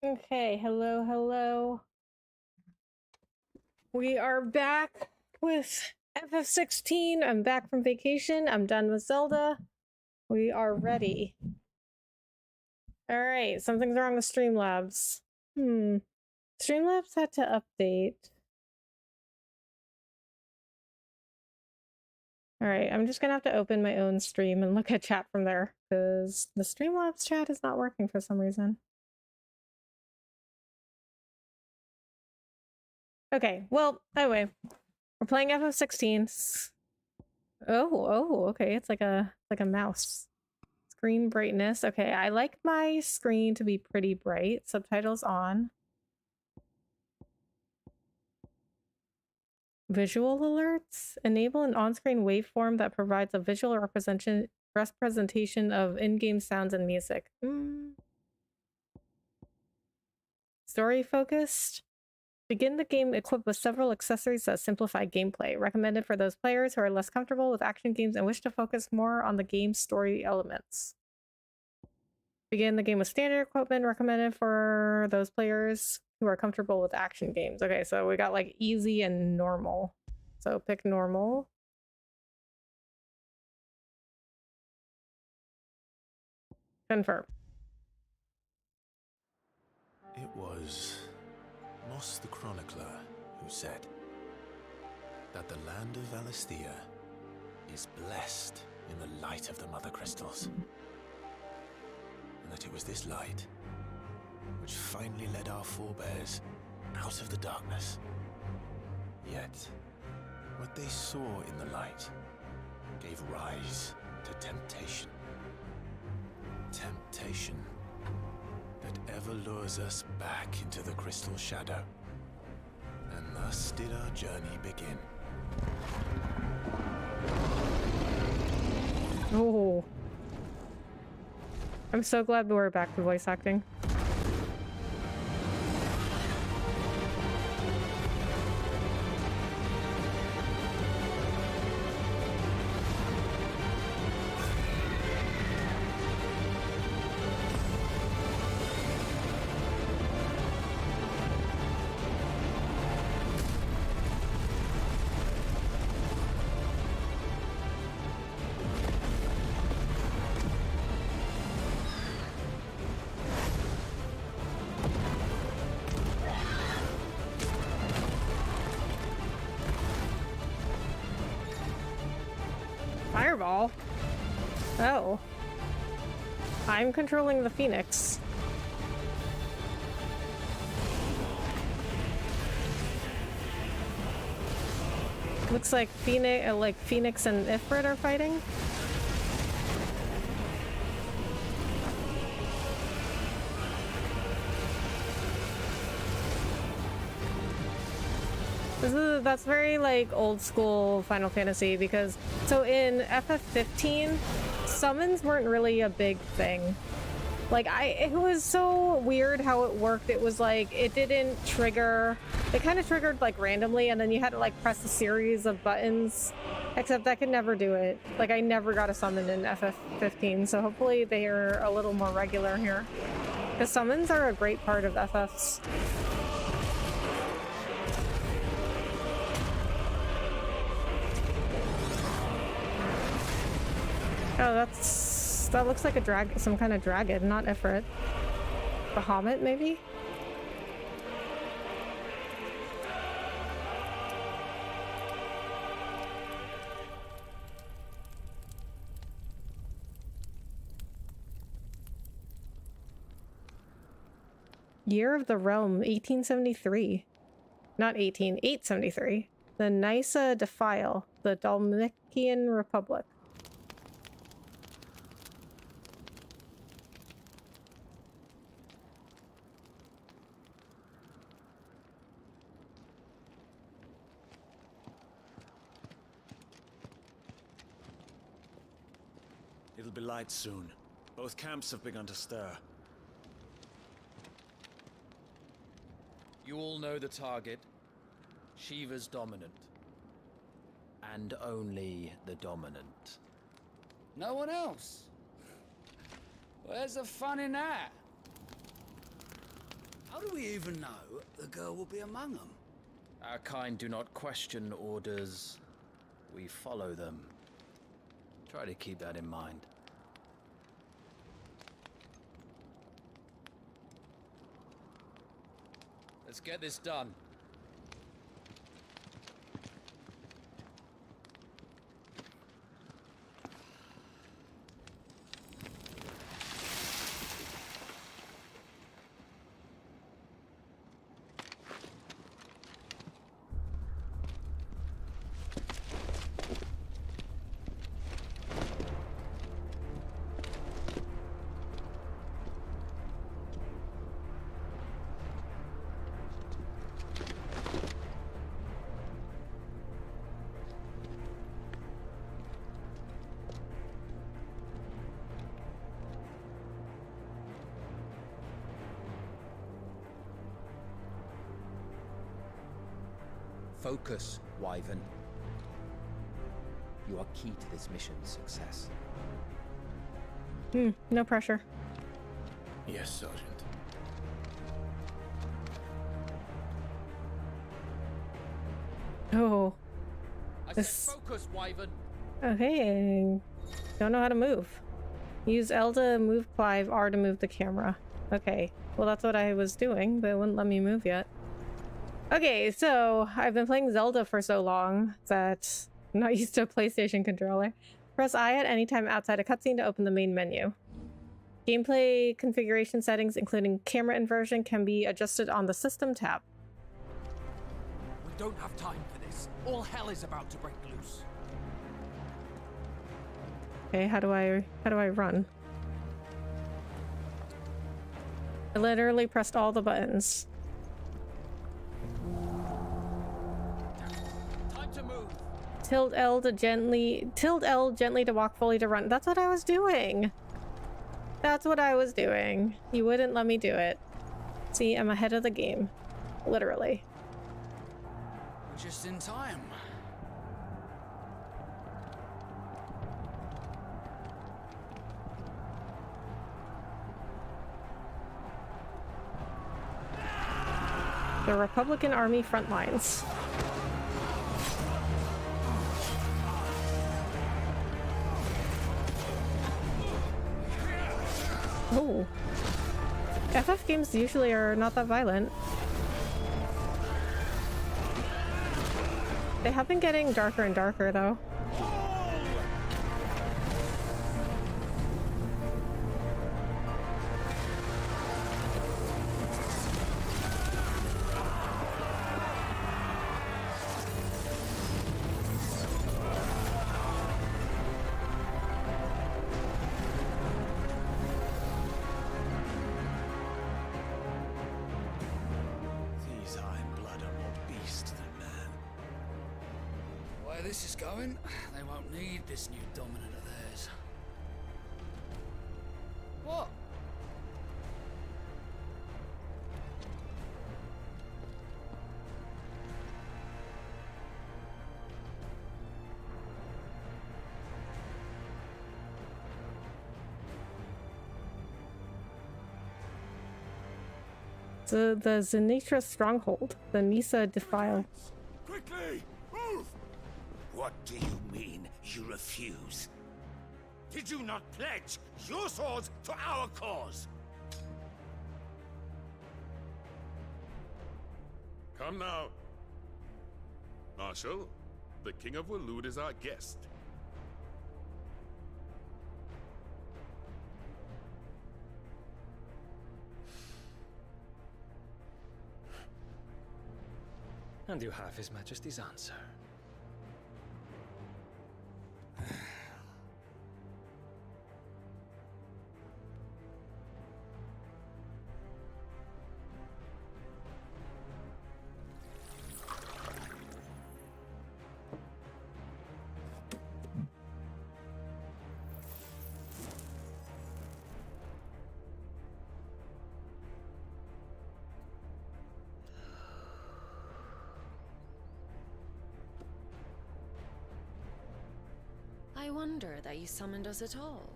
Okay, hello, hello. We are back with FF16. I'm back from vacation. I'm done with Zelda. We are ready. Alright, something's wrong with Streamlabs. Streamlabs had to update. Alright, I'm just gonna have to open my own stream and look at chat from there, because the Streamlabs chat is not working for some reason. Okay, well, anyway, we're playing FF16. Oh, okay, it's like a mouse. Screen brightness. Okay, I like my screen to be pretty bright. Subtitles on. Visual alerts. Enable an on-screen waveform that provides a visual representation of in-game sounds and music. Story focused. Begin the game equipped with several accessories that simplify gameplay. Recommended for those players who are less comfortable with action games and wish to focus more on the game's story elements. Begin the game with standard equipment. Recommended for those players who are comfortable with action games. Okay, so we got like easy and normal. So pick normal. Confirm. It was Moss the Chronicler who said that the land of Valisthea is blessed in the light of the Mother Crystals. And that it was this light which finally led our forebears out of the darkness. Yet, what they saw in the light gave rise to temptation. Temptation that ever lures us back into the crystal shadow. And thus did our journey begin. Oh. I'm so glad we're back to voice acting. Fireball? Oh. I'm controlling the Phoenix. Looks like Phoenix and Ifrit are fighting. That's very like old school Final Fantasy, because so in FF15 summons weren't really a big thing. Like it was so weird how it worked. It was like it didn't trigger, it kind of triggered like randomly, and then you had to like press a series of buttons, except I could never do it. Like I never got a summon in FF15, so hopefully they are a little more regular here, because summons are a great part of FFs. Oh, that looks like a some kind of dragon, not Ifrit. Bahamut, maybe? Year of the Realm, 1873. Not 873. The Nysa Defile, the Dalmatian Republic. It'll be light soon. Both camps have begun to stir. You all know the target. Shiva's dominant. And only the dominant. No one else? Where's the fun in that? How do we even know the girl will be among them? Our kind do not question orders. We follow them. Try to keep that in mind. Let's get this done. Focus, Wyvern. You are key to this mission's success. No pressure. Yes, Sergeant. Oh. I This- said focus, Wyvern. Okay. Don't know how to move. Use L to move Clive, R to move the camera. Okay. Well, that's what I was doing, but it wouldn't let me move yet. Okay, so I've been playing Zelda for so long that I'm not used to a PlayStation controller. Press I at any time outside a cutscene to open the main menu. Gameplay configuration settings, including camera inversion, can be adjusted on the System tab. We don't have time for this. All hell is about to break loose. Okay, how do I run? I literally pressed all the buttons. Time to move. Tilt L gently to walk, fully to run. That's what I was doing. That's what I was doing. You wouldn't let me do it. See, I'm ahead of the game. Literally. Just in time. The Republican Army front lines. Oh. FF games usually are not that violent. They have been getting darker and darker, though. These Iron Blood are more beast than man. Where this is going, they won't need this new dominant of theirs. What? The Zenitra stronghold, the Nisa defile. Quickly! Move! What do you mean, you refuse? Did you not pledge your swords to our cause? Come now. Marshal, the King of Waloed is our guest. And you have His Majesty's answer. I wonder that you summoned us at all.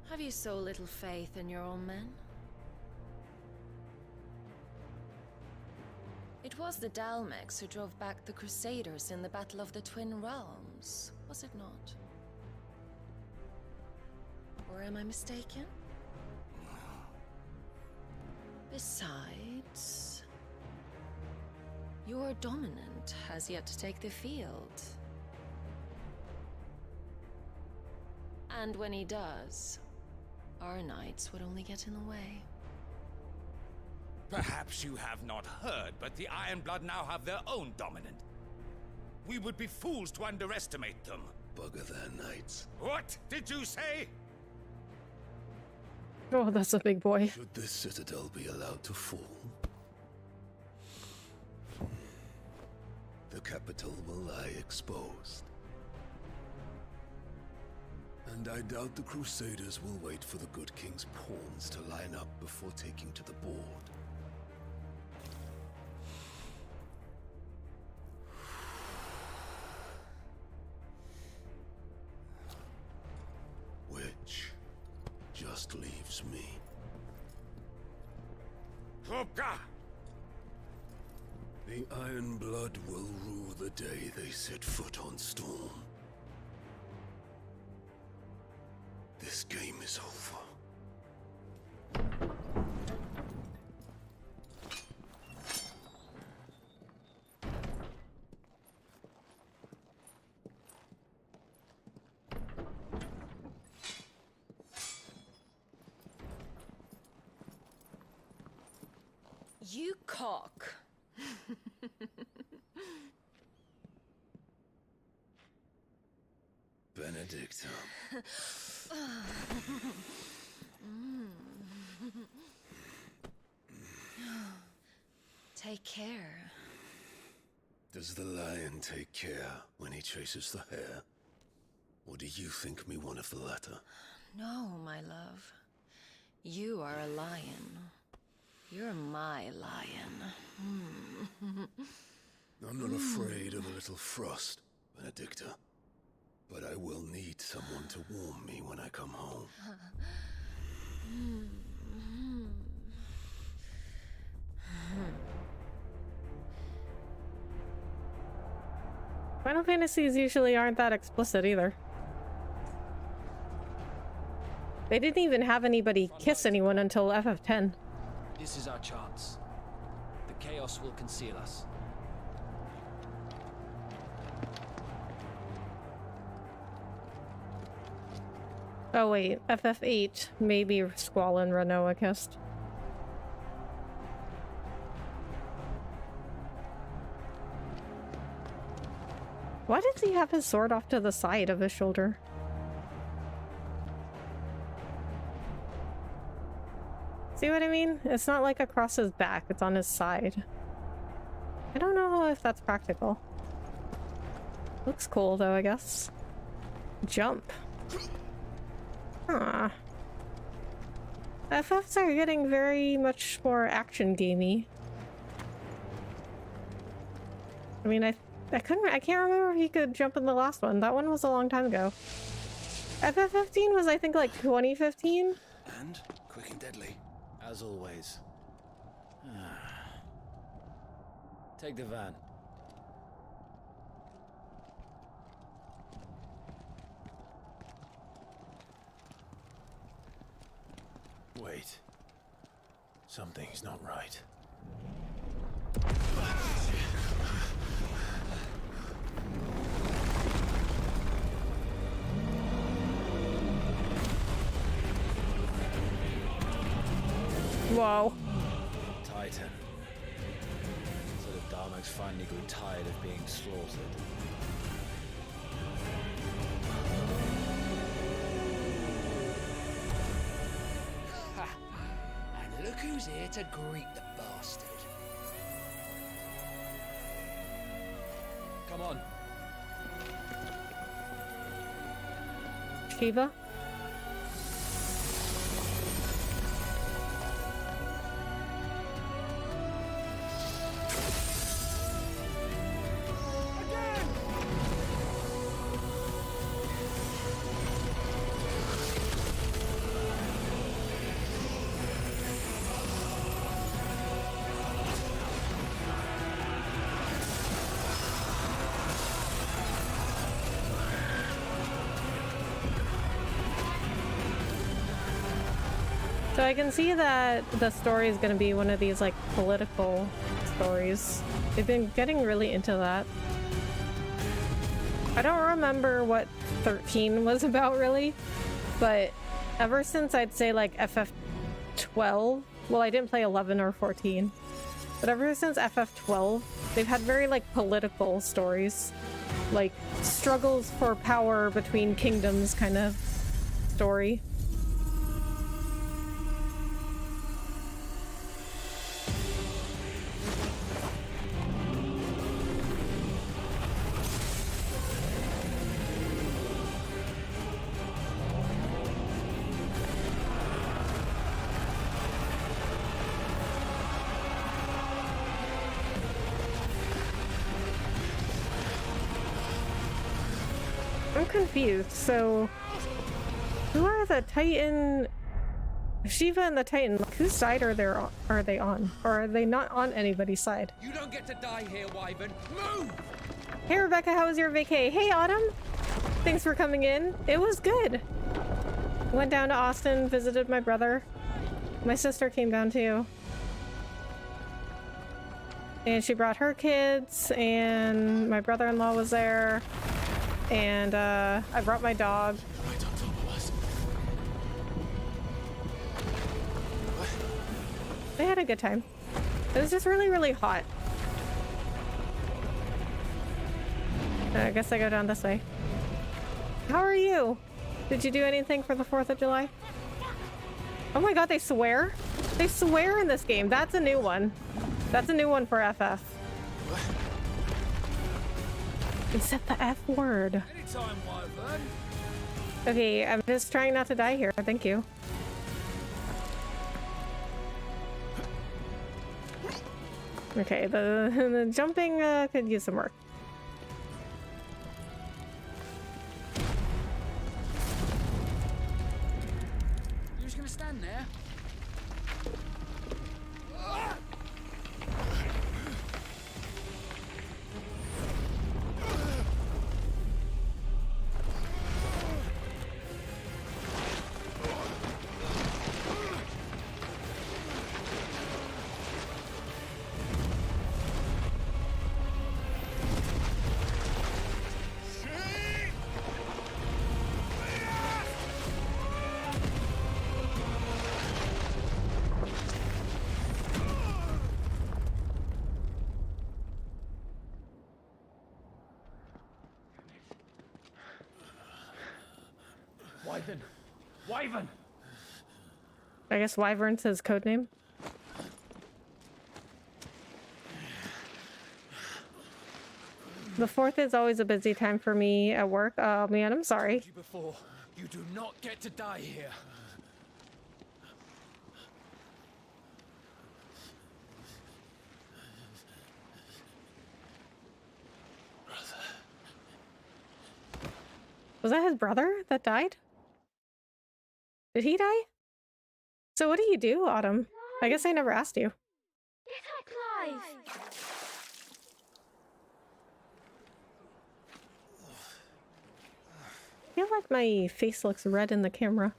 Have you so little faith in your own men? It was the Dalmex who drove back the Crusaders in the Battle of the Twin Realms, was it not? Or am I mistaken? Besides, your dominant has yet to take the field. And when he does, our knights would only get in the way. Perhaps you have not heard, but the Ironblood now have their own dominant. We would be fools to underestimate them. Bugger their knights. What did you say? Oh, that's a big boy. Should this citadel be allowed to fall, the capital will lie exposed. And I doubt the Crusaders will wait for the good king's pawns to line up before taking to the board. Which just leaves me. Hoka! The Ironblood will rue the day they set foot on Storm. This game is over. You cock. Benedicta. Take care. Does the lion take care when he chases the hare? Or do you think me one of the latter? No, my love. You are a lion. You're my lion. I'm not afraid of a little frost, Benedicta. But I will need someone to warm me when I come home. Final Fantasies usually aren't that explicit either. They didn't even have anybody kiss anyone until FF10. This is our chance. The chaos will conceal us. Oh wait, FF8, maybe Squall and Renoa kissed. Why does he have his sword off to the side of his shoulder? See what I mean? It's not like across his back, it's on his side. I don't know if that's practical. Looks cool though, I guess. Jump. Huh. FFs are getting very much more action gamey. I mean, I can't remember if he could jump in the last one. That one was a long time ago. FF15 was, I think, like 2015. And quick and deadly, as always. Take the van. Wait. Something's not right. Whoa. Titan. So the Dalmex finally grew tired of being slaughtered. And look who's here to greet the bastard. Come on. Shiva? So I can see that the story is going to be one of these like political stories. They've been getting really into that. I don't remember what 13 was about really, but ever since I'd say like FF12, well, I didn't play 11 or 14, but ever since FF12, they've had very like political stories, like struggles for power between kingdoms kind of story. I'm confused. So, who are the Titan? Shiva and the Titan. Whose side are they on? Or are they not on anybody's side? You don't get to die here, Wyvern. Move! Hey Rebecca, how was your vacay? Hey Autumn, thanks for coming in. It was good. Went down to Austin, visited my brother. My sister came down too. And she brought her kids, and my brother-in-law was there. And I brought my dog. Right on top of us. They had a good time. It was just really, really hot. I guess I go down this way. How are you? Did you do anything for the 4th of July? Oh my god, they swear? They swear in this game. That's a new one. That's a new one for FF. Except the F word. Anytime, Wyvern. Okay, I'm just trying not to die here. Thank you. Okay, the jumping could use some work. You're just gonna stand there? Wyvern! Wyvern! I guess Wyvern's his codename. The 4th is always a busy time for me at work. Oh man, I'm sorry. Before, you do not get to die here. Was that his brother that died? Did he die? So what do you do, Autumn? I guess I never asked you. Get up, Clive! I feel like my face looks red in the camera.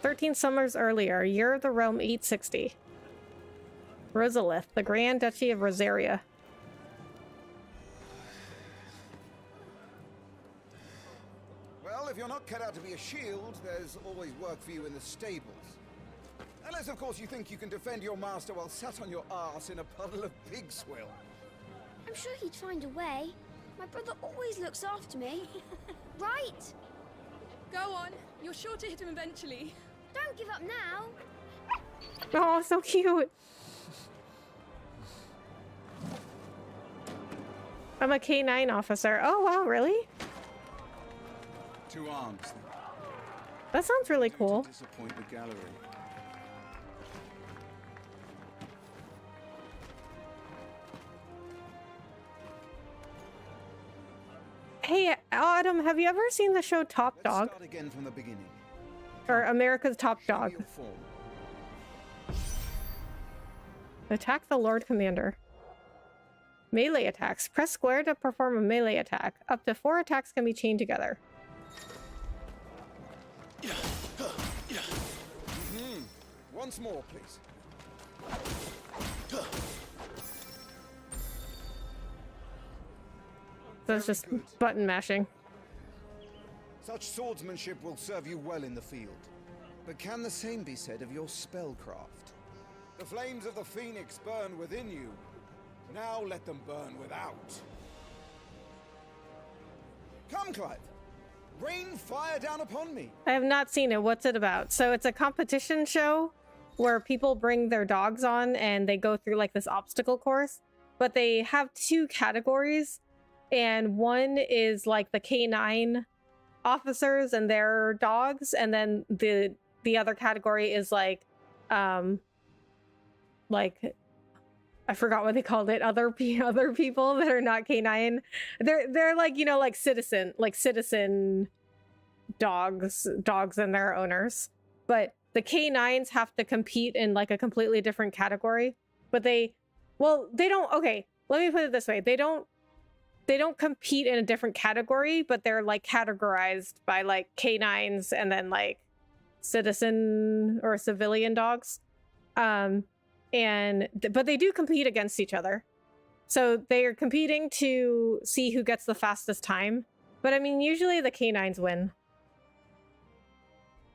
13 summers earlier, year of the realm 860. Rosalith, the Grand Duchy of Rosaria. Well, if you're not cut out to be a shield, there's always work for you in the stables. Unless, of course, you think you can defend your master while sat on your arse in a puddle of pig swill. I'm sure he'd find a way. My brother always looks after me. Right? Go on. You're sure to hit him eventually. Don't give up now. Oh, so cute. I'm a K9 officer. Oh, wow, really? 2 arms, then. That sounds really cool. Disappoint the gallery. Hey, Autumn, have you ever seen the show Top Dog? Start again from the beginning. Or America's Top Dog? Your form. Attack the Lord Commander. Melee attacks. Press square to perform a melee attack. Up to 4 attacks can be chained together. Once more, please. That's just button mashing. Such swordsmanship will serve you well in the field. But can the same be said of your spellcraft? The flames of the phoenix burn within you. Now let them burn without. Come, Clive. Rain fire down upon me. I have not seen it. What's it about? So it's a competition show where people bring their dogs on and they go through like this obstacle course, but they have two categories, and one is like the K9 officers and their dogs, and then the other category is like I forgot what they called it, other people that are not K9. They're like, you know, like citizen dogs and their owners. But the K9s have to compete in like a completely different category. But they don't, okay, let me put it this way. They don't compete in a different category, but they're like categorized by like K9s and then like citizen or civilian dogs. But they do compete against each other. So they are competing to see who gets the fastest time. But I mean, usually the K9s win.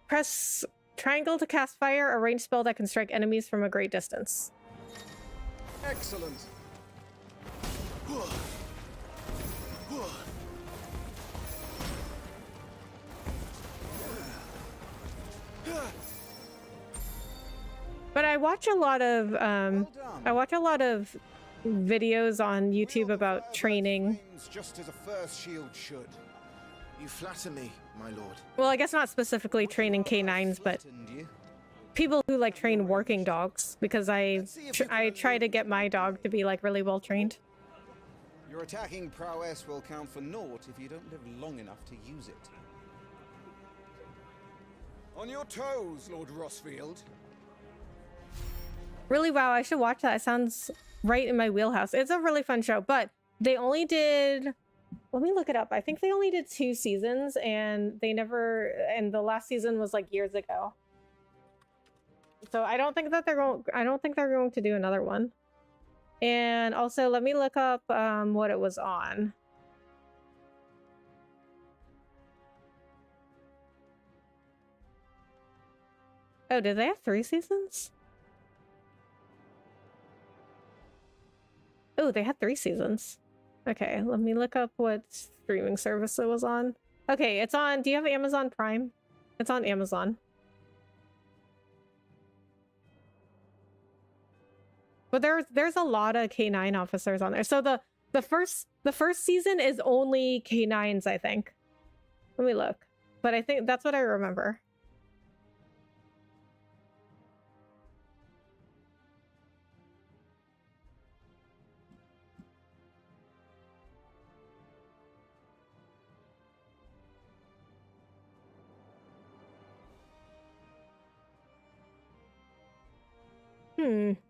Press triangle to cast fire, a ranged spell that can strike enemies from a great distance. Excellent. But I watch a lot of videos on YouTube about training. Just as a first shield should. You flatter me, my lord. Well, I guess not specifically training K9s, but people who like train working dogs, because I try to get my dog to be like really well trained. Your attacking prowess will count for naught if you don't live long enough to use it. On your toes, Lord Rossfield. Really? Wow, I should watch that. It sounds right in my wheelhouse. It's a really fun show, but they only did, let me look it up. I think they only did 2 seasons, and and the last season was like years ago. So I don't think they're going to do another one. And also, let me look up what it was on. Oh, did they have 3 seasons? Oh, they had 3 seasons. Okay, let me look up what streaming service it was on. Okay, it's on, do you have Amazon Prime? It's on Amazon. But there's a lot of K9 officers on there. So the first season is only K9s, I think. Let me look. But I think that's what I remember.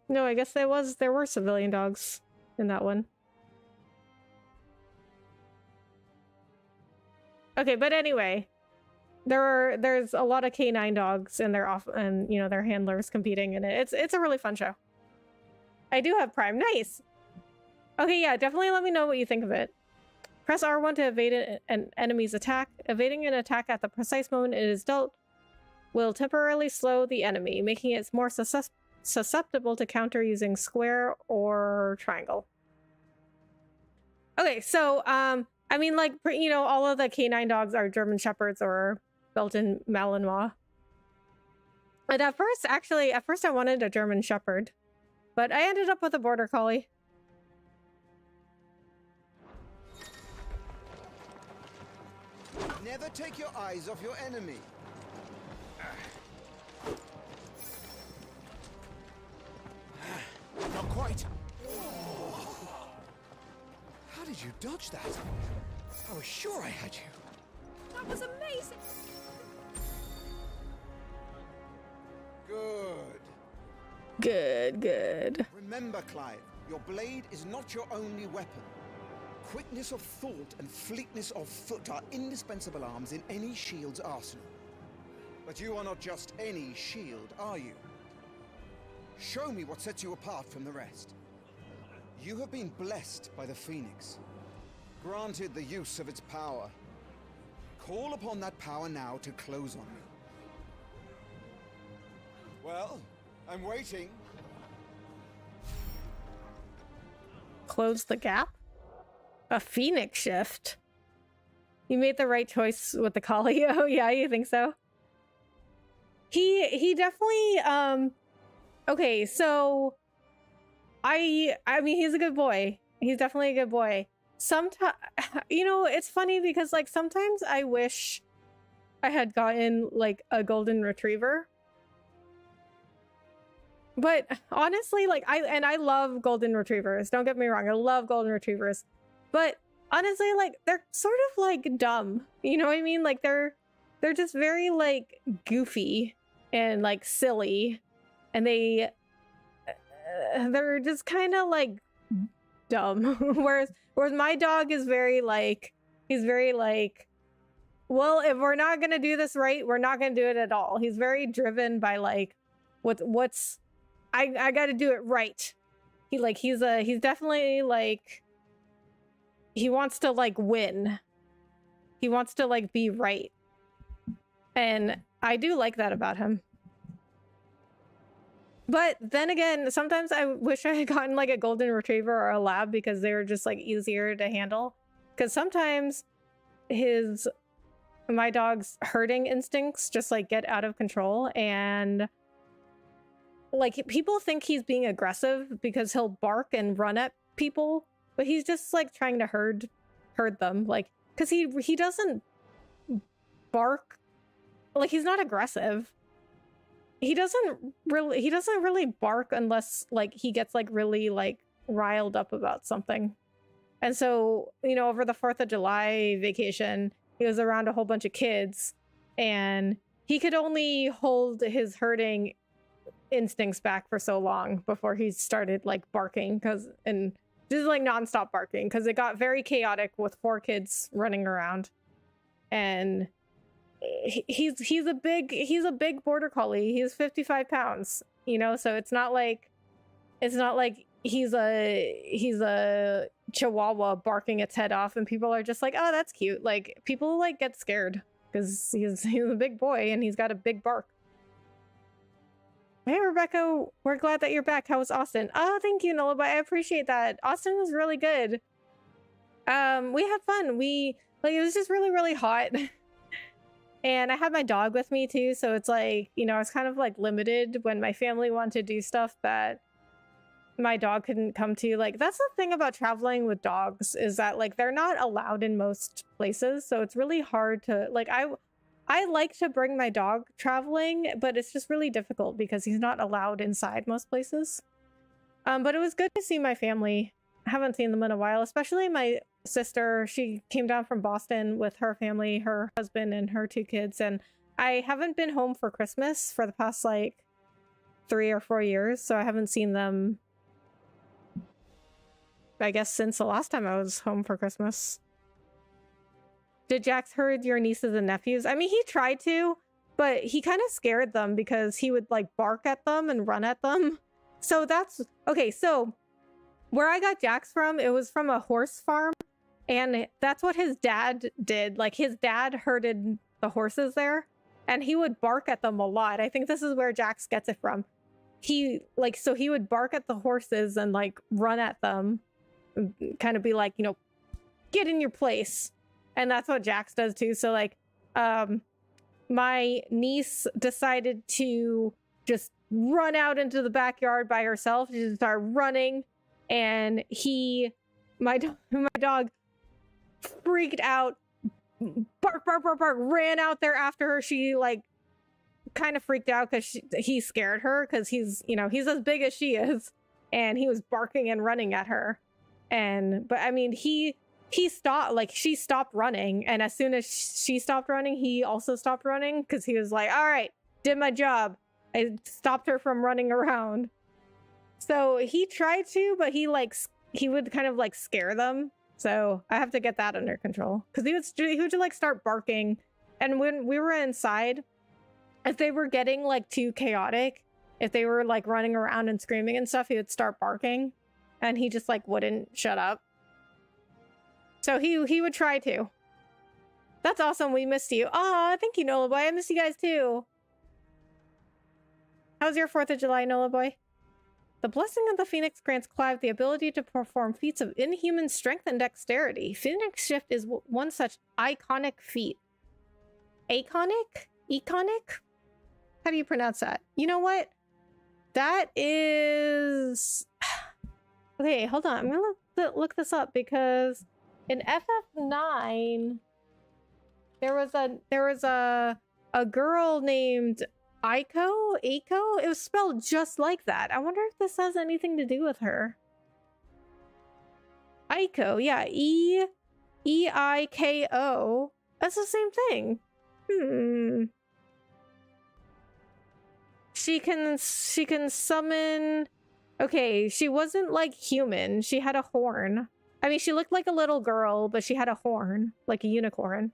No, I guess there were civilian dogs in that one. Okay, but anyway, there's a lot of K9 dogs and you know, their handlers competing in it. It's a really fun show. I do have Prime. Nice. Okay, yeah, definitely let me know what you think of it. Press R1 to evade an enemy's attack. Evading an attack at the precise moment it is dealt will temporarily slow the enemy, making it more susceptible to counter using square or triangle. Okay, so I mean, like, you know, all of the K9 dogs are German Shepherds or Belgian Malinois. And at first I wanted a German Shepherd, but I ended up with a Border Collie. Never take your eyes off your enemy. Not quite. How did you dodge that? I was sure I had you. That was amazing. Good. Remember, Clive, your blade is not your only weapon. Quickness of thought and fleetness of foot are indispensable arms in any shield's arsenal. But you are not just any shield, are you? Show me what sets you apart from the rest. You have been blessed by the Phoenix, granted the use of its power. Call upon that power now to close on me. Well, I'm waiting. Close the gap? A Phoenix shift? You made the right choice with the collie. Oh yeah, you think so? He definitely, okay, so I mean, he's a good boy. He's definitely a good boy. Sometimes, you know, it's funny because like sometimes I wish I had gotten like a golden retriever. But honestly, like I love golden retrievers. Don't get me wrong, I love golden retrievers. But honestly, like they're sort of like dumb. You know what I mean? Like they're just very like goofy and like silly, and they're just kind of like dumb. whereas my dog is very like, he's very like, well, if we're not gonna do this right, we're not gonna do it at all. He's very driven by like what's I got to do it right. He's definitely like, he wants to like win. He wants to like be right. And I do like that about him. But then again, sometimes I wish I had gotten like a golden retriever or a lab because they were just like easier to handle. Because sometimes my dog's herding instincts just like get out of control, and like people think he's being aggressive because he'll bark and run at people, but he's just like trying to herd them, like, because he doesn't bark, like he's not aggressive. He doesn't really bark unless like he gets like really like riled up about something. And so, you know, over the 4th of July vacation, he was around a whole bunch of kids, and he could only hold his herding instincts back for so long before he started like barking, and just like nonstop barking, because it got very chaotic with 4 kids running around. And he's a big border collie. He's 55 pounds, you know, so it's not like he's a chihuahua barking its head off and people are just like, oh, that's cute. Like people like get scared because he's a big boy and he's got a big bark. Hey Rebecca, we're glad that you're back. How was Austin? Oh, thank you, Nullabite. I appreciate that. Austin was really good. We had fun. It was just really, really hot. And I had my dog with me too, so it's like, you know, I was kind of like limited when my family wanted to do stuff that my dog couldn't come to. Like that's the thing about traveling with dogs, is that like they're not allowed in most places, so it's really hard to like, I like to bring my dog traveling, but it's just really difficult because he's not allowed inside most places. But it was good to see my family. I haven't seen them in a while, especially my sister. She came down from Boston with her family, her husband and her 2 kids, and I haven't been home for Christmas for the past like 3 or 4 years, so I haven't seen them, I guess, since the last time I was home for Christmas. Did Jax herd your nieces and nephews? I mean, he tried to, but he kind of scared them because he would like bark at them and run at them. So that's okay. So where I got Jax from, it was from a horse farm, and that's what his dad did. Like his dad herded the horses there, and he would bark at them a lot. I think this is where Jax gets it from. He would bark at the horses and like run at them, kind of be like, you know, get in your place. And that's what Jax does too. So like, my niece decided to just run out into the backyard by herself. She just started running, and my dog freaked out, bark, ran out there after her. She like kind of freaked out because he scared her, because he's as big as she is, and he was barking and running at her. But I mean, he stopped, like she stopped running, and as soon as she stopped running, he also stopped running, because he was like, all right, did my job. I stopped her from running around. So he tried to, but he would kind of like scare them. So I have to get that under control, because he would just like start barking. And when we were inside, if they were getting like too chaotic, if they were like running around and screaming and stuff, he would start barking, and he just like wouldn't shut up. So he would try to. That's awesome. We missed you. Aw, thank you, Nola Boy. I miss you guys too. How's your 4th of July, Nola Boy? The blessing of the Phoenix grants Clive the ability to perform feats of inhuman strength and dexterity. Phoenix Shift is one such iconic feat. Iconic? Econic? How do you pronounce that? You know what? That is... Okay, hold on. I'm gonna look this up because in FF9, there was a girl named Aiko? It was spelled just like that. I wonder if this has anything to do with her. Aiko, yeah, E-I-K-O. That's the same thing. She can summon... Okay, she wasn't like human. She had a horn. I mean, she looked like a little girl, but she had a horn, like a unicorn.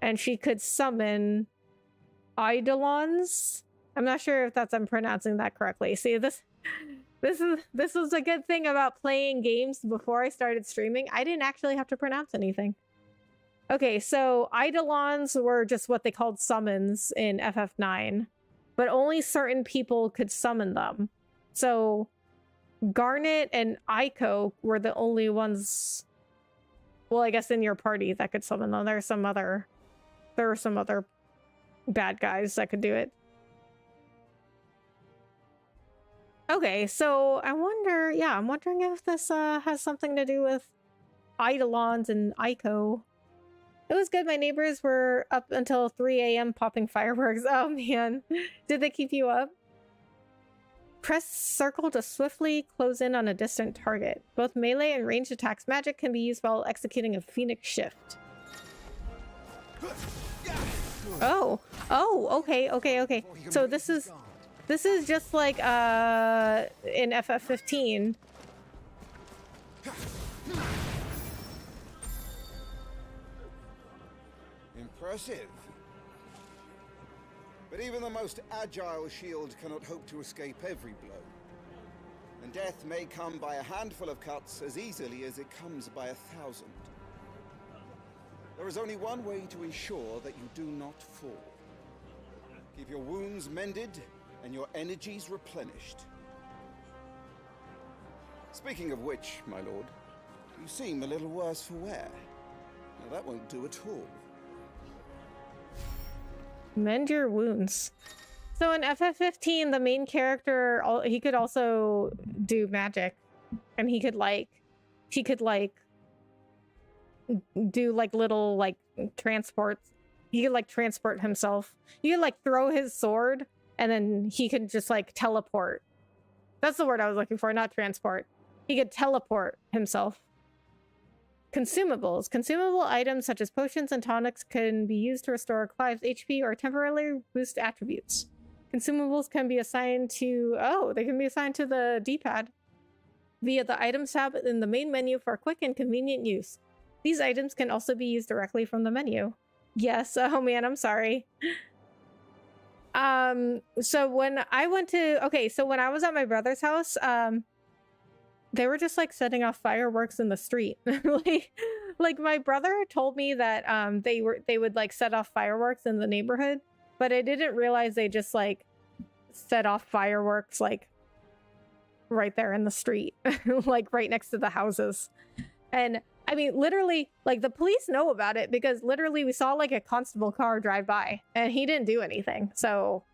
And she could summon eidolons. I'm not sure if I'm pronouncing that correctly. See, this was a good thing about playing games before I started streaming. I didn't actually have to pronounce anything. Okay, so eidolons were just what they called summons in FF9, but only certain people could summon them. So Garnet and Aiko were the only ones, well, I guess in your party that could summon them. There were some other bad guys that could do it. Okay, so I'm wondering if this has something to do with eidolons and Aiko. It was good. My neighbors were up until 3 a.m. popping fireworks. Oh man, did they keep you up? Press circle to swiftly close in on a distant target. Both melee and ranged attacks magic can be used while executing a Phoenix Shift. Oh, okay. So this is just like in FF15. Impressive. But even the most agile shield cannot hope to escape every blow. And death may come by a handful of cuts as easily as it comes by 1,000. There is only one way to ensure that you do not fall. Keep your wounds mended and your energies replenished. Speaking of which, my lord, you seem a little worse for wear. Now that won't do at all. Mend your wounds. So in FF15, the main character, he could also do magic, and he could do like little like transports. He could like transport himself. He could like throw his sword, and then he could just like teleport. That's the word I was looking for, not transport. He could teleport himself. Consumables. Consumable items such as potions and tonics can be used to restore Clive's HP or temporarily boost attributes. Consumables can be assigned to... Oh, they can be assigned to the D-pad via the items tab in the main menu for quick and convenient use. These items can also be used directly from the menu. Yes, oh man, I'm sorry. So when I went to... Okay, so when I was at my brother's house, they were just like setting off fireworks in the street. like my brother told me that they would like set off fireworks in the neighborhood, but I didn't realize they just like set off fireworks like right there in the street, like right next to the houses. And I mean, literally, like the police know about it because literally we saw like a constable car drive by and he didn't do anything. So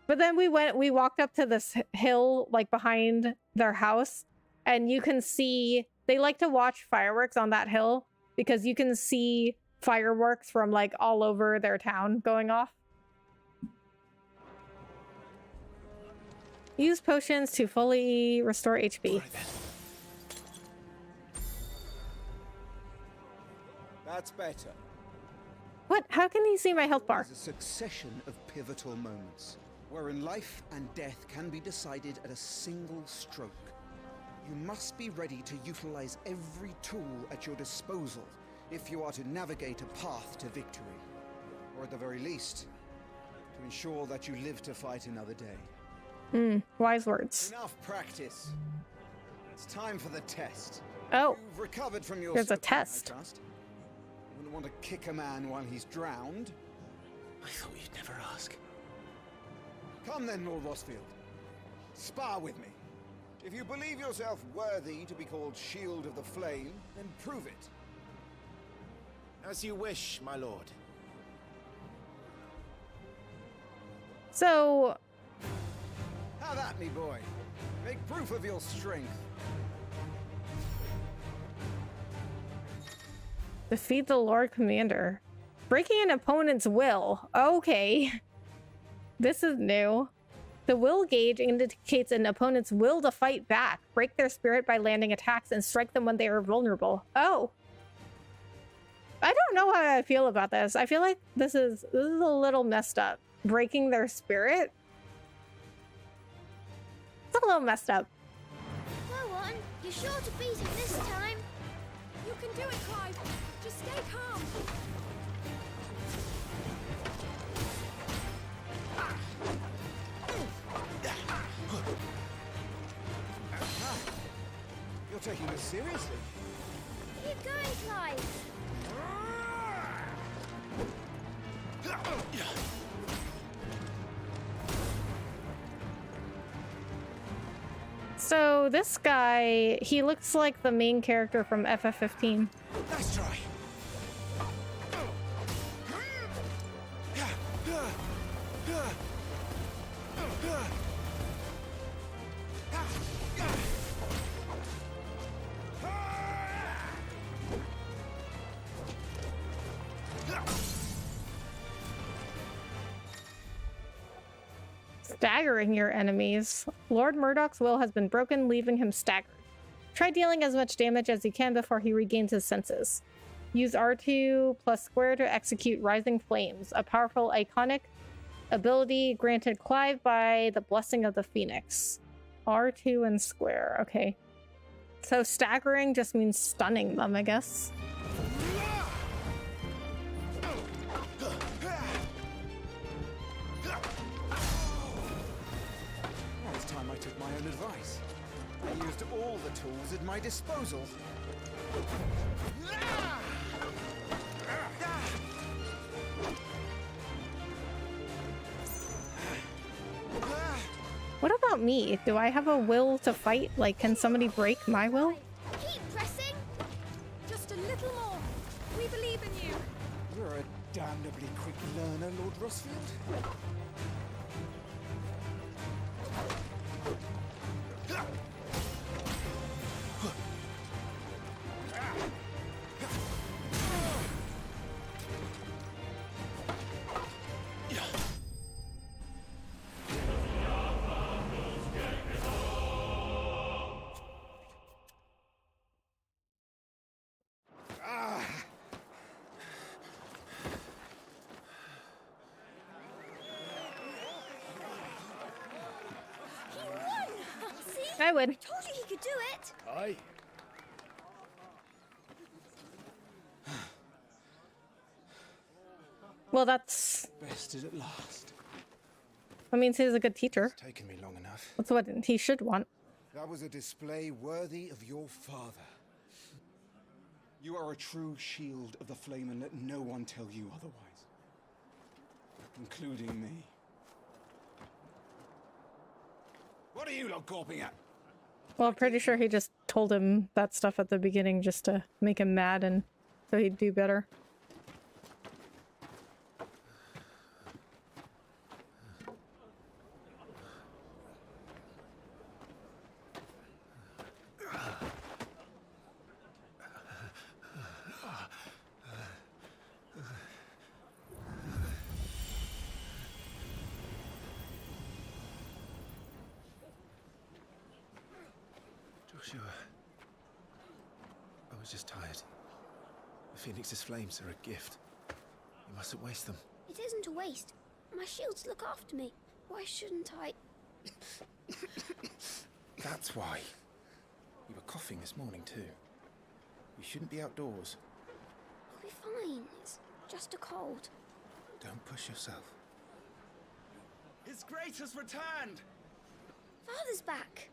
but then we walked up to this hill like behind their house, and you can see they like to watch fireworks on that hill because you can see fireworks from like all over their town going off. Use potions to fully restore HP. That's better. What? How can you see my health bar? There's a succession of pivotal moments wherein life and death can be decided at a single stroke. You must be ready to utilize every tool at your disposal if you are to navigate a path to victory. Or at the very least, to ensure that you live to fight another day. Wise words. Enough practice. It's time for the test. Oh. You've recovered from your There's a slipping, test. I trust. You wouldn't want to kick a man while he's drowned. I thought you'd never ask. Come then, Lord Rosfield. Spar with me. If you believe yourself worthy to be called Shield of the Flame, then prove it. As you wish, my lord. So, Have at me, boy. Make proof of your strength. defeat the Lord Commander. Breaking an opponent's will. Okay. This is new. The will gauge indicates an opponent's will to fight back. Break their spirit by landing attacks and strike them when they are vulnerable. Oh. I don't know how I feel about this. I feel like this is a little messed up. Breaking their spirit? It's a little messed up. Go on, you're sure to beat him this time. You can do it, Clive. Just stay calm. You're taking this seriously. Keep going, Clive. So this guy, he looks like the main character from FF15. Nice try. Staggering your enemies. Lord Murdoch's will has been broken, leaving him staggered. Try dealing as much damage as you can before he regains his senses. Use R2 plus square to execute Rising Flames, a powerful iconic ability granted Clive by the Blessing of the Phoenix. R2 and square, okay. So staggering just means stunning them, I guess. It's time I took my own advice. I used all the tools at my disposal. What about me? Do I have a will to fight? Like, can somebody break my will? Keep pressing. Just a little more. We believe in you. You're a damnably quick learner, Lord Rosfield. I would. I told you he could do it. Aye. Well, that's... Bested at last. That means he's a good teacher. It's taken me long enough. That's what he should want. That was a display worthy of your father. You are a true shield of the flame, and let no one tell you otherwise. Including me. What are you lot gawping at? Well, I'm pretty sure he just told him that stuff at the beginning just to make him mad and so he'd do better. Joshua, I was just tired. The Phoenix's flames are a gift. You mustn't waste them. It isn't a waste. My shields look after me. Why shouldn't I? That's why. You were coughing this morning too. You shouldn't be outdoors. I'll be fine. It's just a cold. Don't push yourself. His Grace has returned! Father's back.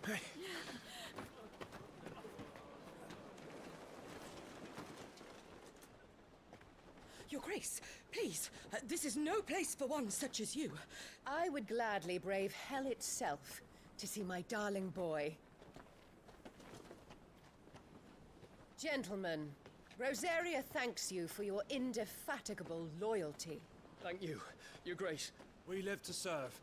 Hey. Your Grace, please, this is no place for one such as you. I would gladly brave hell itself to see my darling boy. Gentlemen, Rosaria thanks you for your indefatigable loyalty. Thank you, Your Grace. We live to serve.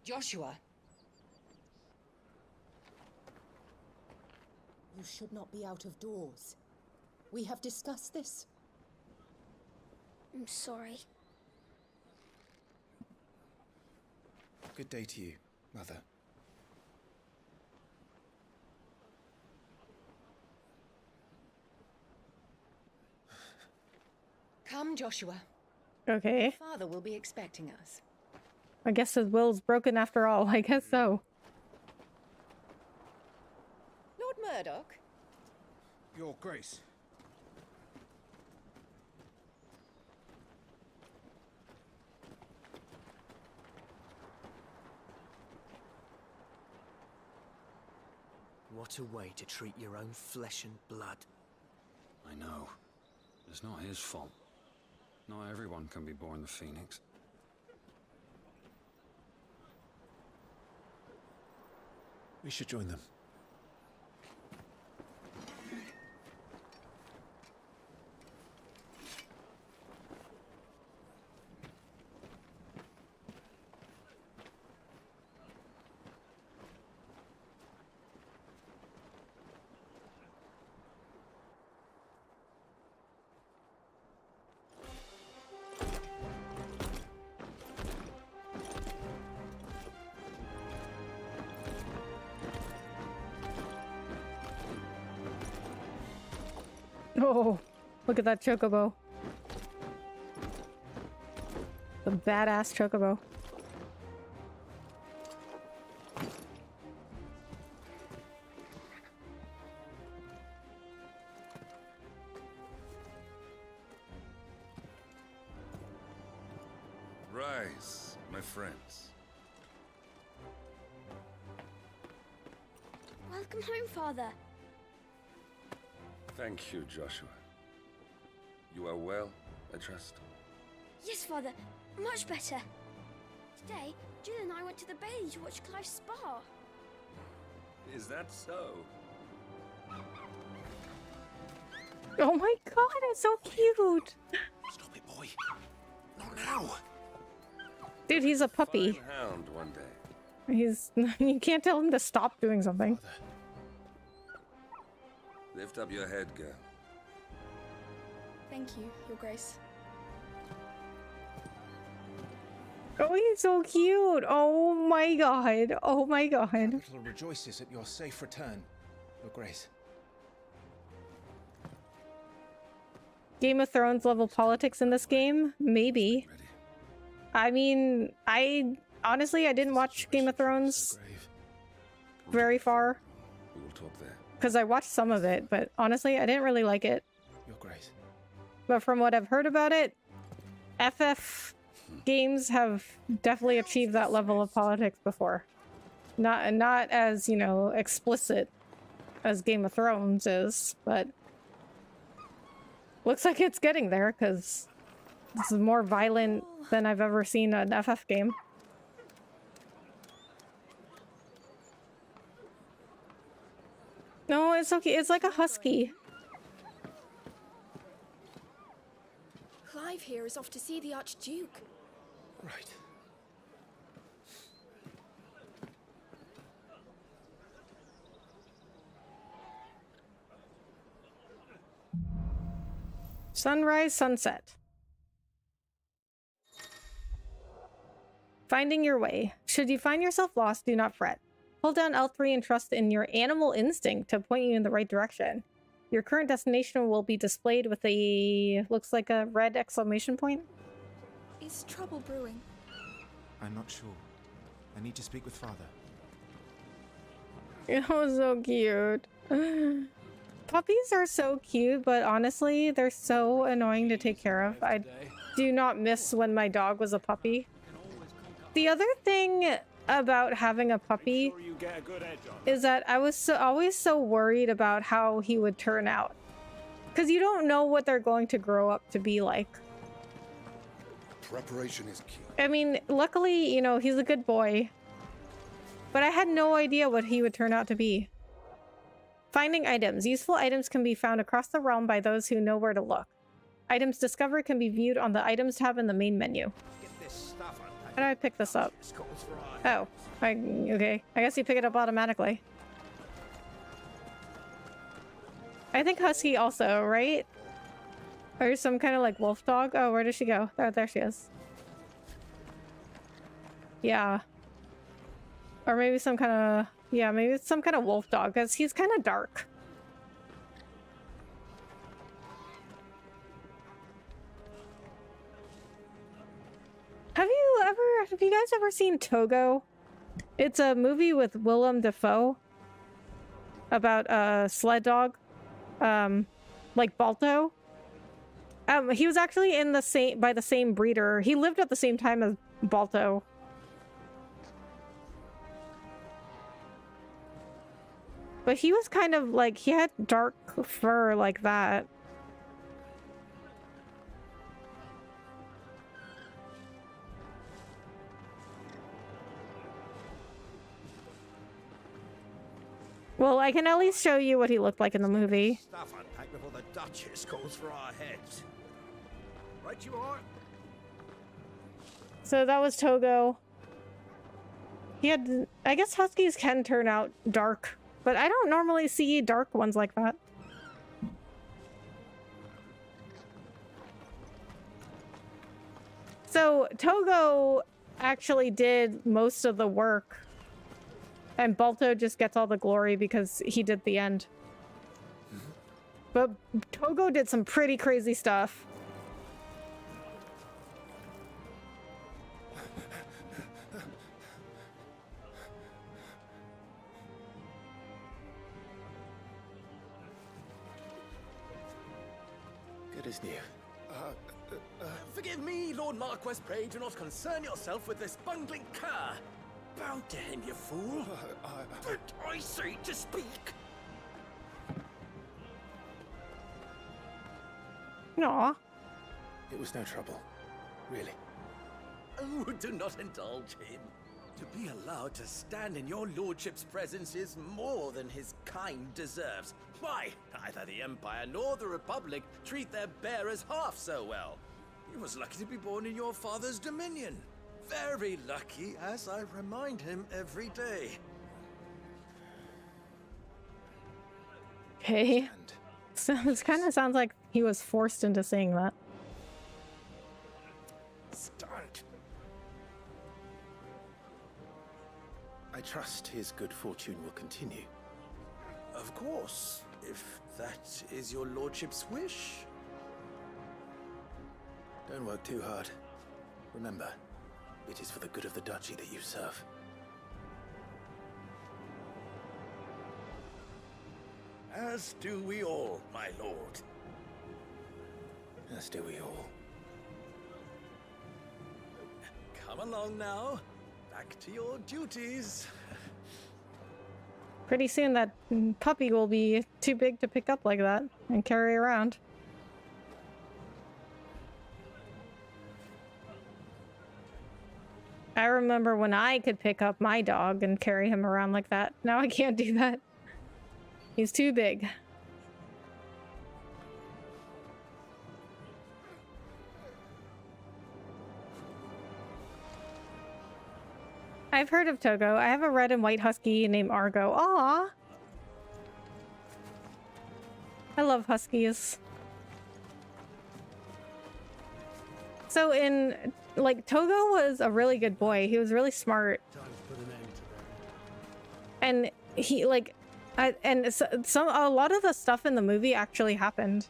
Joshua. You should not be out of doors. We have discussed this. I'm sorry. Good day to you, Mother. Come, Joshua. Okay. Father will be expecting us. I guess his will's broken after all. I guess so. Lord Murdoch? Your Grace. What a way to treat your own flesh and blood. I know. It's not his fault. Not everyone can be born the Phoenix. We should join them. Oh, look at that chocobo. The badass chocobo. Rise, my friends. Welcome home, Father. Thank you, Joshua. You are well, I trust? Yes, Father. Much better. Today, Jill and I went to the bay to watch Clive's spa. Is that so? Oh my god, it's so cute! Stop it, boy. Not now. Dude, he's a puppy. Fine hound one day. He's... You can't tell him to stop doing something. Lift up your head, girl. Thank you, Your Grace. Oh, he's so cute! Oh my god! Oh my god! Capital rejoices at your safe return, Your Grace. Game of Thrones level politics in this game? Maybe. I mean, honestly, I didn't watch Game of Thrones very far. We will talk there. Because I watched some of it, but honestly, I didn't really like it. Your Grace. But from what I've heard about it, FF games have definitely achieved that level of politics before. Not as, you know, explicit as Game of Thrones is, but looks like it's getting there, because this is more violent than I've ever seen an FF game. No, it's okay. It's like a husky. Clive here is off to see the Archduke. Right. Sunrise, sunset. Finding your way. Should you find yourself lost, do not fret. Hold down L3 and trust in your animal instinct to point you in the right direction. Your current destination will be displayed with a... looks like a red exclamation point. Is trouble brewing? I'm not sure. I need to speak with Father. Oh, so cute. Puppies are so cute, but honestly, they're so annoying to take care of. I do not miss when my dog was a puppy. The other thing about having a puppy is that I was always so worried about how he would turn out. Because you don't know what they're going to grow up to be like. Preparation is key. I mean, luckily, you know, he's a good boy. But I had no idea what he would turn out to be. Finding items. Useful items can be found across the realm by those who know where to look. Items discovered can be viewed on the items tab in the main menu. How do I pick this up? Oh, okay. I guess you pick it up automatically. I think Husky also, right? Or some kind of like wolf dog. Oh, where does she go? Oh, there she is. Yeah. Or maybe some kind of... Yeah, maybe it's some kind of wolf dog, because he's kind of dark. Have you guys ever seen Togo? It's a movie with Willem Dafoe about a sled dog, like Balto. He was actually in the same breeder. He lived at the same time as Balto. But he was kind of like, he had dark fur like that. Well, I can at least show you what he looked like in the movie. Stuff unpacked before the Duchess calls for our heads. Right you are. So that was Togo. He had, I guess Huskies can turn out dark, but I don't normally see dark ones like that. So Togo actually did most of the work, and Balto just gets all the glory because he did the end. But Togo did some pretty crazy stuff. Good as new. Forgive me, Lord Marquess, pray do not concern yourself with this bungling cur. Bow to him, you fool. But I say to speak. Aw. It was no trouble, really. Oh, do not indulge him. To be allowed to stand in your lordship's presence is more than his kind deserves. Why, neither the Empire nor the Republic treat their bearers half so well. He was lucky to be born in your father's dominion. Very lucky, as I remind him every day. Okay. So this kind of sounds like he was forced into saying that. Start. I trust his good fortune will continue. Of course, if that is your lordship's wish. Don't work too hard. Remember, it is for the good of the duchy that you serve. As do we all, my lord. As do we all. Come along now. Back to your duties. Pretty soon that puppy will be too big to pick up like that and carry around. I remember when I could pick up my dog and carry him around like that. Now I can't do that. He's too big. I've heard of Togo. I have a red and white husky named Argo. Aww. I love huskies. So Togo was a really good boy. He was really smart. And he a lot of the stuff in the movie actually happened.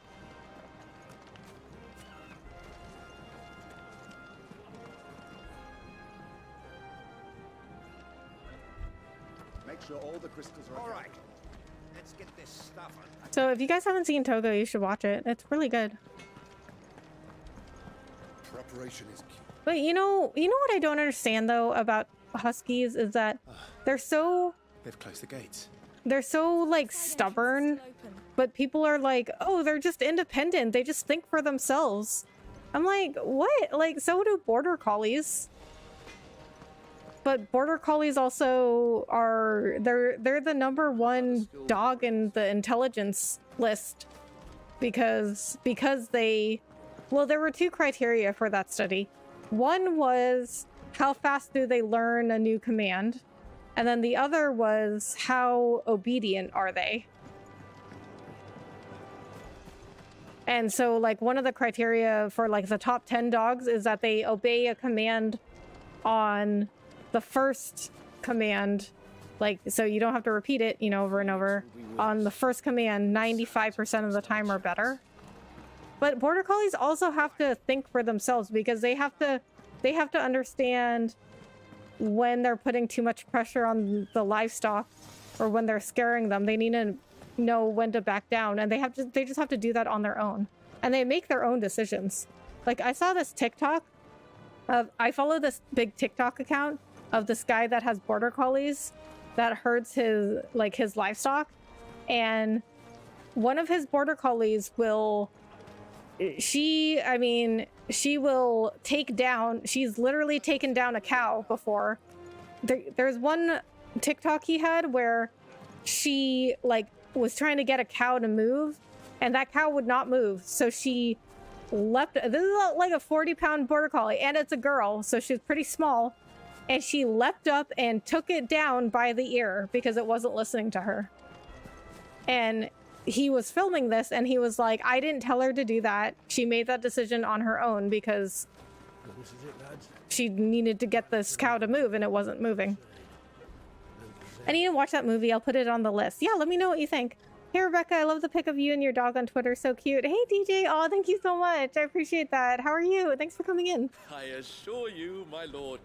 Make sure all the crystals are all right. Let's get this stuff So if you guys haven't seen Togo, you should watch it. It's really good. Preparation is key. But you know what I don't understand though about huskies is that they've closed the gates. They're so like stubborn, but people are like, oh, they're just independent. They just think for themselves. I'm like, what? Like, so do border collies. But border collies also are they're the #1 dog in the intelligence list because they, well, there were 2 criteria for that study. One was how fast do they learn a new command, and then the other was how obedient are they. And so like one of the criteria for like the top 10 dogs is that they obey a command on the first command, like, so you don't have to repeat it, you know, over and over. On the first command, 95% of the time or better. But border collies also have to think for themselves because they have to understand when they're putting too much pressure on the livestock or when they're scaring them. They need to know when to back down, and they just have to do that on their own. And they make their own decisions. Like, I saw this TikTok I follow this big TikTok account of this guy that has border collies that herds his livestock, and one of his border collies will she's literally taken down a cow before. There's one TikTok he had where she like was trying to get a cow to move, and that cow would not move, so she leapt. This is like a 40-pound border collie, and it's a girl, so she's pretty small, and she leapt up and took it down by the ear because it wasn't listening to her. And he was filming this, and he was like, I didn't tell her to do that. She made that decision on her own because she needed to get this cow to move, and it wasn't moving. I need to watch that movie. I'll put it on the list. Yeah, let me know what you think. Hey, Rebecca, I love the pic of you and your dog on Twitter. So cute. Hey, DJ. Oh, thank you so much. I appreciate that. How are you? Thanks for coming in. I assure you, my lord,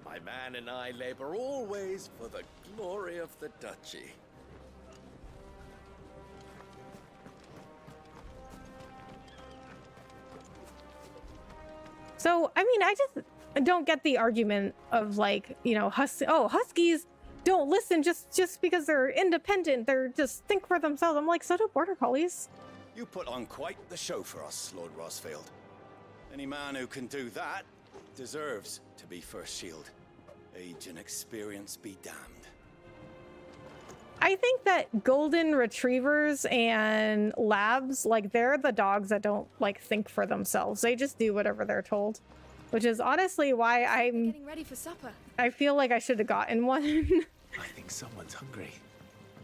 my man and I labor always for the glory of the duchy. So, I mean, I just don't get the argument of like, you know, Huskies don't listen just because they're independent. They're just think for themselves. I'm like, so do border collies. You put on quite the show for us, Lord Rosfield. Any man who can do that deserves to be first shield. Age and experience be damned. I think that golden retrievers and labs, like, they're the dogs that don't like think for themselves. They just do whatever they're told, which is honestly why I'm getting ready for supper. I feel like I should have gotten one. I think someone's hungry.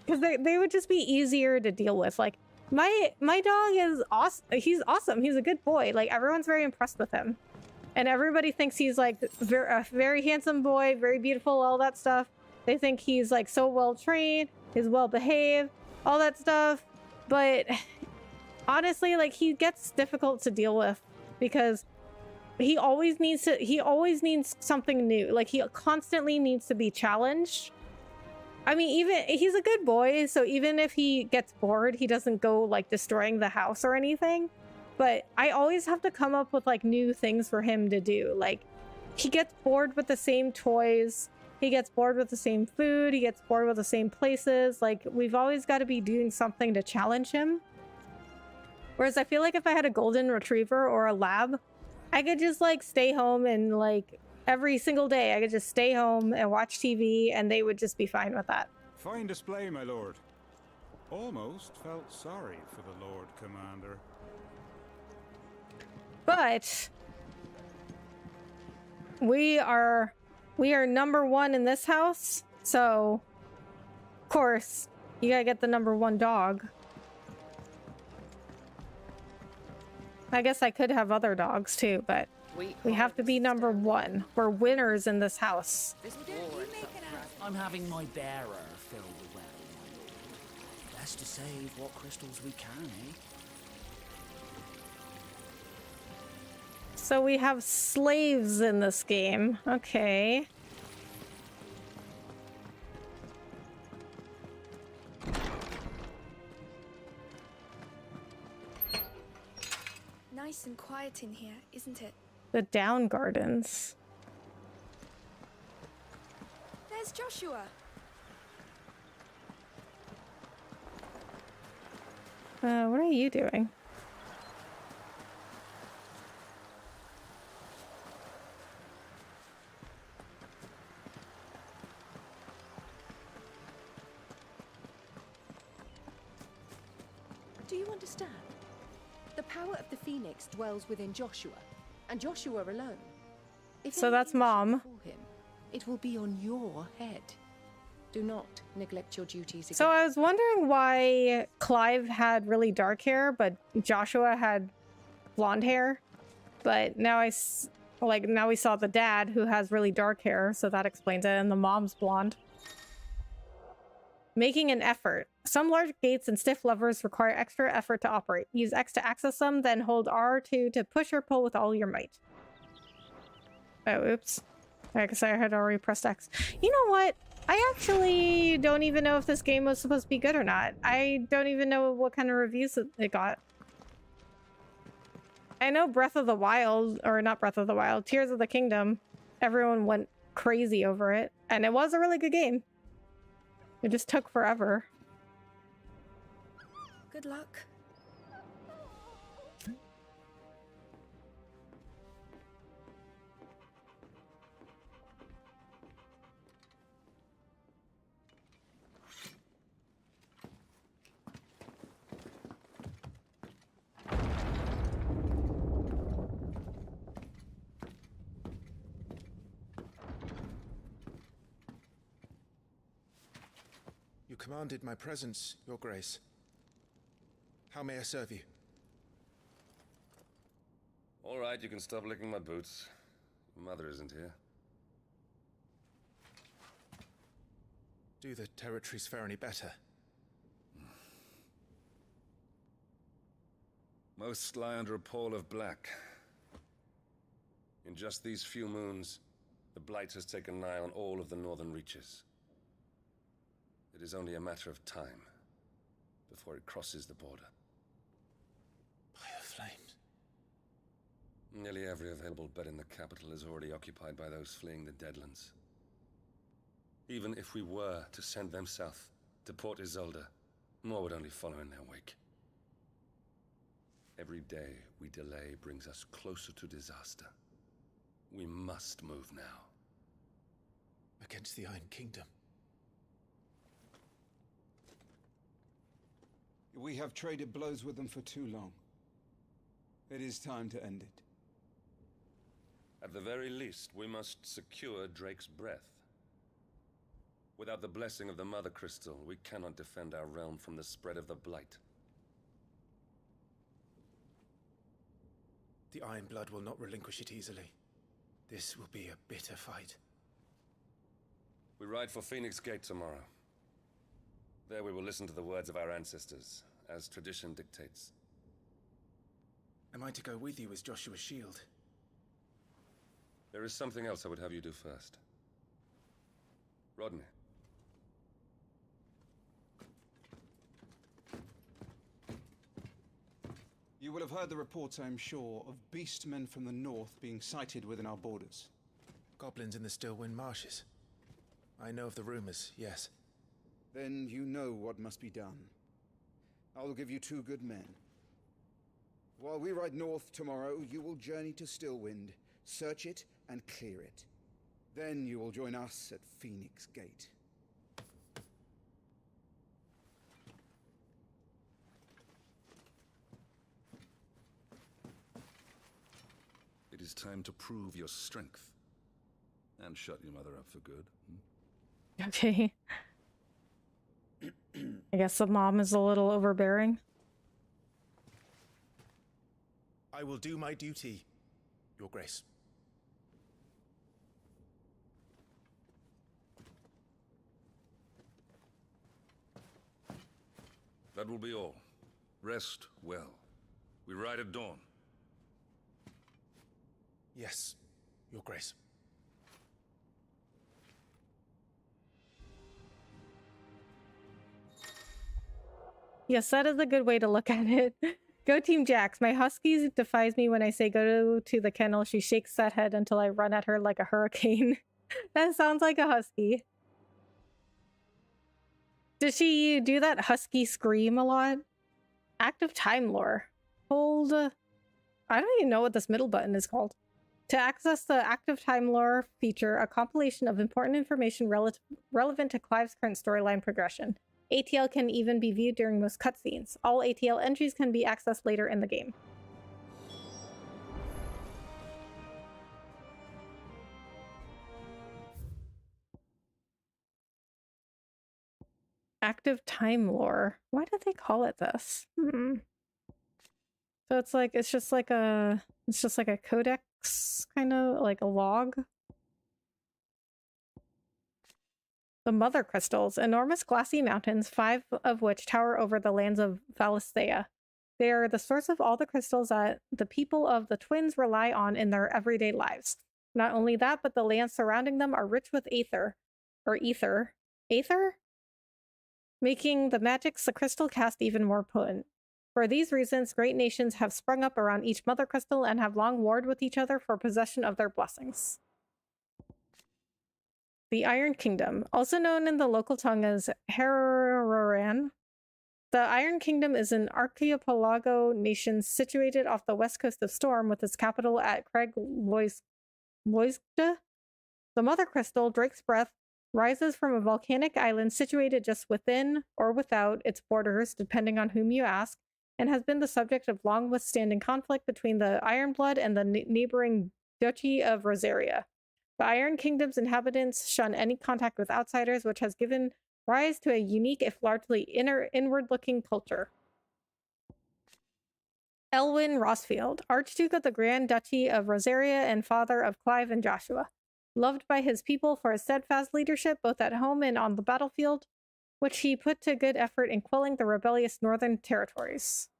Because they would just be easier to deal with. Like, my dog is awesome. He's awesome. He's a good boy. Like, everyone's very impressed with him. And everybody thinks he's like a very handsome boy, very beautiful, all that stuff. They think he's like so well trained, he's well behaved, all that stuff. But honestly, like, he gets difficult to deal with because he always needs something new. Like, he constantly needs to be challenged. I mean, even he's a good boy, so even if he gets bored, he doesn't go like destroying the house or anything. But I always have to come up with like new things for him to do. Like, he gets bored with the same toys, he gets bored with the same food, he gets bored with the same places. Like, we've always got to be doing something to challenge him. Whereas I feel like if I had a golden retriever or a lab, I could just like stay home and like every single day I could just stay home and watch TV and they would just be fine with that. Fine display, my lord. Almost felt sorry for the Lord Commander. But we are #1 in this house, so of course you gotta get the #1 dog. I guess I could have other dogs too, but we have to be #1. We're winners in this house. I'm having my bearer filled well, my lord. Best to save what crystals we can, eh? So we have slaves in this game. Okay. nice and quiet in here, isn't it? The Down Gardens. There's Joshua. What are you doing? Do you understand? The power of the Phoenix dwells within Joshua, and Joshua alone. If So that's Mom. him, it will be on your head. Do not neglect your duties again. So I was wondering why Clive had really dark hair, but Joshua had blonde hair. But now now we saw the dad who has really dark hair, so that explains it, and the mom's blonde. Making an effort. Some large gates and stiff levers require extra effort to operate. Use X to access them, then hold R2 to push or pull with all your might. Oh, oops. I guess I had already pressed X. You know what? I actually don't even know if this game was supposed to be good or not. I don't even know what kind of reviews it got. I know Breath of the Wild, or not Breath of the Wild, Tears of the Kingdom, everyone went crazy over it, and it was a really good game. It just took forever. Good luck. You commanded my presence, Your Grace. How may I serve you? All right, you can stop licking my boots. Mother isn't here. Do the territories fare any better? Most lie under a pall of black. In just these few moons, the Blight has taken nigh on all of the northern reaches. It is only a matter of time before it crosses the border. By the flames. Nearly every available bed in the capital is already occupied by those fleeing the Deadlands. Even if we were to send them south to Port Isolde, more would only follow in their wake. Every day we delay brings us closer to disaster. We must move now. Against the Iron Kingdom. We have traded blows with them for too long. It is time to end it. At the very least, we must secure Drake's breath. Without the blessing of the Mother Crystal, we cannot defend our realm from the spread of the Blight. The Iron Blood will not relinquish it easily. This will be a bitter fight. We ride for Phoenix Gate tomorrow. There we will listen to the words of our ancestors, as tradition dictates. Am I to go with you as Joshua's shield? There is something else I would have you do first. Rodney. You will have heard the reports, I am sure, of beastmen from the north being sighted within our borders. Goblins in the Stillwind Marshes. I know of the rumors, yes. Then you know what must be done. I will give you 2 good men. While we ride north tomorrow, you will journey to Stillwind, search it and clear it. Then you will join us at Phoenix Gate. It is time to prove your strength. And shut your mother up for good. Okay. I guess the mom is a little overbearing. I will do my duty, Your Grace. That will be all. Rest well. We ride at dawn. Yes, Your Grace. Yes, that is a good way to look at it. Go Team Jax. My husky defies me when I say go to the kennel. She shakes that head until I run at her like a hurricane. That sounds like a husky. Does she do that husky scream a lot? Active time lore. Hold... I don't even know what this middle button is called. To access the active time lore feature, a compilation of important information relevant to Clive's current storyline progression. ATL can even be viewed during most cutscenes. All ATL entries can be accessed later in the game. Active time lore. Why did they call it this? So it's just like a codex, kind of like a log. The Mother Crystals, enormous glassy mountains, 5 of which tower over the lands of Valisthea. They are the source of all the crystals that the people of the Twins rely on in their everyday lives. Not only that, but the lands surrounding them are rich with ether, making the magics the crystal cast even more potent. For these reasons, great nations have sprung up around each Mother Crystal and have long warred with each other for possession of their blessings. The Iron Kingdom, also known in the local tongue as Heroran. The Iron Kingdom is an archipelago nation situated off the west coast of Storm with its capital at Craig Loiska. The Mother Crystal, Drake's Breath, rises from a volcanic island situated just within or without its borders, depending on whom you ask, and has been the subject of long withstanding conflict between the Ironblood and the neighboring Duchy of Rosaria. The Iron Kingdom's inhabitants shun any contact with outsiders, which has given rise to a unique, if largely inward-looking culture. Elwyn Rosfield, Archduke of the Grand Duchy of Rosaria and father of Clive and Joshua. Loved by his people for his steadfast leadership both at home and on the battlefield, which he put to good effort in quelling the rebellious northern territories.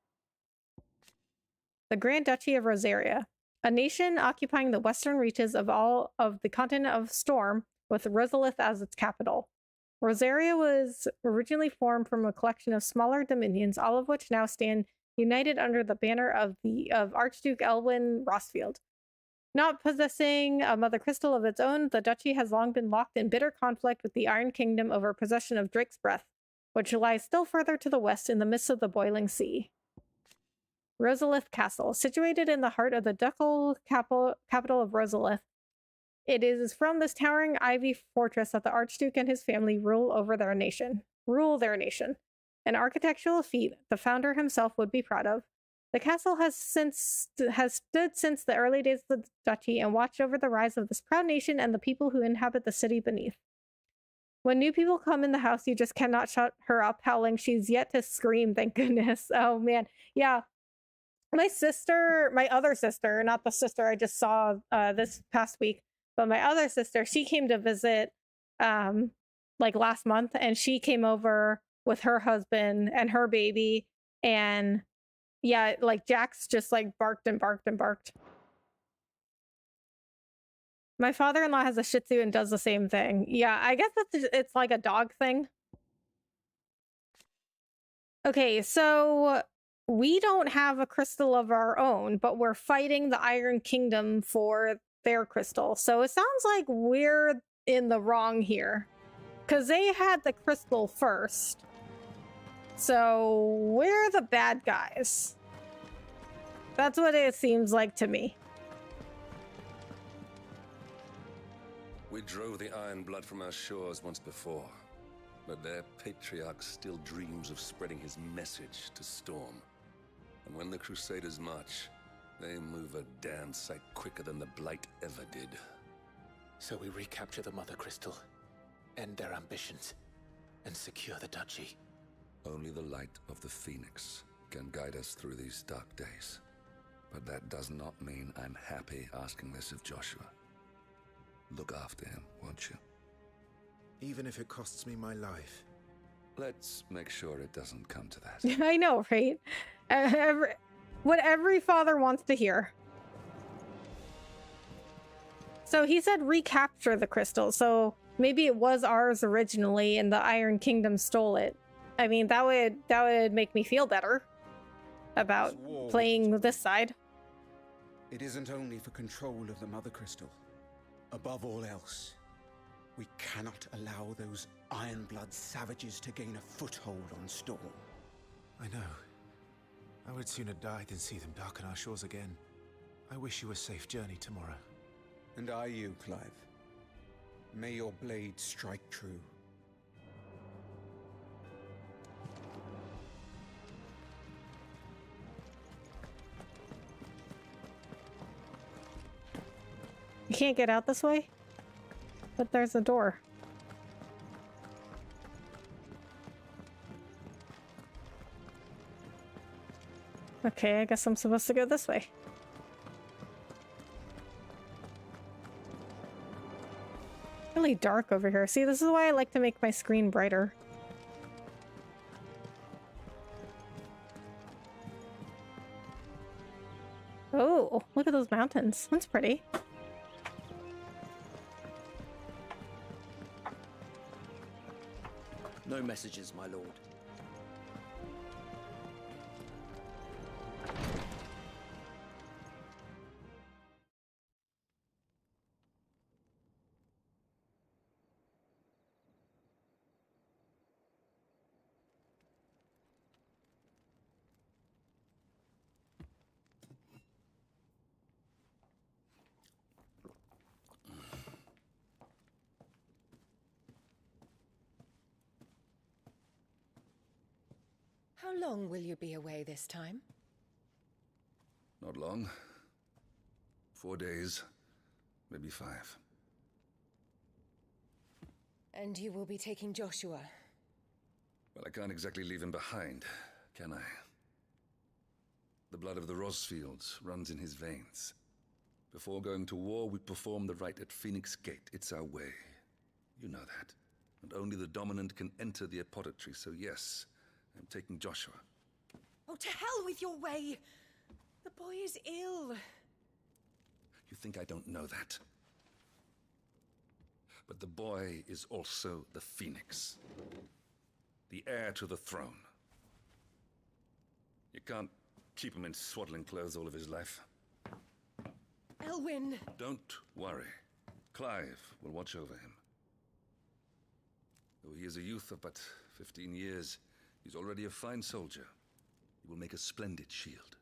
The Grand Duchy of Rosaria, a nation occupying the western reaches of all of the continent of Storm, with Rosalith as its capital. Rosaria was originally formed from a collection of smaller dominions, all of which now stand united under the banner of Archduke Elwyn Rosfield. Not possessing a Mother Crystal of its own, the duchy has long been locked in bitter conflict with the Iron Kingdom over possession of Drake's Breath, which lies still further to the west in the midst of the boiling sea. Rosalith Castle, situated in the heart of the ducal capital of Rosalith. It is from this towering ivy fortress that the Archduke and his family rule their nation. An architectural feat the founder himself would be proud of. The castle has stood since the early days of the duchy and watched over the rise of this proud nation and the people who inhabit the city beneath. When new people come in the house, you just cannot shut her up howling. She's yet to scream, thank goodness. Oh man, yeah. My other sister, not the sister I just saw this past week, but my other sister, she came to visit like last month, and she came over with her husband and her baby, and yeah, like Jax just like barked and barked and barked. My father-in-law has a Shih Tzu and does the same thing. Yeah, I guess it's like a dog thing. Okay, so we don't have a crystal of our own, but we're fighting the Iron Kingdom for their crystal. So it sounds like we're in the wrong here, because they had the crystal first. So we're the bad guys. That's what it seems like to me. We drove the Iron Blood from our shores once before, but their patriarch still dreams of spreading his message to Storm. And when the Crusaders march, they move a damn sight quicker than the Blight ever did. So we recapture the Mother Crystal, end their ambitions, and secure the duchy. Only the light of the Phoenix can guide us through these dark days. But that does not mean I'm happy asking this of Joshua. Look after him, won't you? Even if it costs me my life. Let's make sure it doesn't come to that. I know, right? What every father wants to hear. So he said recapture the crystal, so maybe it was ours originally and the Iron Kingdom stole it. I mean, that would make me feel better. about This war playing this side. It isn't only for control of the Mother Crystal. Above all else, we cannot allow those Ironblood savages to gain a foothold on Storm. I know. I would sooner die than see them darken our shores again. I wish you a safe journey tomorrow. And I you, Clive. May your blade strike true. You can't get out this way? But there's a door. Okay, I guess I'm supposed to go this way. Really dark over here. See, this is why I like to make my screen brighter. Oh, look at those mountains. That's pretty. No messages, my lord. How long will you be away this time? Not long. 4 days, maybe 5. And you will be taking Joshua? Well, I can't exactly leave him behind, can I? The blood of the Rosfields runs in his veins. Before going to war, we perform the rite at Phoenix Gate. It's our way. You know that. And only the dominant can enter the apothecary, so yes, I'm taking Joshua. Oh, to hell with your way! The boy is ill. You think I don't know that? But the boy is also the Phoenix. The heir to the throne. You can't keep him in swaddling clothes all of his life. Elwyn! Don't worry. Clive will watch over him. Though he is a youth of but 15 years, he's already a fine soldier. He will make a splendid shield.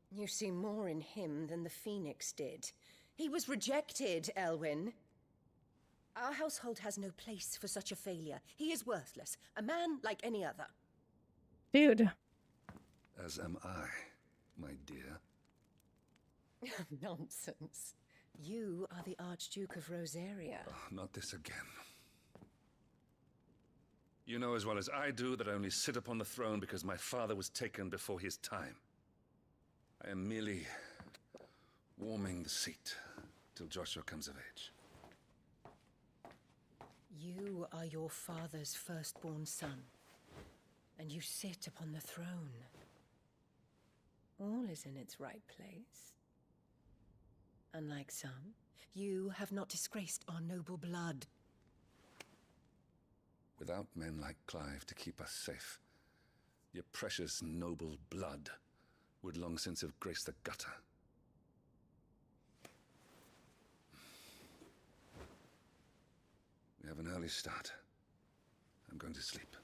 You see more in him than the Phoenix did. He was rejected, Elwyn. Our household has no place for such a failure. He is worthless, a man like any other. Dude. As am I, my dear. Nonsense. You are the Archduke of Rosaria. Oh, not this again. You know as well as I do that I only sit upon the throne because my father was taken before his time. I am merely warming the seat till Joshua comes of age. You are your father's firstborn son, and you sit upon the throne. All is in its right place. Unlike some, you have not disgraced our noble blood. Without men like Clive to keep us safe, your precious noble blood would long since have graced the gutter. We have an early start. I'm going to sleep.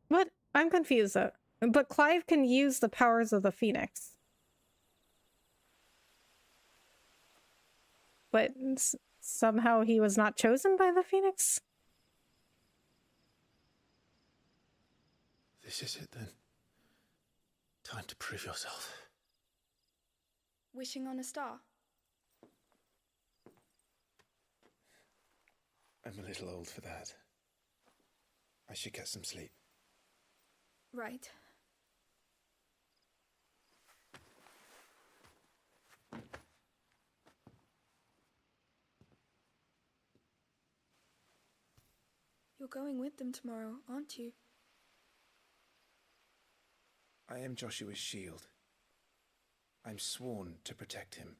What? I'm confused though. But Clive can use the powers of the Phoenix. But somehow he was not chosen by the Phoenix? This is it then. Time to prove yourself. Wishing on a star? I'm a little old for that. I should get some sleep. Right. You're going with them tomorrow, aren't you? I am Joshua's shield. I'm sworn to protect him.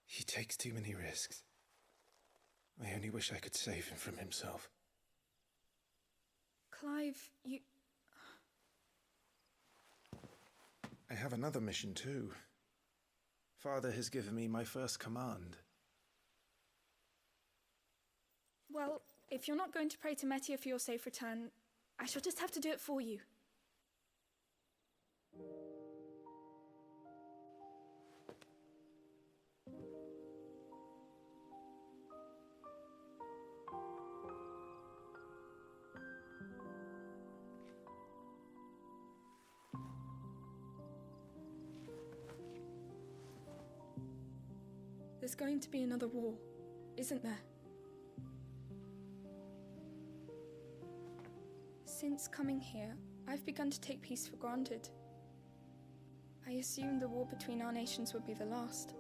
He takes too many risks. I I only wish I could save him from himself. Clive, you... I have another mission too. Father has given me my first command. Well, if you're not going to pray to Metia for your safe return, I shall just have to do it for you. There's going to be another war, isn't there? Since coming here, I've begun to take peace for granted. I assumed the war between our nations would be the last.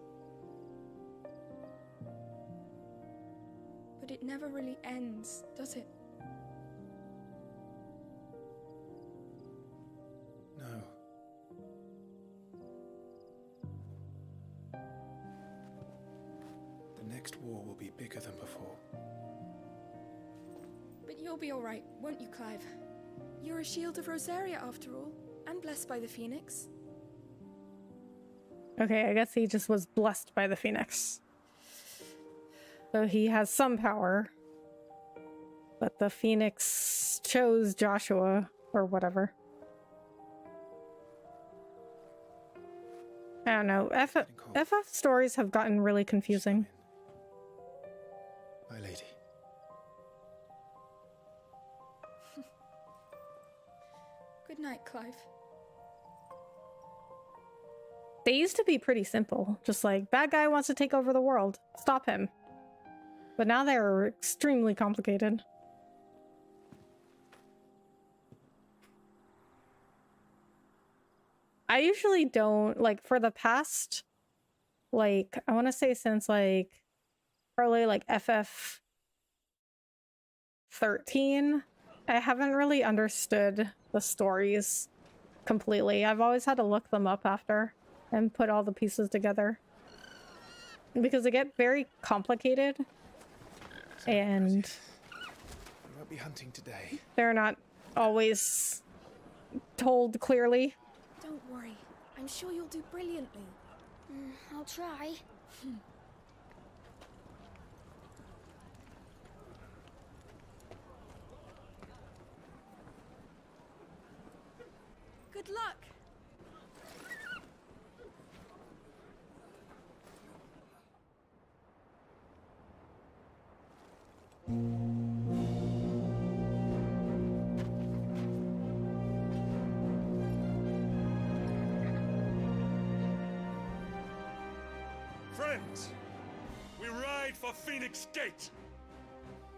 But it never really ends, does it? No. The next war will be bigger than before. But you'll be all right, won't you, Clive? You're a shield of Rosaria, after all, and blessed by the Phoenix. Okay, I guess he just was blessed by the Phoenix. So he has some power. But the Phoenix chose Joshua, or whatever. I don't know. FF stories have gotten really confusing. My lady. Good night, Clive. They used to be pretty simple. Just like, bad guy wants to take over the world. Stop him. But now they're extremely complicated. I usually don't, like, for the past, like, I want to say since, like, probably, like, FF 13, I haven't really understood the stories completely. I've always had to look them up after and put all the pieces together. Because they get very complicated. And We won't be hunting today. they're not always told clearly. Don't worry. I'm sure you'll do brilliantly. I'll try. Good luck. Friends, we ride for Phoenix Gate.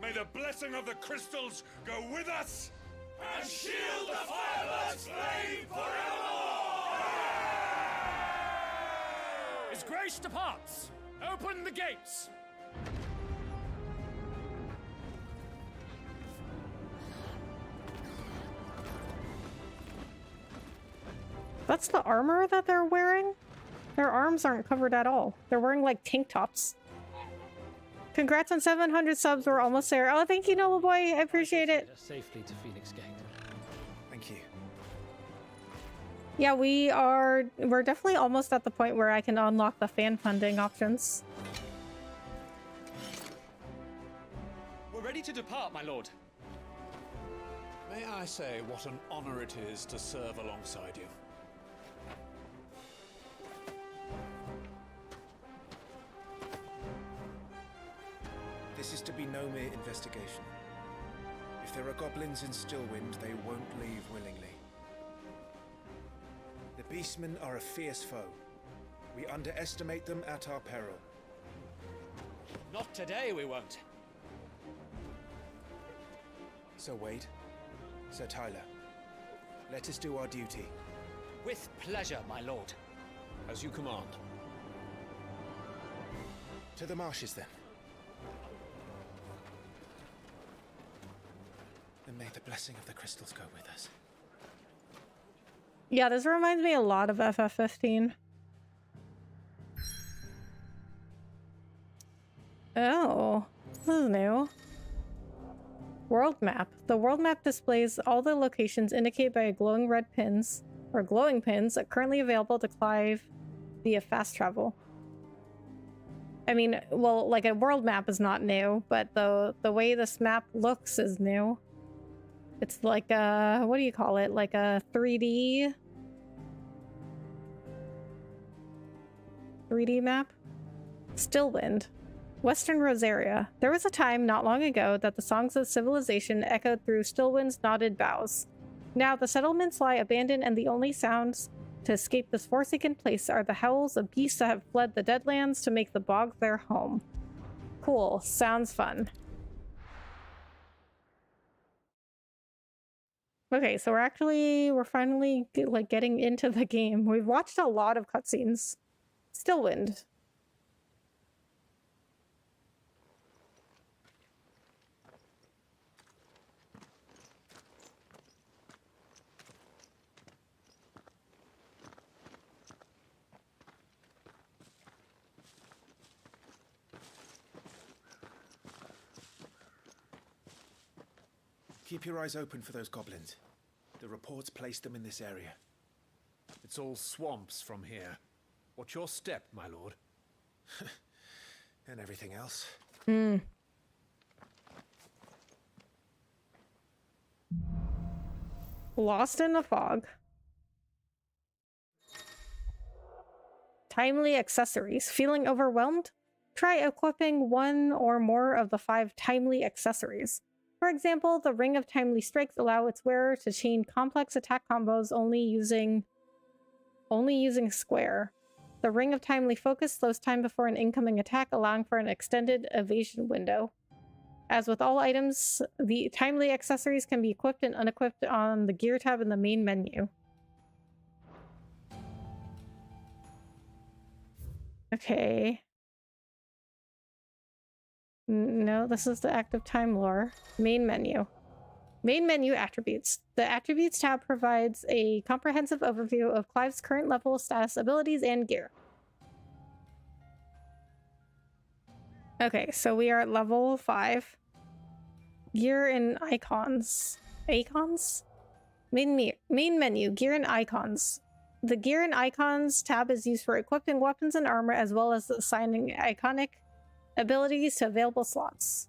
May the blessing of the crystals go with us and shield the Firebird's flame forevermore! His Grace departs! Open the gates! That's the armor that they're wearing? Their arms aren't covered at all. They're wearing like tank tops. Congrats on 700 subs. We're almost there. Oh, thank you, Noble Boy. I appreciate it. Safely to Phoenix Gate. Thank you. Yeah, we're definitely almost at the point where I can unlock the fan funding options. We're ready to depart, my lord. May I say what an honor it is to serve alongside you? This is to be no mere investigation. If there are goblins in Stillwind, they won't leave willingly. The Beastmen are a fierce foe. We underestimate them at our peril. Not today, we won't. Sir Wade, Sir Tyler, let us do our duty. With pleasure, my lord. As you command. To the marshes, then. And may the blessing of the crystals go with us. Yeah, this reminds me a lot of FF15. Oh. This is new. World map. The world map displays all the locations indicated by glowing red pins, or glowing pins, currently available to Clive via fast travel. I mean, well, like a world map is not new, but the way this map looks is new. It's like a, what do you call it? Like a 3D map? Stillwind. Western Rosaria. There was a time not long ago that the songs of civilization echoed through Stillwind's knotted boughs. Now the settlements lie abandoned, and the only sounds to escape this forsaken place are the howls of beasts that have fled the Deadlands to make the bog their home. Cool. Sounds fun. Okay, so we're finally like getting into the game. We've watched a lot of cutscenes. Stillwind. Keep your eyes open for those goblins. The reports placed them in this area. It's all swamps from here. What's your step, my lord? And everything else. Lost in the fog. Timely accessories. Feeling overwhelmed? Try equipping one or more of the 5 timely accessories. For example, the Ring of Timely Strikes allow its wearer to chain complex attack combos only using Square. The Ring of Timely Focus slows time before an incoming attack, allowing for an extended evasion window. As with all items, the timely accessories can be equipped and unequipped on the gear tab in the main menu. Okay. No, this is the active time lore. Main menu. Main menu attributes. The attributes tab provides a comprehensive overview of Clive's current level, status, abilities, and gear. Okay, so we are at level 5. Gear and icons. Icons? Main menu, gear and icons. The gear and icons tab is used for equipping weapons and armor, as well as assigning iconic abilities to available slots.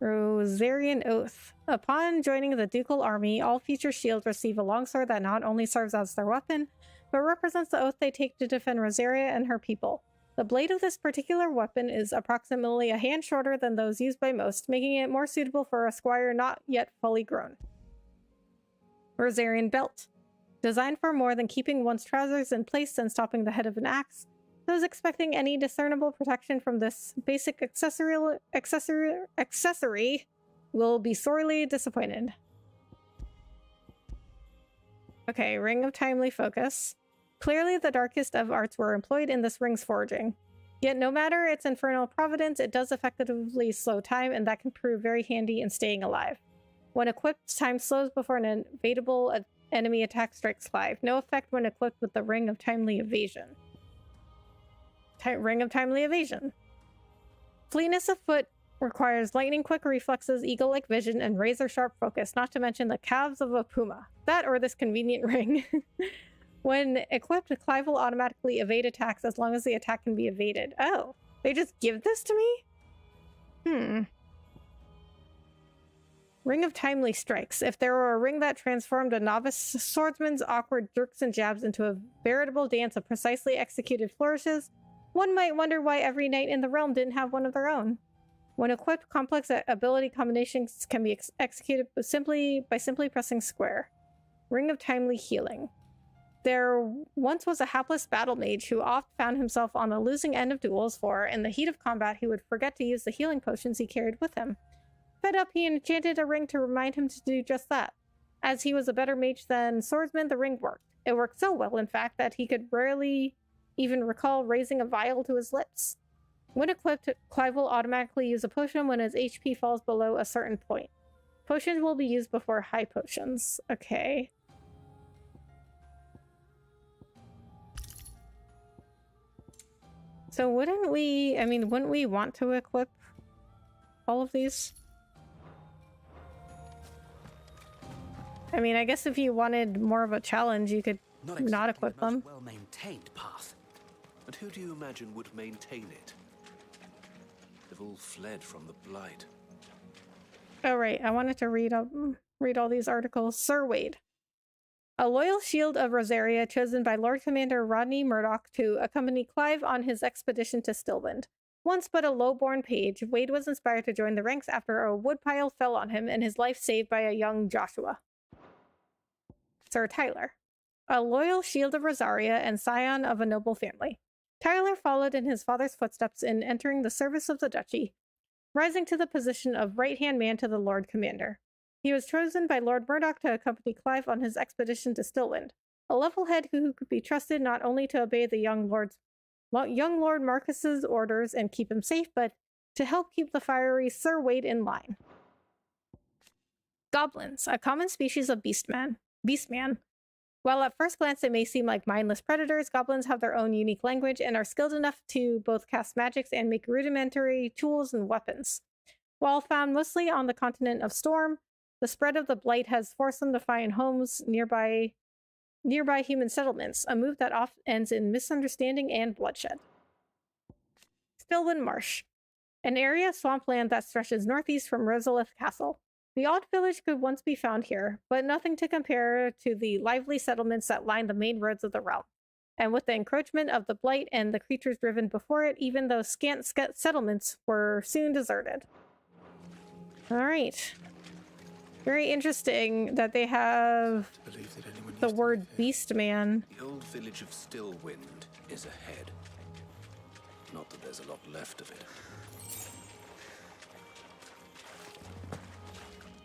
Rosarian Oath. Upon joining the Ducal Army, all future shields receive a longsword that not only serves as their weapon, but represents the oath they take to defend Rosaria and her people. The blade of this particular weapon is approximately a hand shorter than those used by most, making it more suitable for a squire not yet fully grown. Rosarian Belt. Designed for more than keeping one's trousers in place and stopping the head of an axe, those expecting any discernible protection from this basic accessory will be sorely disappointed. Okay, Ring of Timely Focus. Clearly the darkest of arts were employed in this ring's forging. Yet no matter its infernal providence, it does effectively slow time, and that can prove very handy in staying alive. When equipped, time slows before an evadable enemy attack strikes Clive. No effect when equipped with the Ring of Timely Evasion. Ring of Timely Evasion. Fleetness of foot requires lightning-quick reflexes, eagle-like vision, and razor-sharp focus, not to mention the calves of a puma. That or this convenient ring. When equipped, Clive will automatically evade attacks as long as the attack can be evaded. Oh, they just give this to me? Ring of Timely Strikes. If there were a ring that transformed a novice swordsman's awkward jerks and jabs into a veritable dance of precisely executed flourishes, one might wonder why every knight in the realm didn't have one of their own. When equipped, complex ability combinations can be executed by simply pressing square. Ring of Timely Healing. There once was a hapless battle mage who oft found himself on the losing end of duels, for in the heat of combat he would forget to use the healing potions he carried with him. Fed up, he enchanted a ring to remind him to do just that. As he was a better mage than swordsman, the ring worked. It worked so well, in fact, that he could rarely even recall raising a vial to his lips. When equipped, Clive will automatically use a potion when his HP falls below a certain point. Potions will be used before high potions. Okay. So wouldn't we, I mean, wouldn't we want to equip all of these? I mean, I guess if you wanted more of a challenge, you could not equip them. Well-maintained path. And who do you imagine would maintain it? They've all fled from the Blight. Oh, right. I wanted to read all these articles. Sir Wade. A loyal shield of Rosaria chosen by Lord Commander Rodney Murdoch to accompany Clive on his expedition to Stillwind. Once but a low-born page, Wade was inspired to join the ranks after a woodpile fell on him and his life saved by a young Joshua. Sir Tyler. A loyal shield of Rosaria and scion of a noble family. Tyler followed in his father's footsteps in entering the service of the duchy, rising to the position of right-hand man to the Lord Commander. He was chosen by Lord Murdoch to accompany Clive on his expedition to Stillwind, a level head who could be trusted not only to obey the young Lord Marcus's orders and keep him safe, but to help keep the fiery Sir Wade in line. Goblins, a common species of beastman. While at first glance they may seem like mindless predators, goblins have their own unique language and are skilled enough to both cast magics and make rudimentary tools and weapons. While found mostly on the continent of Storm, the spread of the Blight has forced them to find homes nearby human settlements, a move that often ends in misunderstanding and bloodshed. Stillwind Marsh, an area of swampland that stretches northeast from Rosalith Castle. The odd village could once be found here, but nothing to compare to the lively settlements that line the main roads of the realm. And with the encroachment of the Blight and the creatures driven before it, even those scant settlements were soon deserted. Alright. Very interesting that they have the word Beastman. The old village of Stillwind is ahead. Not that there's a lot left of it.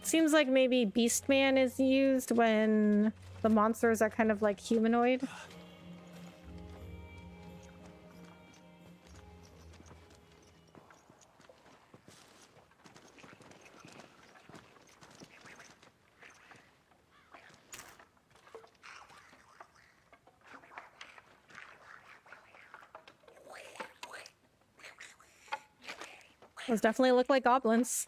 Seems like maybe Beastman is used when the monsters are kind of like humanoid. Those definitely look like goblins.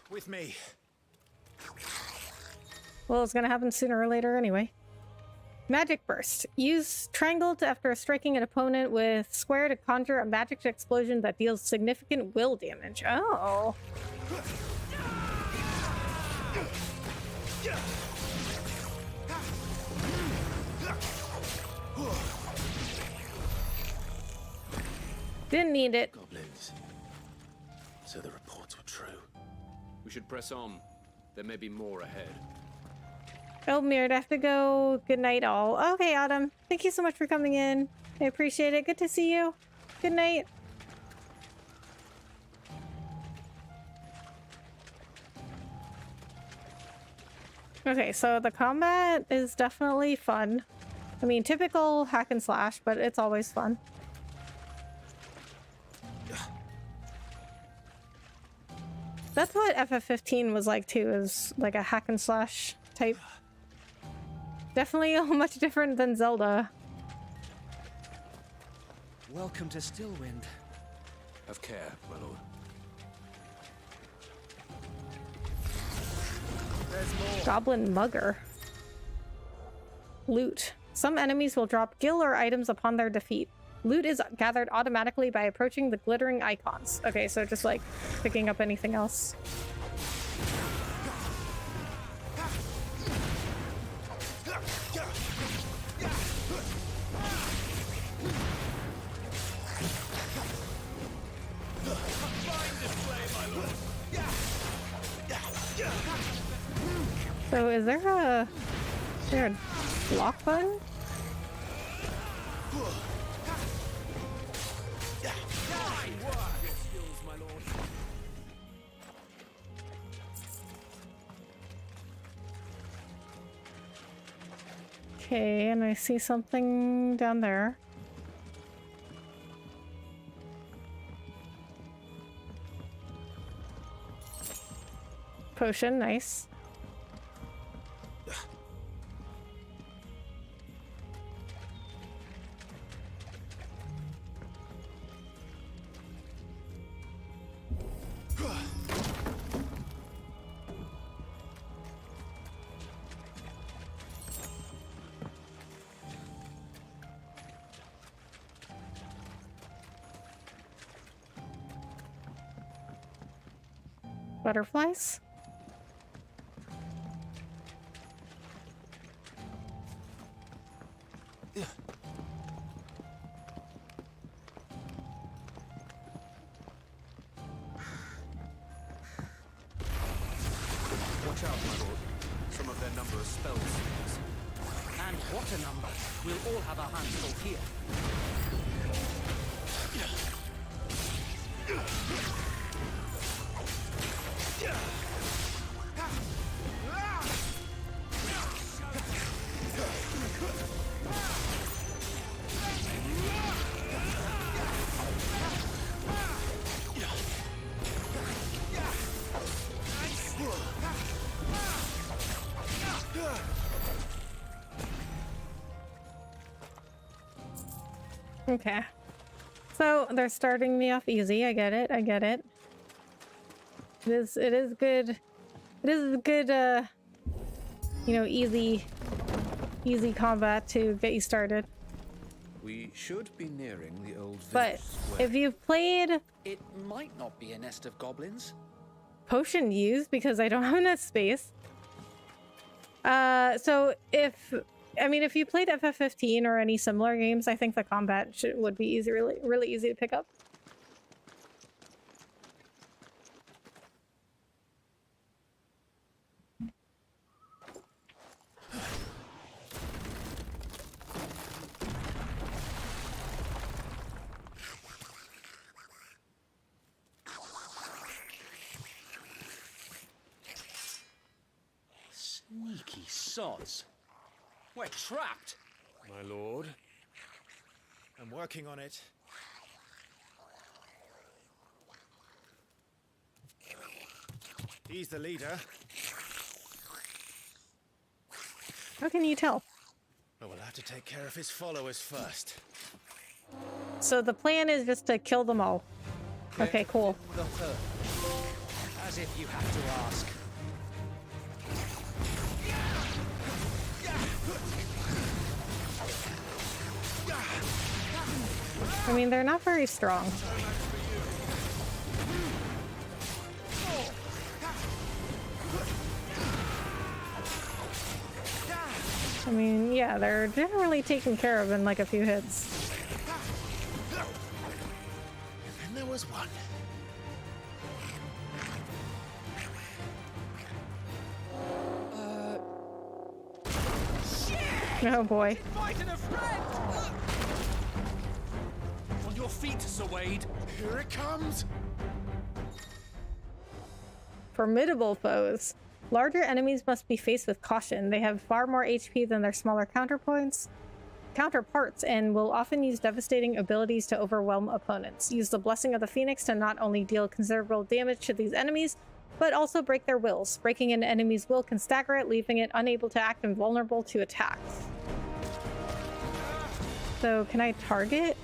With me. Well, it's gonna happen sooner or later anyway. Magic Burst. Use triangle after striking an opponent with square to conjure a magic explosion that deals significant will damage. Oh. Didn't need it. Goblins. So the reports were true. We should press on. There may be more ahead. Oh, Mirror, I have to go. Good night, all. Okay, Autumn. Thank you so much for coming in. I appreciate it. Good to see you. Good night. Okay, so the combat is definitely fun. I mean, typical hack and slash, but it's always fun. That's what FF15 was like too, is like a hack and slash type. Definitely much different than Zelda. Welcome to Stillwind. Have care, my lord. Goblin Mugger. Loot. Some enemies will drop gil or items upon their defeat. Loot is gathered automatically by approaching the glittering icons. Okay, so just like picking up anything else. So is there a block button? Okay, and I see something down there. Potion, nice. Butterflies? Watch out, my lord. Some of their number are spell seekers. And what a number! We'll all have our hands full here. Okay. So they're starting me off easy. I get it. I get it. It is good. It is good, you know, easy combat to get you started. We should be nearing the old village But square. if you've played It might not be a nest of goblins. potion use, because I don't have enough space. So if you played FF15 or any similar games, I think the combat would be easy, really easy to pick up. Sneaky sods. We're trapped. My lord. I'm working on it. He's the leader. How can you tell? But we'll have to take care of his followers first. So the plan is just to kill them all. Okay, cool. The third. As if you have to ask. I mean, they're not very strong. I mean, yeah, they're generally taken care of in like a few hits. And there was one. Oh boy. Invited a friend! On your feet, Sir Wade. Here it comes. Formidable foes. Larger enemies must be faced with caution. They have far more HP than their smaller counterparts, and will often use devastating abilities to overwhelm opponents. Use the Blessing of the Phoenix to not only deal considerable damage to these enemies, but also break their wills. Breaking an enemy's will can stagger it, leaving it unable to act and vulnerable to attacks. So, can I target?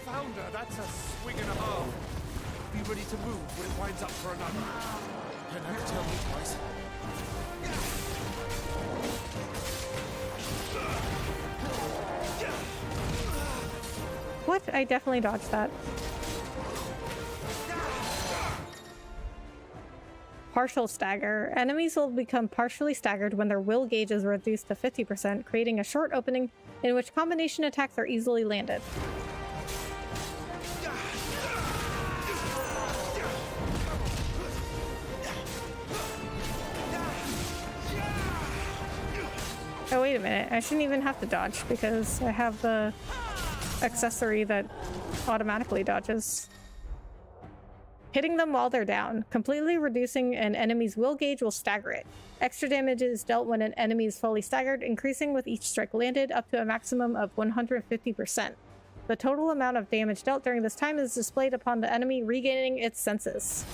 Founder, that's a swing and a half. Be ready to move when it winds up for another. Don't have to tell me twice. What? I definitely dodged that. Partial stagger. Enemies will become partially staggered when their will gauge is reduced to 50%, creating a short opening in which combination attacks are easily landed. Oh, wait a minute. I shouldn't even have to dodge because I have the accessory that automatically dodges. Hitting them while they're down. Completely reducing an enemy's will gauge will stagger it. Extra damage is dealt when an enemy is fully staggered, increasing with each strike landed up to a maximum of 150%. The total amount of damage dealt during this time is displayed upon the enemy regaining its senses.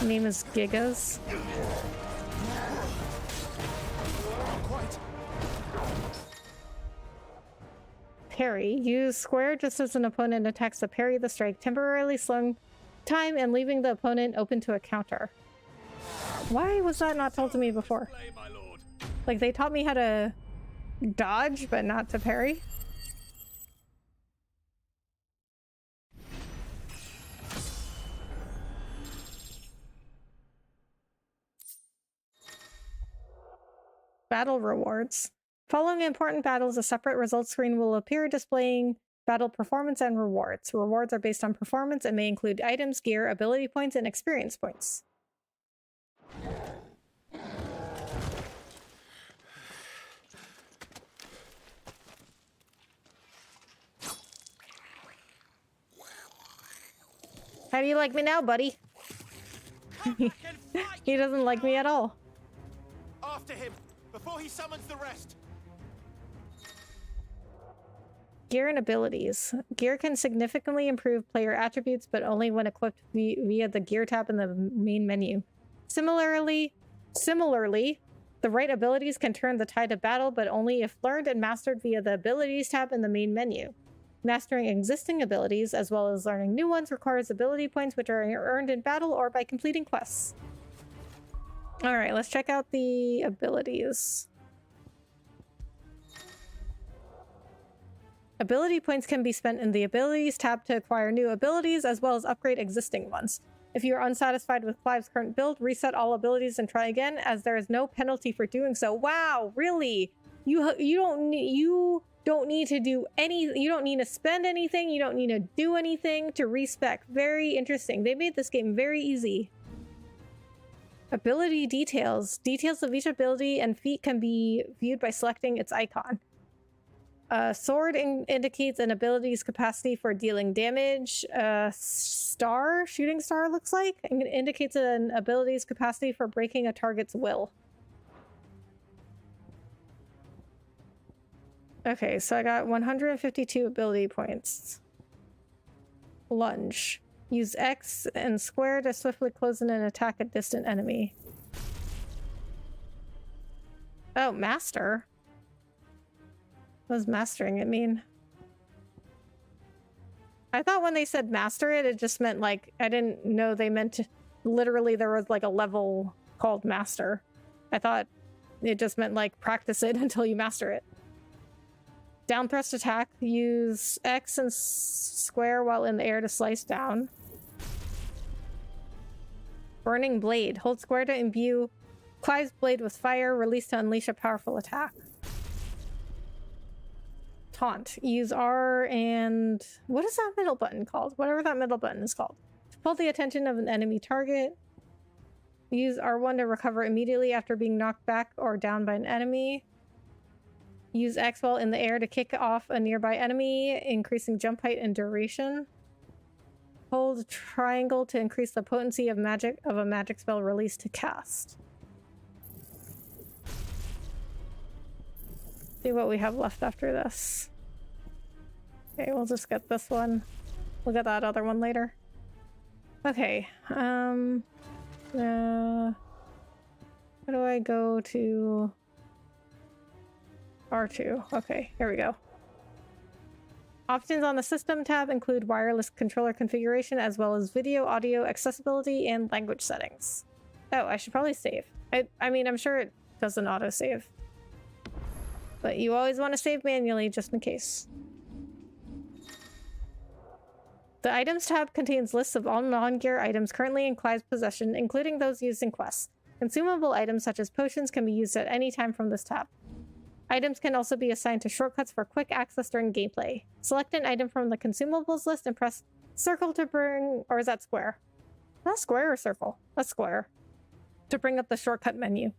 Name is Gigas. Parry. Use square just as an opponent attacks to parry the strike, temporarily slowing time and leaving the opponent open to a counter. Why was that not told to me before? Like, they taught me how to dodge, but not to parry? Battle rewards. Following important battles, a separate results screen will appear displaying battle performance and rewards. Rewards are based on performance and may include items, gear, ability points, and experience points. How do you like me now, buddy? He doesn't like me at all. After him, before he summons the rest. Gear and abilities. Gear can significantly improve player attributes, but only when equipped via the gear tab in the main menu. Similarly, the right abilities can turn the tide of battle, but only if learned and mastered via the abilities tab in the main menu. Mastering existing abilities, as well as learning new ones, requires ability points which are earned in battle or by completing quests. Alright, let's check out the abilities. Ability points can be spent in the abilities tab to acquire new abilities, as well as upgrade existing ones. If you are unsatisfied with Clive's current build, reset all abilities and try again, as there is no penalty for doing so. Wow, really? You don't need to do any, you don't need to spend anything, you don't need to do anything to respec. Very interesting. They made this game very easy. Ability details. Details of each ability and feat can be viewed by selecting its icon. Sword indicates an ability's capacity for dealing damage. Shooting star looks like, and it indicates an ability's capacity for breaking a target's will. Okay, so I got 152 ability points. Lunge. Use X and square to swiftly close in and attack a distant enemy. Oh, master. What does mastering it mean? I thought when they said master it, it just meant like, I didn't know they meant to, literally there was like a level called master. I thought it just meant like practice it until you master it. Down thrust attack. Use X and square while in the air to slice down. Burning blade. Hold square to imbue Clive's blade with fire. Release to unleash a powerful attack. Taunt. Use R and... what is that middle button called? Whatever that middle button is called. To pull the attention of an enemy target. Use R1 to recover immediately after being knocked back or down by an enemy. Use X while in the air to kick off a nearby enemy, increasing jump height and duration. Hold triangle to increase the potency of a magic spell released to cast. See what we have left after this. Okay, we'll just get this one. look at that other one later. Okay, how do I go to R2? Okay, here we go. Options on the System tab include wireless controller configuration as well as video, audio, accessibility, and language settings. Oh, I should probably save. I mean, I'm sure it doesn't auto-save. But you always want to save manually just in case. The Items tab contains lists of all non-gear items currently in Clive's possession, including those used in quests. Consumable items such as potions can be used at any time from this tab. Items can also be assigned to shortcuts for quick access during gameplay. Select an item from the consumables list and press circle to bring... or is that square? Is that square or circle? That's square. To bring up the shortcut menu.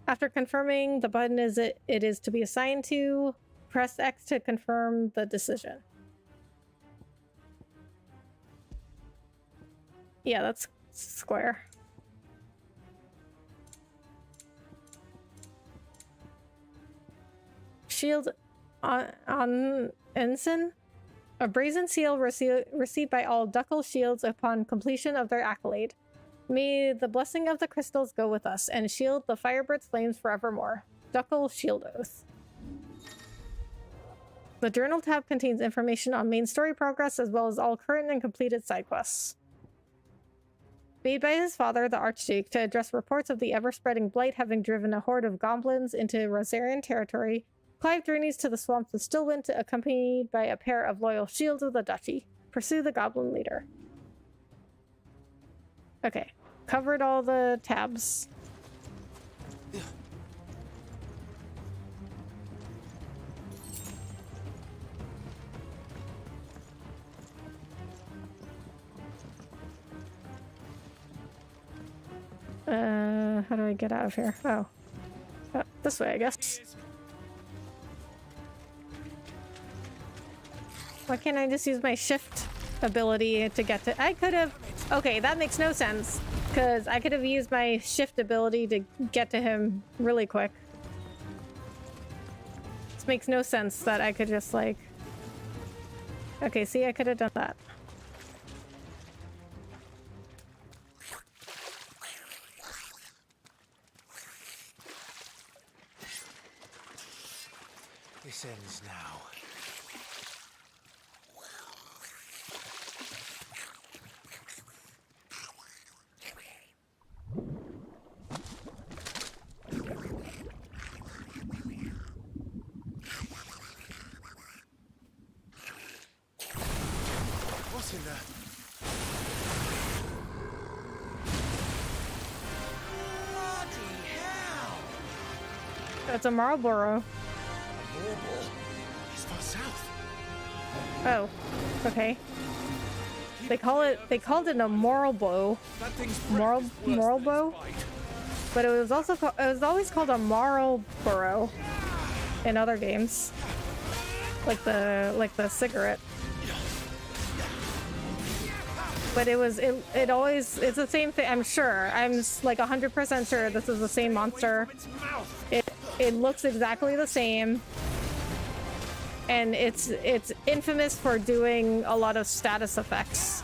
After confirming the button it is to be assigned to, press X to confirm the decision. Yeah, that's square. Shield on ensign. A brazen seal received by all Duckle shields upon completion of their accolade. May the blessing of the crystals go with us and shield the Firebird's flames forevermore. Duckle Shield Oath. The Journal tab contains information on main story progress as well as all current and completed side quests. Made by his father, the Archduke, to address reports of the ever-spreading blight having driven a horde of goblins into Rosarian territory, Clive journeys to the swamps of Stillwind accompanied by a pair of loyal shields of the Duchy. Pursue the goblin leader. Okay. Covered all the tabs. How do I get out of here? Oh. This way, I guess. Why can't I just use my shift ability to get to... I could have... Okay, that makes no sense. Because I could have used my shift ability to get to him really quick. This makes no sense that I could just, like... Okay, see, I could have done that. This ends now. What's in there? Bloody hell! That's a Marlboro. He's far south. Oh, okay. They called it a Marlboro. Marlboro? But it was also it was always called a Marlboro in other games. Like the cigarette. But it's the same thing, I'm sure. I'm like 100% sure this is the same monster. It looks exactly the same. And it's infamous for doing a lot of status effects.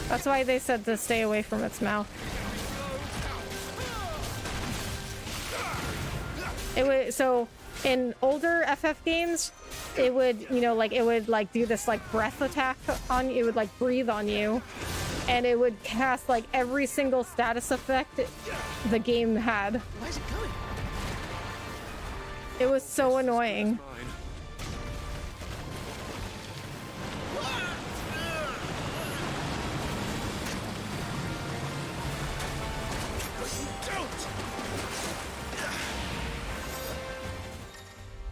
That's why they said to stay away from its mouth. It would, so in older FF games, it would, you know, like it would like do this like breath attack on you. It would like breathe on you, and it would cast like every single status effect the game had. Where's it going? It was so annoying.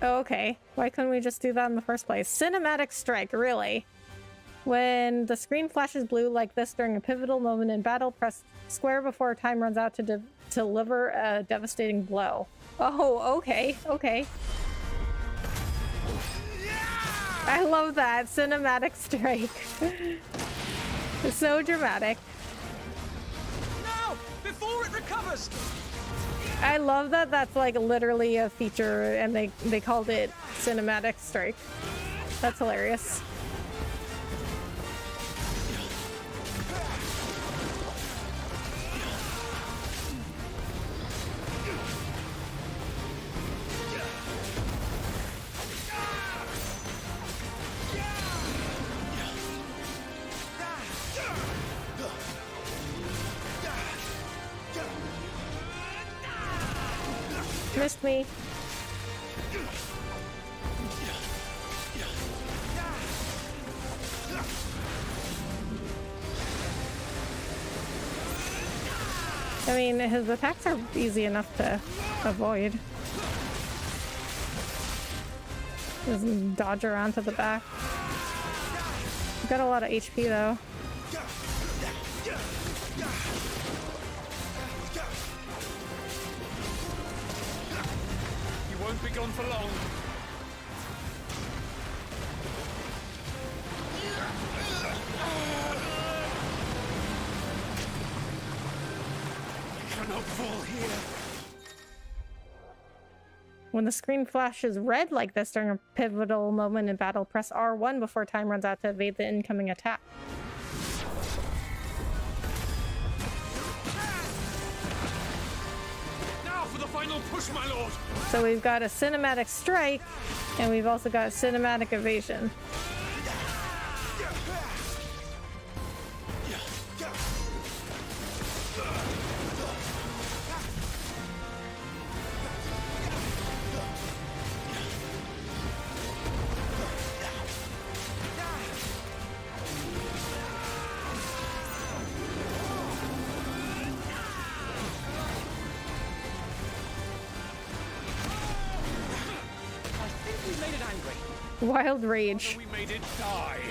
Oh, okay. Why couldn't we just do that in the first place? Cinematic strike, really? When the screen flashes blue like this during a pivotal moment in battle, press square before time runs out to deliver a devastating blow. Oh, okay, okay. I love that. Cinematic strike. It's so dramatic. No! Before it recovers! I love that that's like literally a feature and they called it cinematic strike. That's hilarious. Missed me. I mean, his attacks are easy enough to avoid. Just dodge around to the back. Got a lot of HP though. Won't be gone for long. I cannot fall here. When the screen flashes red like this during a pivotal moment in battle, press R1 before time runs out to evade the incoming attack. Now for the final push, my lord. So we've got a cinematic strike, and we've also got cinematic evasion. Wild rage. We made it die.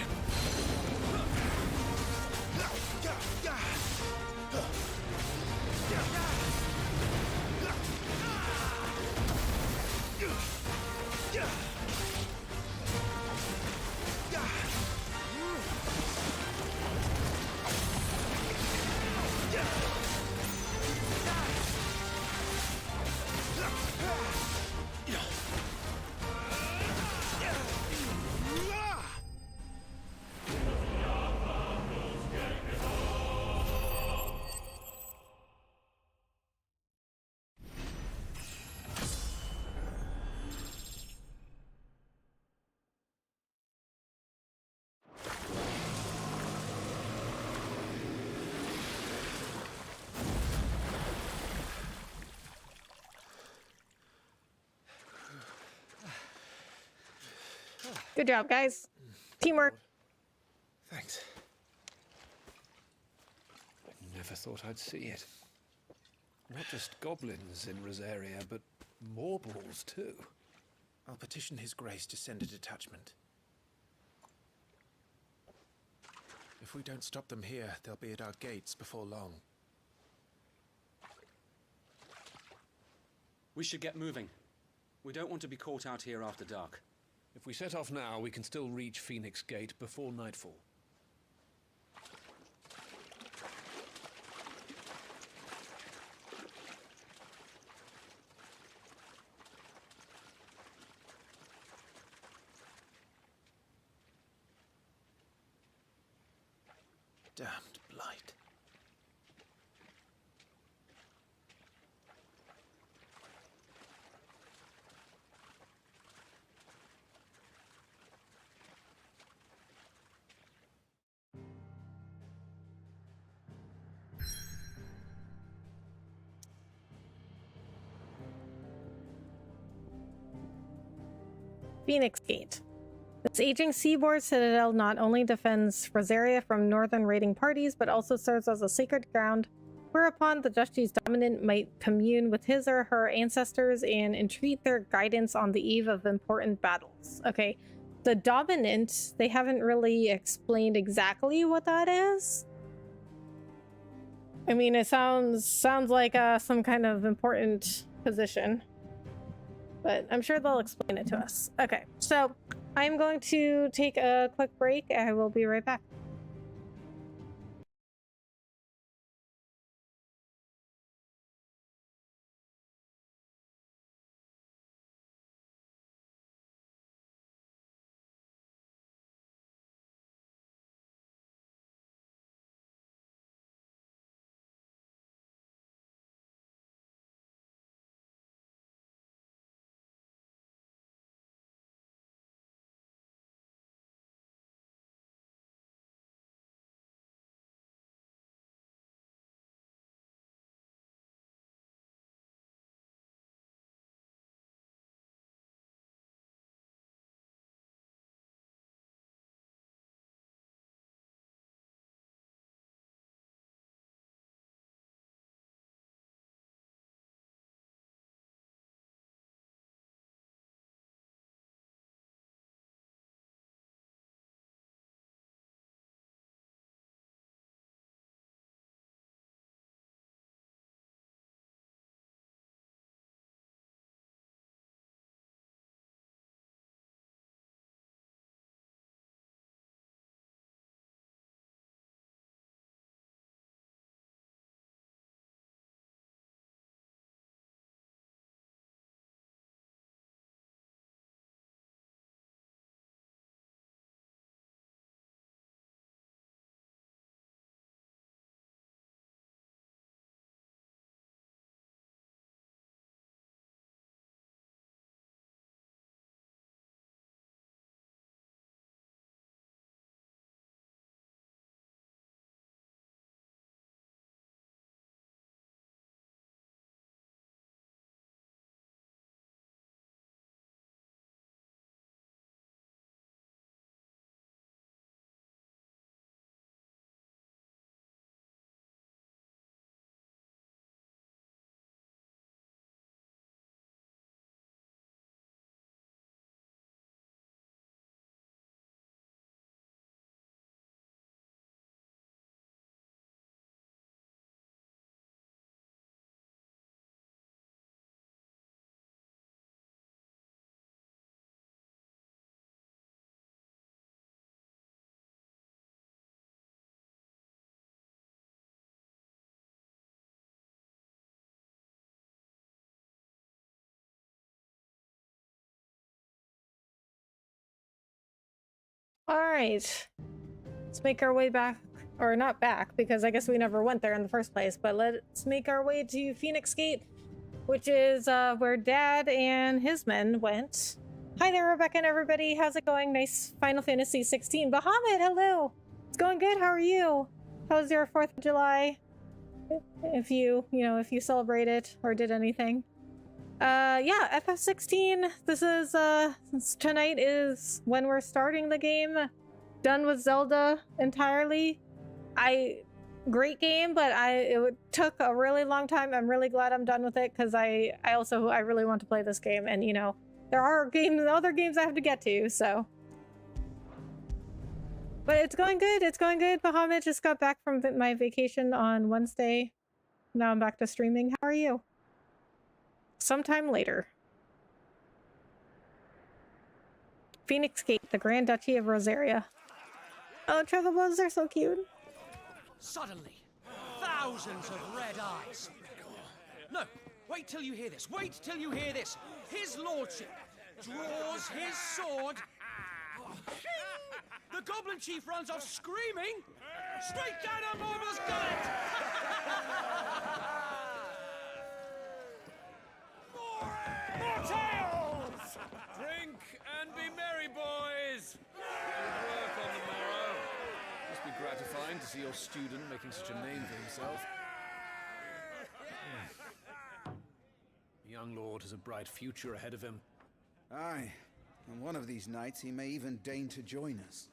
Good job, guys. Teamwork. Thanks. I never thought I'd see it. Not just goblins in Rosaria, but morbals too. I'll petition His Grace to send a detachment. If we don't stop them here, they'll be at our gates before long. We should get moving. We don't want to be caught out here after dark. If we set off now, we can still reach Phoenix Gate before nightfall. Damned blight. Phoenix Gate. This aging seaboard citadel not only defends Rosaria from northern raiding parties, but also serves as a sacred ground whereupon the Duchy's dominant might commune with his or her ancestors and entreat their guidance on the eve of important battles. Okay, the dominant, they haven't really explained exactly what that is. I mean, it sounds like some kind of important position, but I'm sure they'll explain it to us. Okay, so I'm going to take a quick break. I will be right back. Alright. Let's make our way back. Or not back, because I guess we never went there in the first place, but let's make our way to Phoenix Gate, which is where Dad and his men went. Hi there, Rebecca and everybody. How's it going? Nice Final Fantasy 16. Bahamut, hello! It's going good. How are you? How was your 4th of July? If you celebrate it or did anything. Yeah, FF16. This is, tonight is when we're starting the game. Done with Zelda entirely. Great game, but it took a really long time. I'm really glad I'm done with it, because I really want to play this game, and you know, there are other games I have to get to, so. But it's going good, it's going good. Bahamut just got back from my vacation on Wednesday. Now I'm back to streaming. How are you? Sometime later. Phoenix Gate, the Grand Duchy of Rosaria. Oh, travel bugs are so cute. Suddenly, thousands of red eyes. No, wait till you hear this. Wait till you hear this. His lordship draws his sword. The goblin chief runs off screaming. Straight down on Morva's gullet. More tales! Drink and be merry, boys! Good work on the morrow. Must be gratifying to see your student making such a name for himself. The young lord has a bright future ahead of him. Aye, and one of these nights he may even deign to join us.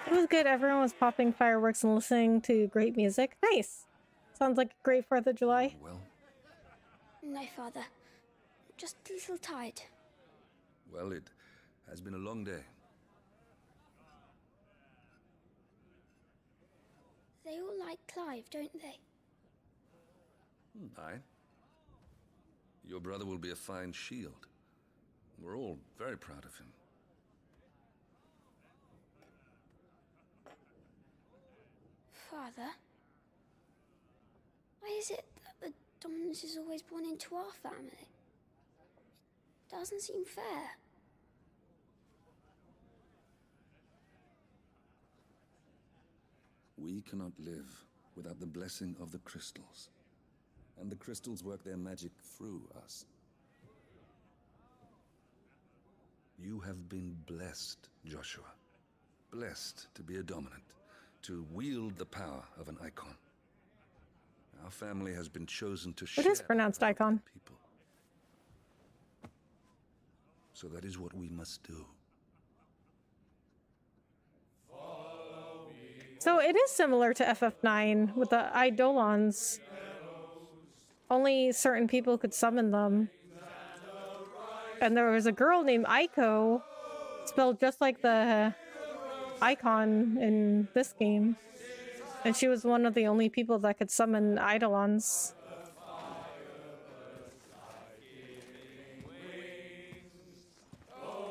It was good. Everyone was popping fireworks and listening to great music. Nice. Sounds like a great 4th of July. Well, No, Father. Just a little tired. well, it has been a long day. They all like Clive, don't they? Aye. Your brother will be a fine shield. We're all very proud of him. Father? Why is it that the dominance is always born into our family? It doesn't seem fair. We cannot live without the blessing of the crystals. And the crystals work their magic through us. You have been blessed, Joshua. Blessed to be a dominant, to wield the power of an icon. Our family has been chosen to share. It is pronounced icon. People. So that is what we must do. So it is similar to FF9 with the Eidolons. Only certain people could summon them. And there was a girl named Aiko, spelled just like the icon in this game. And she was one of the only people that could summon Eidolons.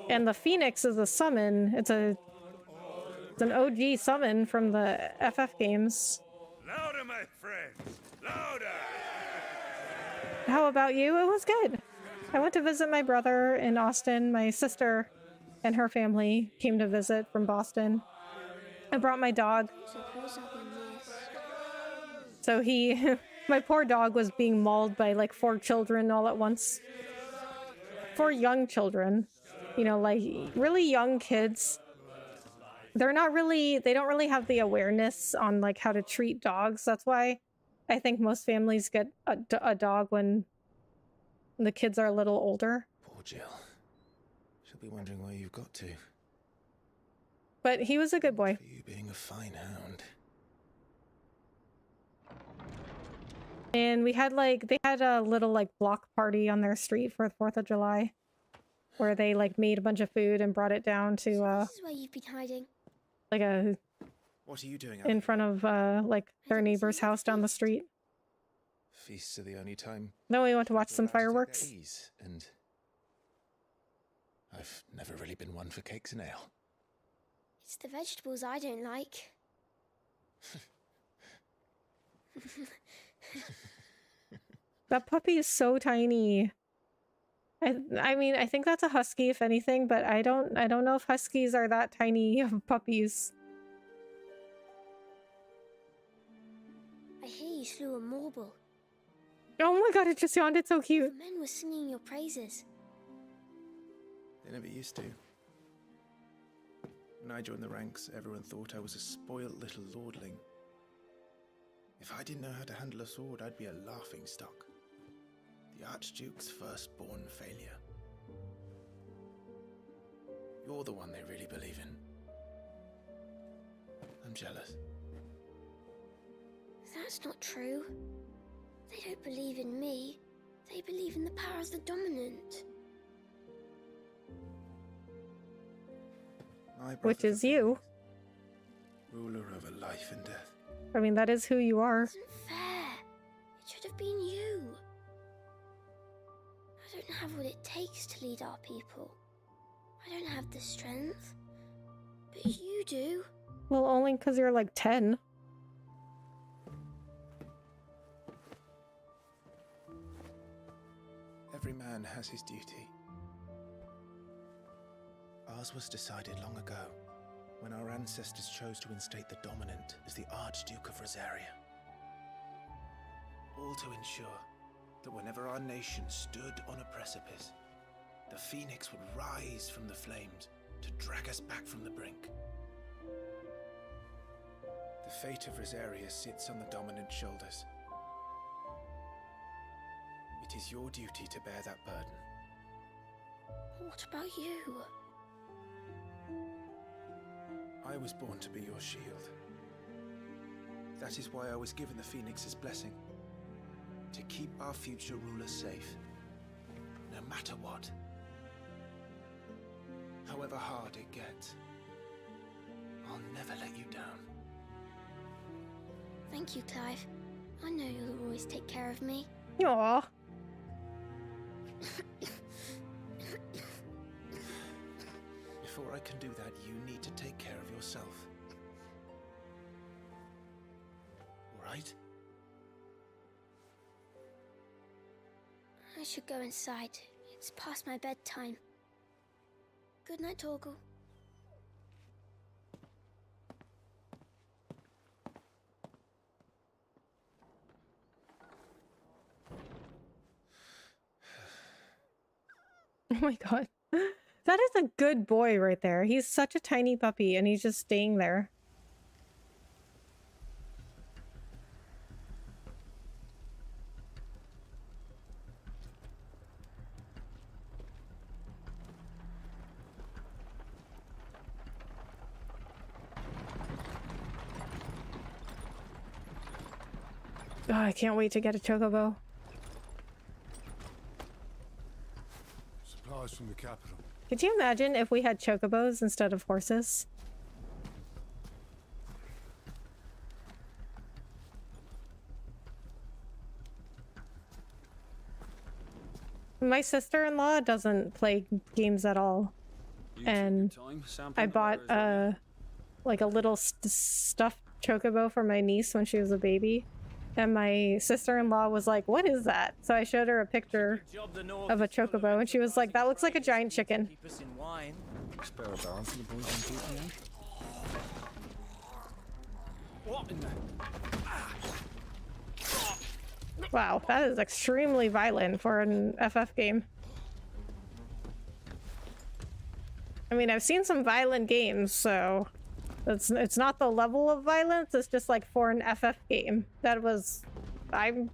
And the Phoenix is a summon. It's an OG summon from the FF games. Louder, my friends! Louder! How about you? It was good. I went to visit my brother in Austin. My sister and her family came to visit from Boston. I brought my dog. So my poor dog was being mauled by like 4 children all at once. 4 young children. You know, like really young kids. They don't really have the awareness on like how to treat dogs. That's why I think most families get a dog when the kids are a little older. Poor Jill. She'll be wondering where you've got to. But he was a good boy. For you being a fine hound. And they had a little like block party on their street for the 4th of July. where they like made a bunch of food and brought it down to This is where you've been hiding. like a What are you doing? in front of like their neighbor's house down the street. Feasts are the only time. Then we went to watch some Allowed to take their fireworks. ease, and I've never really been one for cakes and ale. It's the vegetables I don't like. That puppy is so tiny. I mean, I think that's a husky if anything, but I don't know if huskies are that tiny of puppies. I hear you slew a marble. Oh my god, it just yawned. It's so cute. The men were singing your praises. They never used to. When I joined the ranks, everyone thought I was a spoiled little lordling. If I didn't know how to handle a sword, I'd be a laughing stock. The Archduke's firstborn failure. You're the one they really believe in. I'm jealous. That's not true. They don't believe in me. They believe in the power of the dominant. Which is you. Ruler over life and death. I mean, that is who you are. It isn't fair. It should have been you. I don't have what it takes to lead our people. I don't have the strength. But you do. Well, only because you're like 10. Every man has his duty. Ours was decided long ago, when our ancestors chose to instate the dominant as the Archduke of Rosaria. All to ensure that whenever our nation stood on a precipice, the Phoenix would rise from the flames to drag us back from the brink. The fate of Rosaria sits on the dominant's shoulders. It is your duty to bear that burden. What about you? I was born to be your shield. That is why I was given the Phoenix's blessing. To keep our future rulers safe. No matter what. However hard it gets. I'll never let you down. Thank you, Clive. I know you'll always take care of me. Aww. Before I can do that, you need to take care of yourself. Right? I should go inside. It's past my bedtime. Good night, Torgal. Oh my god. That is a good boy right there. He's such a tiny puppy and he's just staying there. Oh, I can't wait to get a chocobo. Supplies from the capital. Could you imagine if we had chocobos instead of horses? My sister-in-law doesn't play games at all. And I bought like a little stuffed chocobo for my niece when she was a baby. And my sister-in-law was like, "What is that?" So I showed her a picture of a chocobo, and she was like, "That looks like a giant chicken." Spare a barrel for the boys on PPA. What in the... Wow, that is extremely violent for an FF game. I mean, I've seen some violent games, so it's not the level of violence, it's just like for an FF game. That was... I'm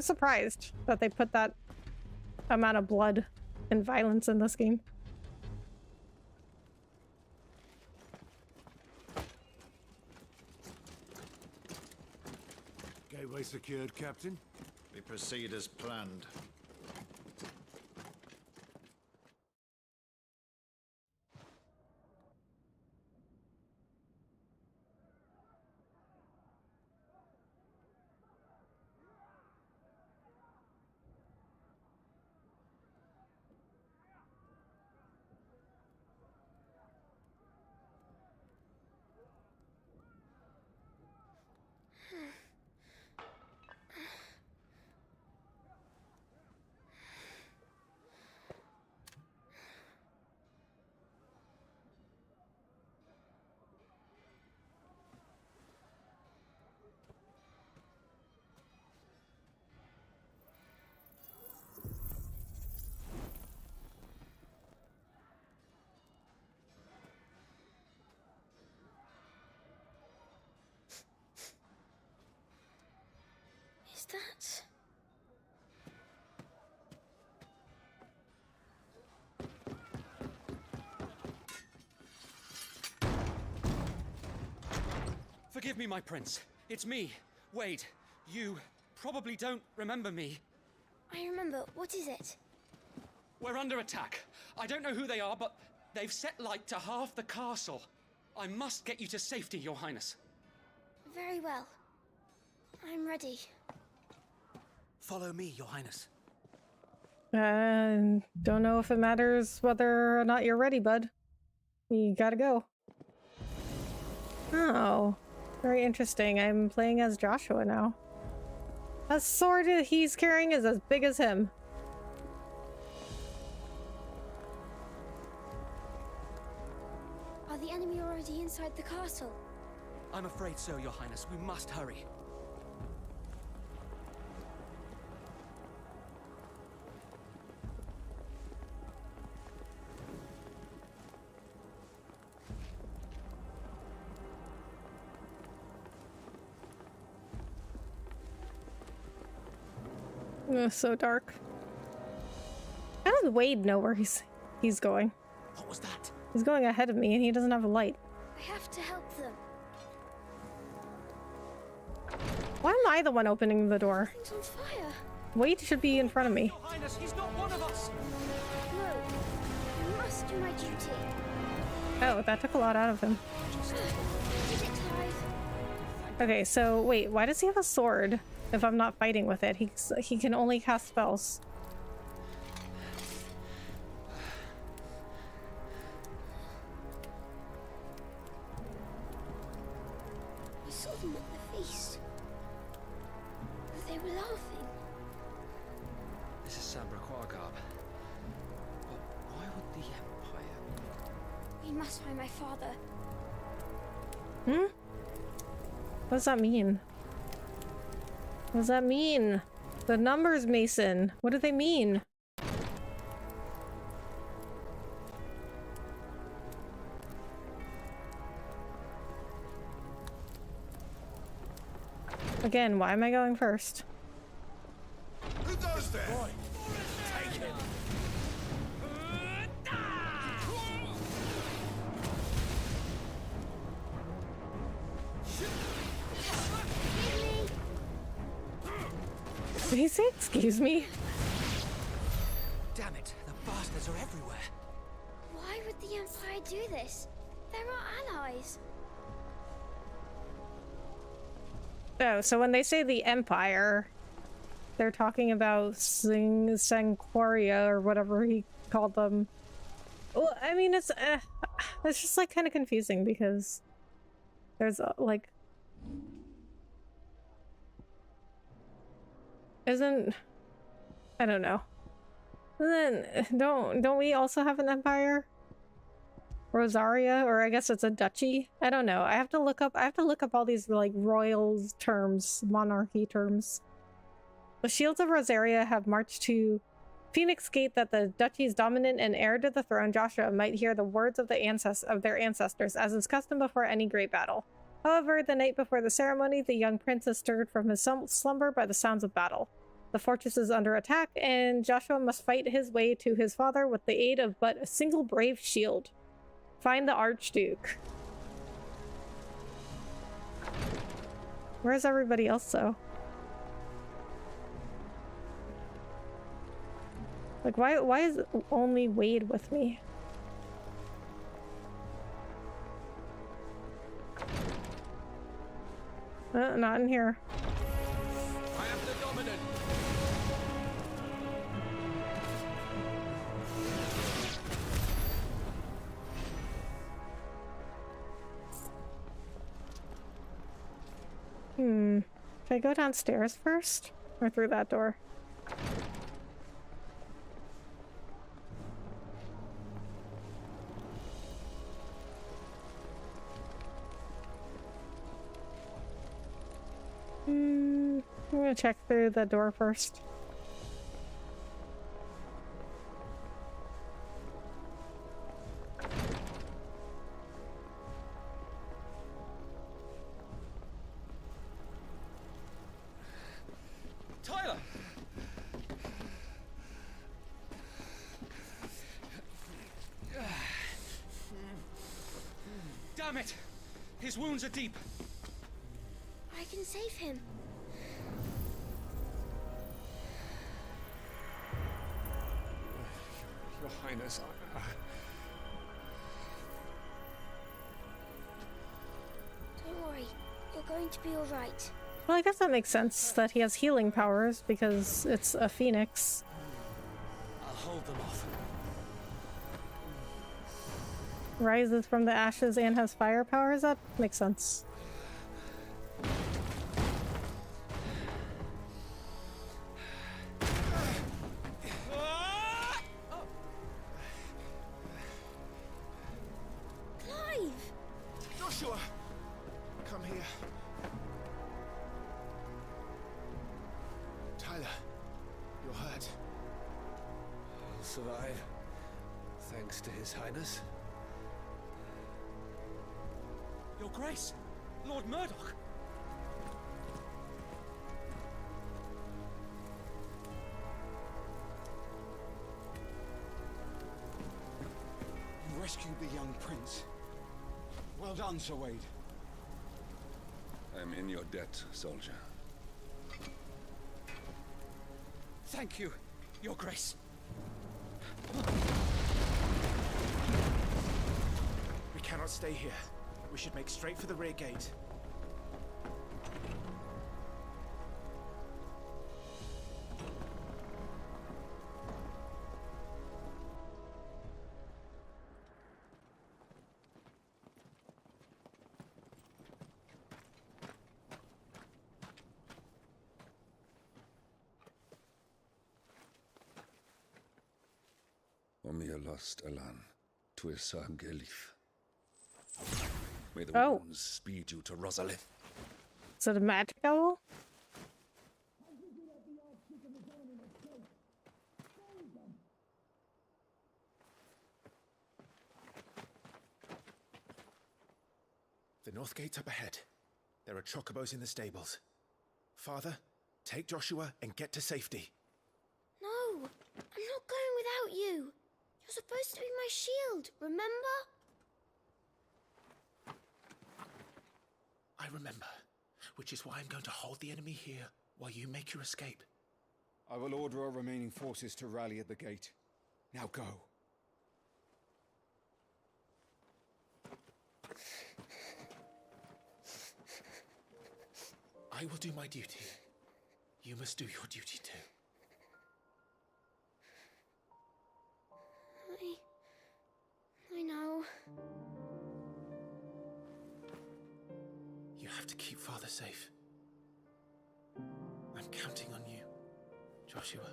surprised that they put that amount of blood and violence in this game. Gateway secured, Captain. We proceed as planned. that? Forgive me, my prince. It's me, Wade. You probably don't remember me. I remember. What is it? We're under attack. I don't know who they are, but they've set light to half the castle. I must get you to safety, Your Highness. Very well. I'm ready. Follow me, Your Highness. Don't know if it matters whether or not you're ready, bud. You gotta go. Oh, very interesting. I'm playing as Joshua now. That sword he's carrying is as big as him. Are the enemy already inside the castle? I'm afraid so, Your Highness. We must hurry. So dark. How does Wade know where he's going? What was that? He's going ahead of me and he doesn't have a light. I have to help them. Why am I the one opening the door? Things on fire. Wade should be in front of me. Your Highness, he's not one of us. No, I must do my duty. Oh, that took a lot out of him. Did it, Clive? Okay, so wait, why does he have a sword if I'm not fighting with it? He can only cast spells. I saw them at the feast. They were laughing. This is Sabra Quargarb. But why would the Empire... We must find my father. Hmm? What does that mean? What does that mean? The numbers, Mason. What do they mean? Again, why am I going first? Who goes there? Boy, take him. Did he say excuse me? Damn it, the bastards are everywhere. Why would the Empire do this? They're our allies. Oh, so when they say the Empire, they're talking about Sanquaria or whatever he called them. Well, I mean, it's just like kind of confusing because there's like, I don't know. And then don't we also have an empire? Rosaria, or I guess it's a duchy. I don't know. I have to look up all these like royal terms, monarchy terms. The shields of Rosaria have marched to Phoenix Gate that the duchy's dominant and heir to the throne, Joshua, might hear the words of their ancestors, as is custom before any great battle. However, the night before the ceremony, the young prince is stirred from his slumber by the sounds of battle. The fortress is under attack, and Joshua must fight his way to his father with the aid of but a single brave shield. Find the Archduke. Where's everybody else, though? Like, why is only Wade with me? Not in here. I am the dominant. Should I go downstairs first? Or through that door? I'm gonna check through the door first. Damn it! His wounds are deep. I can save him. Your Highness, Don't worry, you're going to be all right. Well, I guess that makes sense that he has healing powers because it's a phoenix. I'll hold them off. Rises from the ashes and has fire powers. That makes sense. Clive! Joshua! Come here. Tyler, you're hurt. I'll survive. Thanks to His Highness. Your Grace, Lord Murdoch. You rescued the young prince. Well done, Sir Wade. I'm in your debt, soldier. Thank you, Your Grace. We cannot stay here. We should make straight for the rear gate. Omir lost Alan, Tuisa Gelif. May the Oh. winds speed you to Rosalith. Is it a magic owl? The north gate's up ahead. There are chocobos in the stables. Father, take Joshua and get to safety. No, I'm not going without you. You're supposed to be my shield, remember? I remember, which is why I'm going to hold the enemy here while you make your escape. I will order our remaining forces to rally at the gate. Now go. I will do my duty. You must do your duty too. I know. You have to keep Father safe. I'm counting on you, Joshua.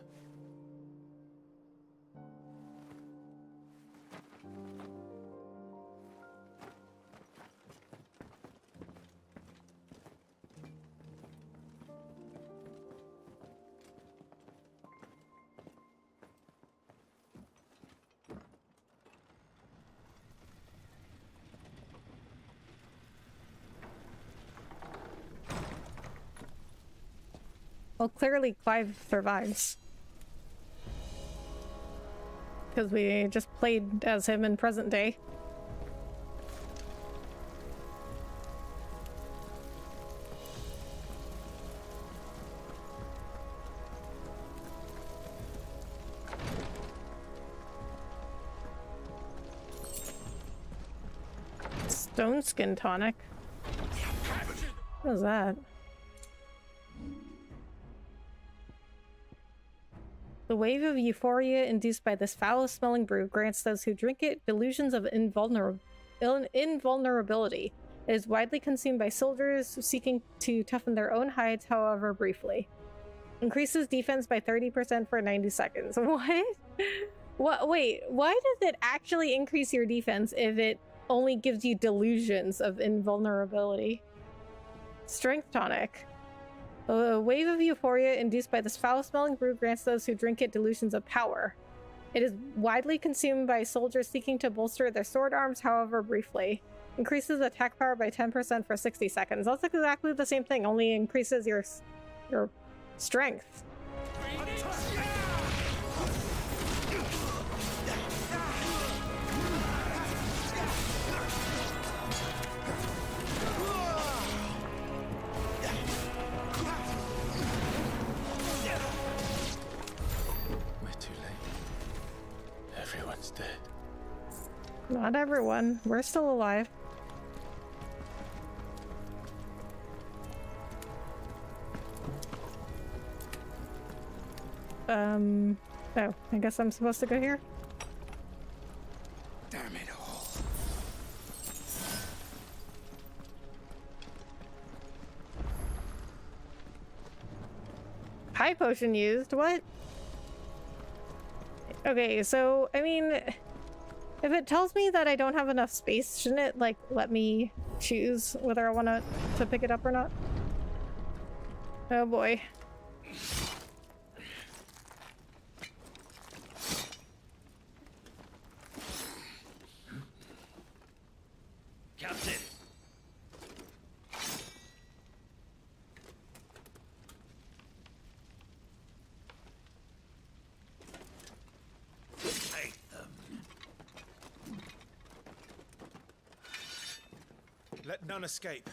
Well, clearly Clive survives. Because we just played as him in present day. Stone skin tonic. What is that? The wave of euphoria induced by this foul-smelling brew grants those who drink it delusions of invulnerability. It is widely consumed by soldiers seeking to toughen their own hides, however briefly. Increases defense by 30% for 90 seconds. What? What? Wait, why does it actually increase your defense if it only gives you delusions of invulnerability? Strength tonic. A wave of euphoria induced by this foul-smelling brew grants those who drink it delusions of power. It is widely consumed by soldiers seeking to bolster their sword arms, however briefly. Increases attack power by 10% for 60 seconds. That's exactly the same thing, only increases your strength. dead. Not everyone. We're still alive. Oh, I guess I'm supposed to go here? Damn it all. High potion used? What? Okay, so, I mean, if it tells me that I don't have enough space, shouldn't it, like, let me choose whether I want to pick it up or not? Oh boy. Captain! Take them. Let none escape.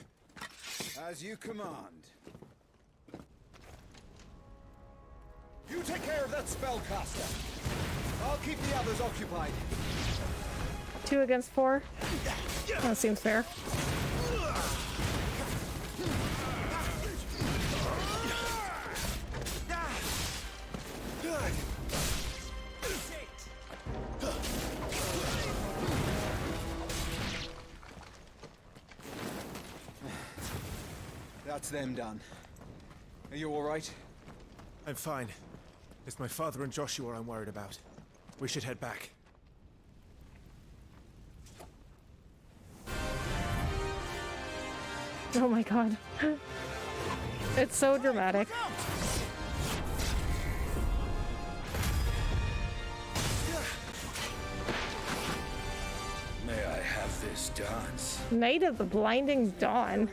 As you command. You take care of that spellcaster. I'll keep the others occupied. 2 against 4? That seems fair. That's them done. Are you all right? I'm fine. It's my father and Joshua I'm worried about. We should head back. Oh my god. It's so dramatic. May I have this dance? Night of the Blinding Dawn. And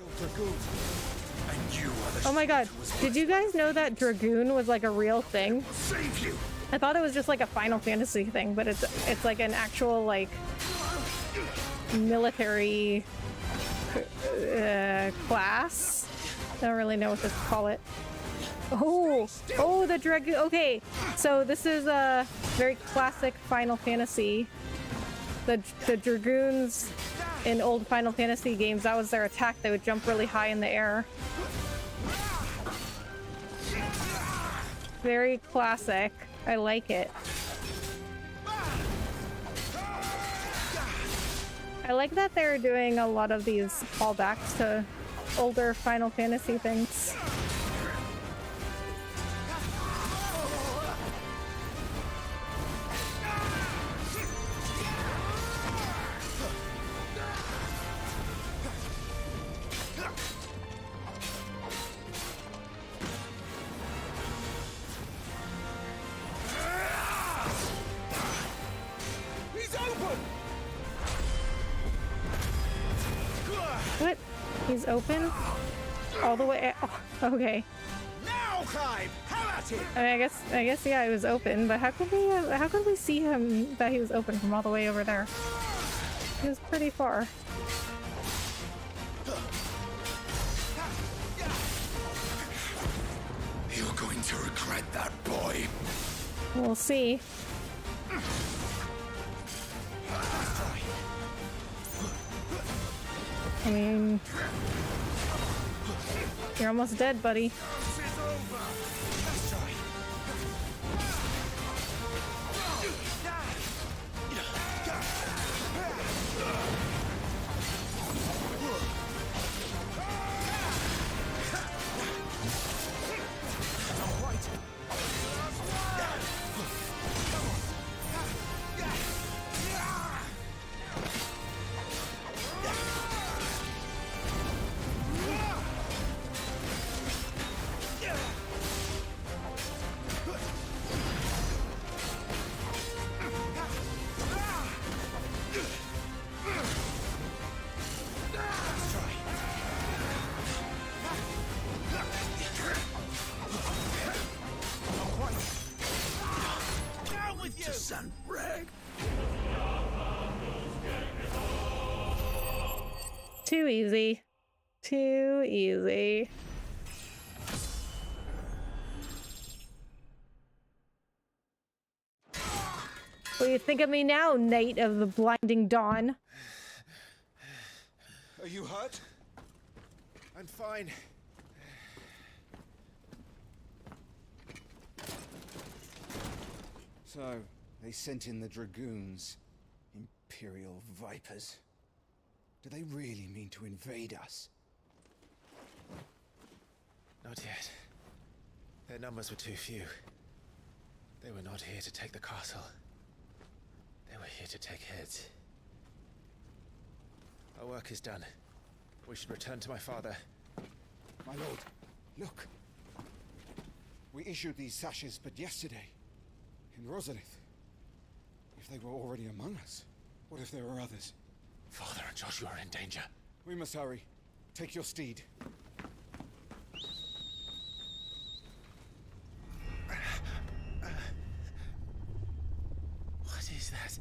you are the Oh my god. Did you guys know that Dragoon was like a real thing? save you! I thought it was just like a Final Fantasy thing, but it's like an actual like military class. I don't really know what to call it. Oh, the Dragoon. Okay, so this is a very classic Final Fantasy. The Dragoons in old Final Fantasy games, that was their attack. They would jump really high in the air. Very classic. I like it. I like that they're doing a lot of these callbacks to older Final Fantasy things. He's open! What? He's open? All the way? Oh, okay. Now, Clive! Have at it! I mean, I guess, yeah, it was open, but how could we see him that he was open from all the way over there? He was pretty far. You're going to regret that, boy. We'll see. I mean, you're almost dead, buddy. Too easy. Too easy. What do you think of me now, Knight of the Blinding Dawn? Are you hurt? I'm fine. So, they sent in the Dragoons. Imperial Vipers. Do they really mean to invade us? Not yet. Their numbers were too few. They were not here to take the castle. They were here to take heads. Our work is done. We should return to my father. My lord, look. We issued these sashes but yesterday. In Rosalith. If they were already among us, what if there are others? Father and Joshua are in danger. We must hurry. Take your steed. What is that?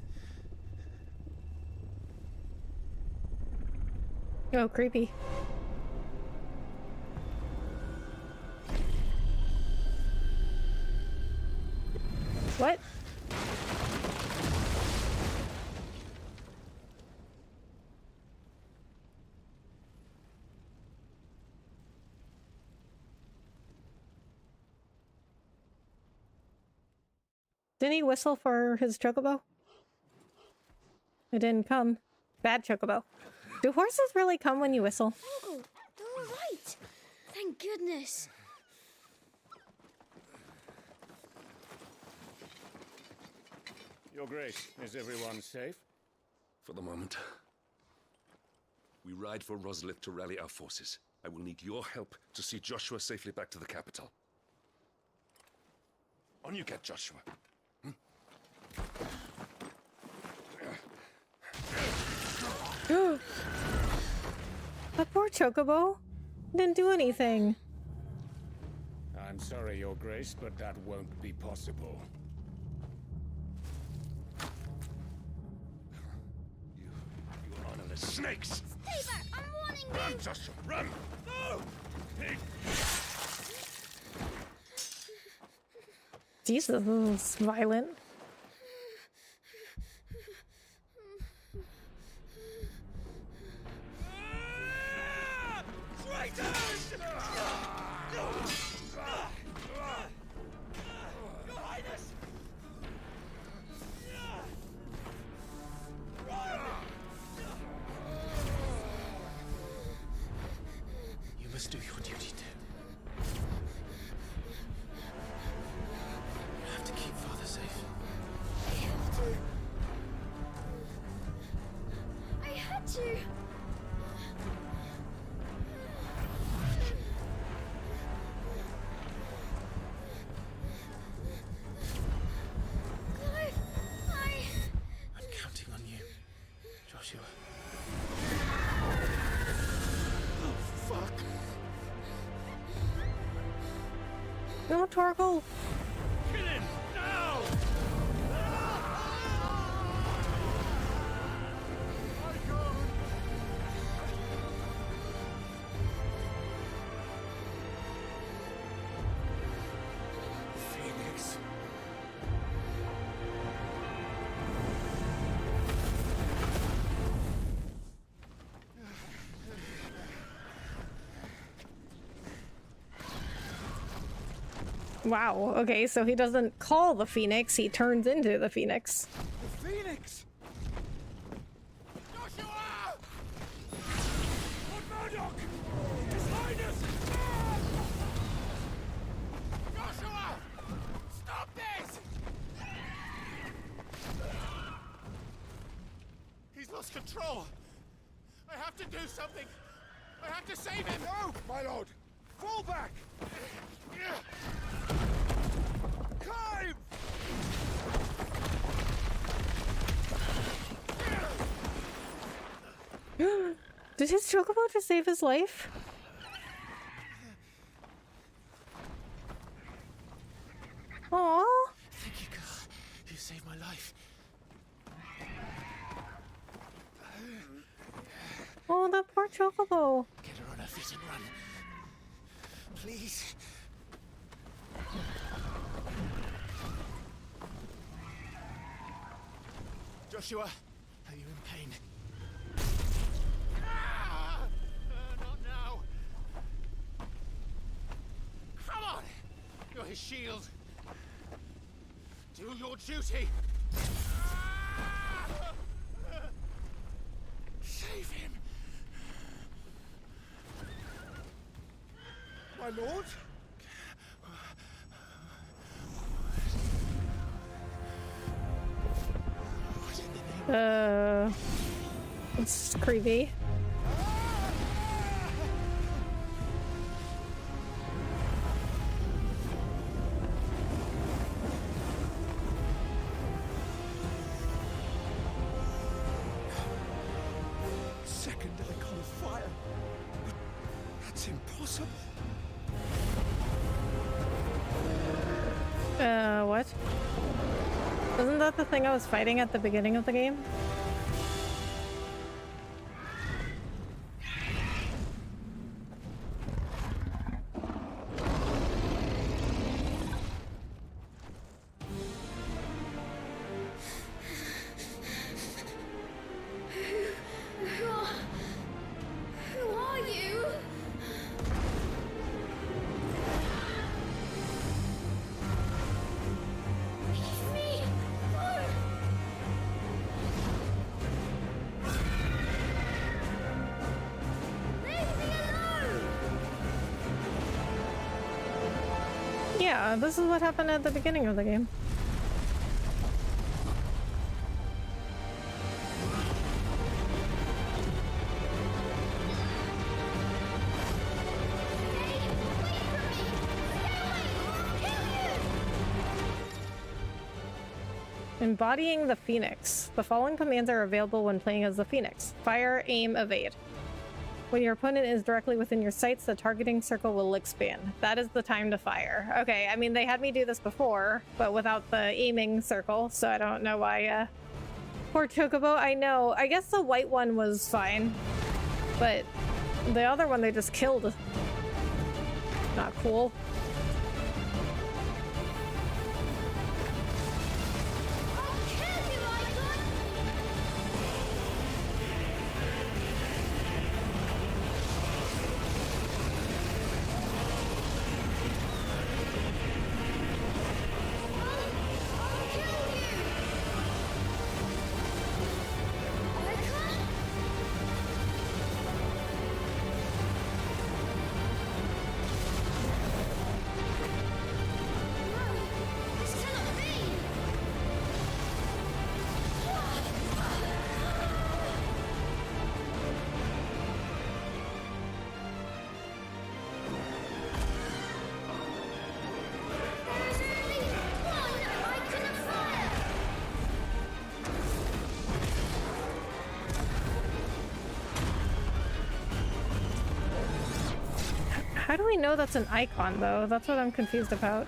Oh, creepy. What? Didn't he whistle for his chocobo? It didn't come. Bad chocobo. Do horses really come when you whistle? Oh, they're all right. Thank goodness. Your Grace, is everyone safe? For the moment. We ride for Rosalith to rally our forces. I will need your help to see Joshua safely back to the capital. On you get, Joshua. That poor chocobo didn't do anything. I'm sorry, Your Grace, but that won't be possible. You honorless snakes! Stay back! I'm warning you! Run, Joshua, run! No! Pig! Jesus, this is violent. Traitors! Your Highness! You must do your duty too. You have to keep Father safe. I have to. I had to. I'm counting on you, Joshua. Oh, fuck. No, Torgal. Kill him! Now! Phoenix. Wow, okay, so he doesn't call the Phoenix, he turns into the Phoenix. The Phoenix! Joshua! Lord Murdoch! His Highness! Joshua! Stop this! He's lost control. I have to do something. I have to save him. No, my lord! Fall back! Climb! Did his chocobo just save his life? Aww. Thank you, God. You saved my life. Oh, that poor chocobo. Get her on her feet and run. Please. Joshua, are you in pain? Not now. Come on! You're his shield. Do your duty. Save him. My lord? It's creepy. Second icon of fire. That's impossible. What? Isn't that the thing I was fighting at the beginning of the game? Who are you? Leave me alone. Leave me alone. Yeah, this is what happened at the beginning of the game. Embodying the Phoenix. The following commands are available when playing as the Phoenix. Fire, aim, evade. When your opponent is directly within your sights, the targeting circle will expand. That is the time to fire. Okay, I mean, they had me do this before, but without the aiming circle, so I don't know why, Poor Chocobo, I know. I guess the white one was fine, but the other one they just killed. Not cool. How do we know that's an icon, though? That's what I'm confused about.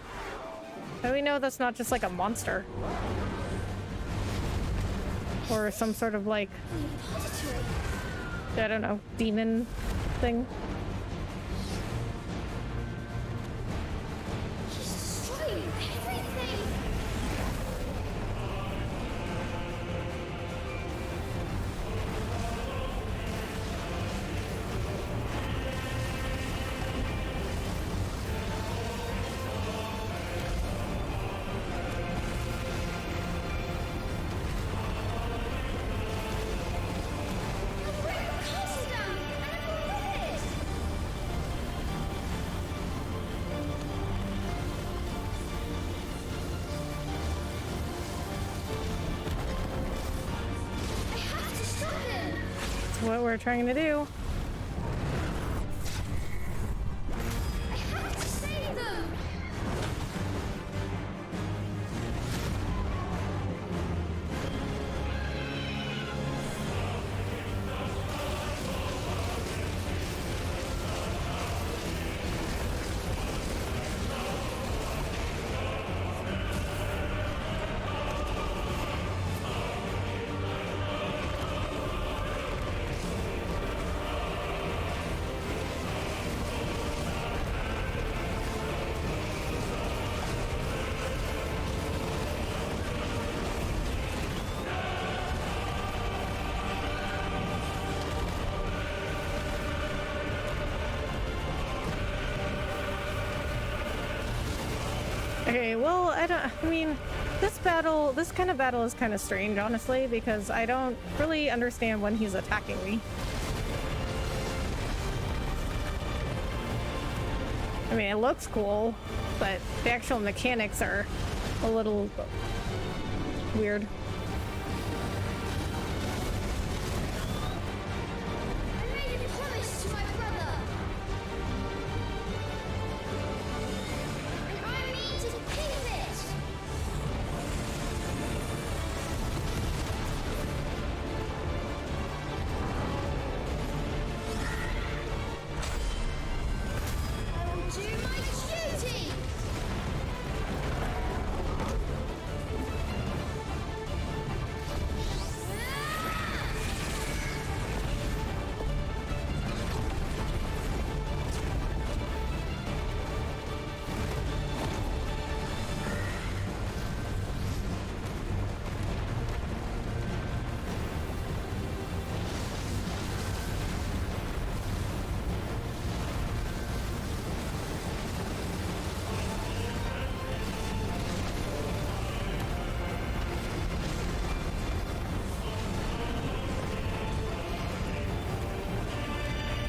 How do we know that's not just like a monster? Or some sort of like, I don't know, demon thing? What we're trying to do. I have to save them. Okay, well, I mean, this kind of battle is kind of strange, honestly, because I don't really understand when he's attacking me. I mean, it looks cool, but the actual mechanics are a little weird.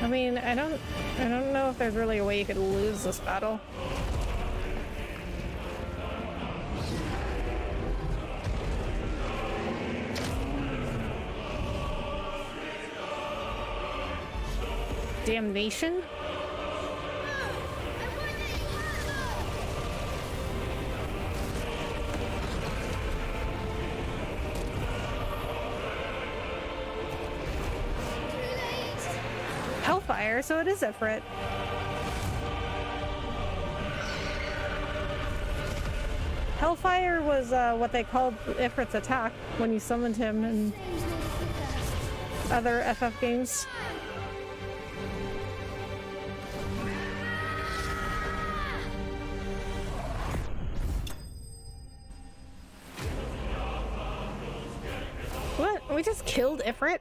I mean, I don't know if there's really a way you could lose this battle. Damnation? Hellfire, so it is Ifrit. Hellfire was what they called Ifrit's attack when you summoned him in other FF games. What? We just killed Ifrit?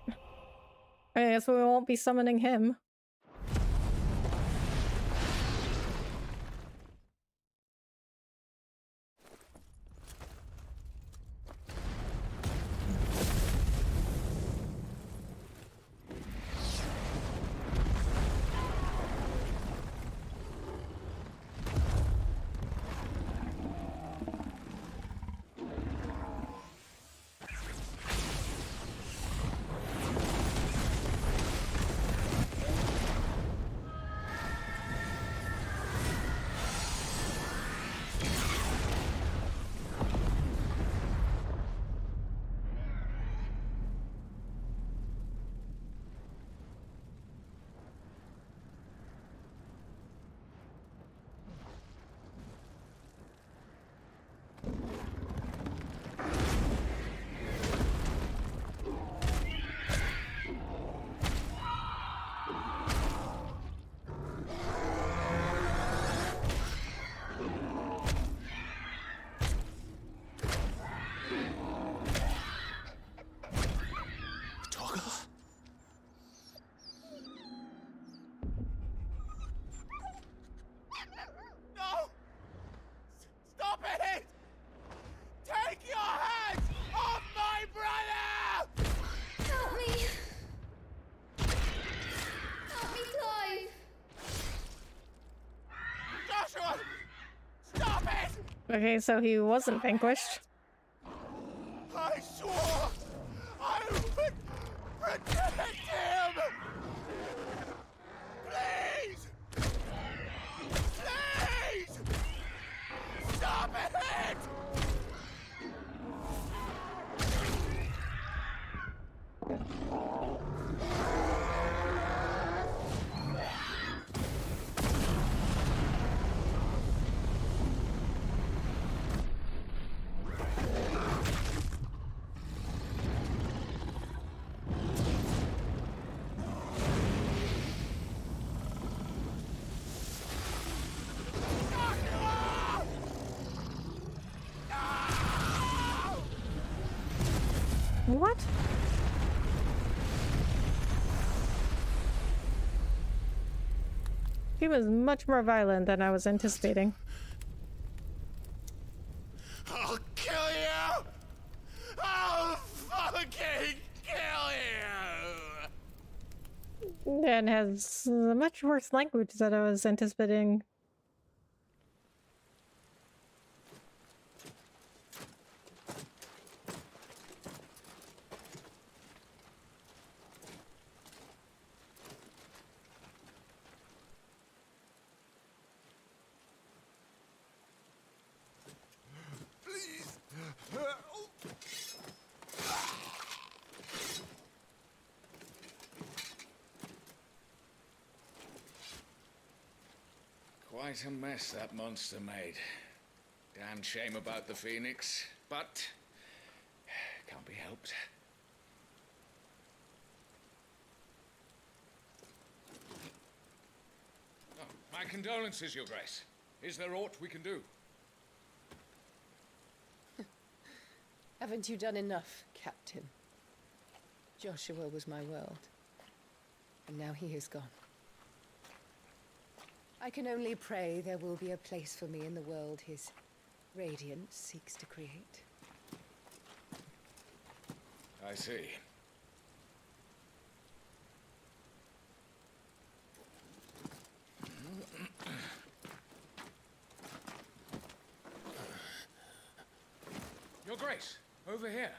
I guess we won't be summoning him. Okay, so he wasn't vanquished. I swore I would protect him! Please! Please! Stop it! What? He was much more violent than I was anticipating. And has much worse language than I was anticipating. Quite a mess that monster made. Damn shame about the Phoenix, but can't be helped. Oh, my condolences, Your Grace. Is there aught we can do? Haven't you done enough, Captain? Joshua was my world, and now he is gone. I can only pray there will be a place for me in the world his radiance seeks to create. I see. Your Grace, over here.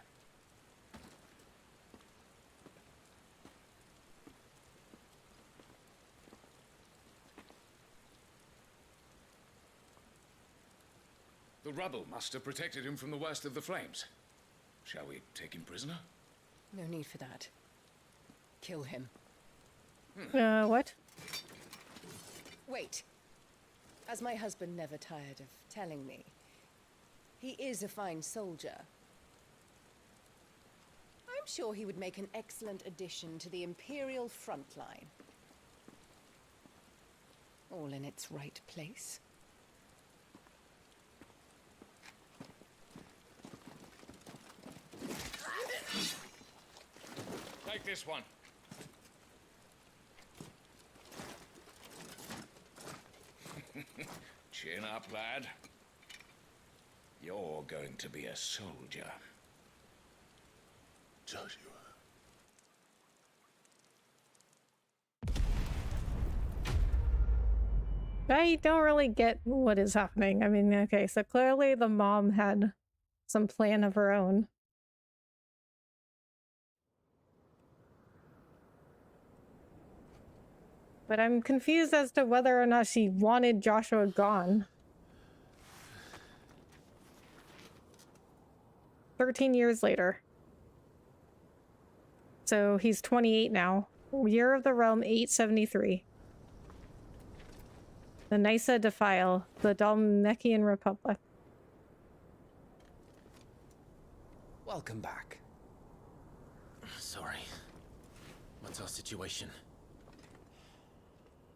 The rubble must have protected him from the worst of the flames. Shall we take him prisoner? No need for that. Kill him. What? Wait. As my husband never tired of telling me, he is a fine soldier. I'm sure he would make an excellent addition to the Imperial front line. All in its right place. Take this one. Chin up, lad. You're going to be a soldier. Joshua. I don't really get what is happening. I mean, okay, so clearly the mom had some plan of her own. But I'm confused as to whether or not she wanted Joshua gone. 13 years later. So he's 28 now. Year of the Realm 873. The Nysa Defile, the Dalmekian Republic. Welcome back. Sorry. What's our situation?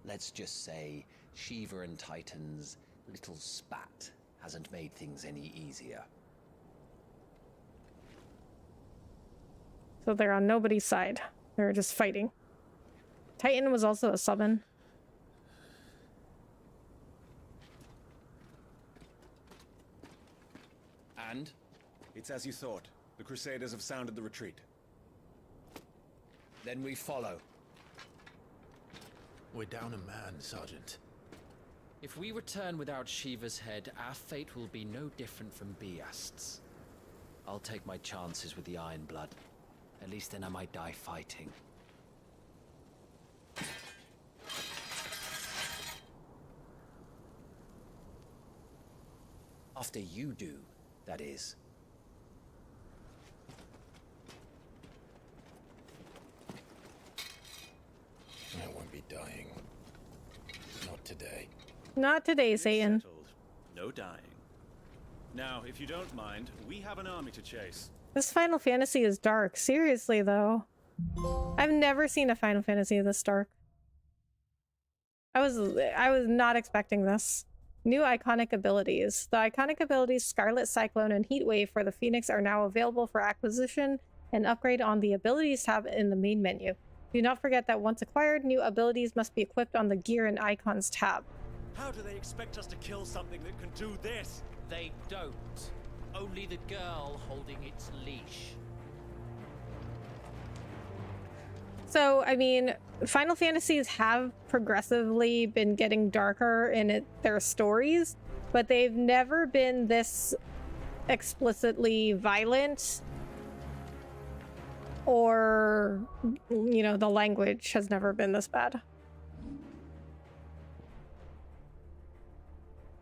Let's just say Shiva and Titan's little spat hasn't made things any easier. So they're on nobody's side. They're just fighting. Titan was also a summon. And? It's as you thought. The Crusaders have sounded the retreat. Then we follow. We're down a man, Sergeant. If we return without Shiva's head, our fate will be no different from Biast's. I'll take my chances with the Iron Blood. At least then I might die fighting. After you do, that is. I won't be dying. Not today. Not today, Satan. No dying. Now, if you don't mind, we have an army to chase. This Final Fantasy is dark. Seriously, though. I've never seen a Final Fantasy this dark. I was not expecting this. New iconic abilities. The iconic abilities Scarlet Cyclone and Heatwave for the Phoenix are now available for acquisition and upgrade on the Abilities tab in the main menu. Do not forget that once acquired, new abilities must be equipped on the Gear and Icons tab. How do they expect us to kill something that can do this? They don't. Only the girl holding its leash. So, I mean, Final Fantasies have progressively been getting darker in their stories, but they've never been this explicitly violent, or, you know, the language has never been this bad.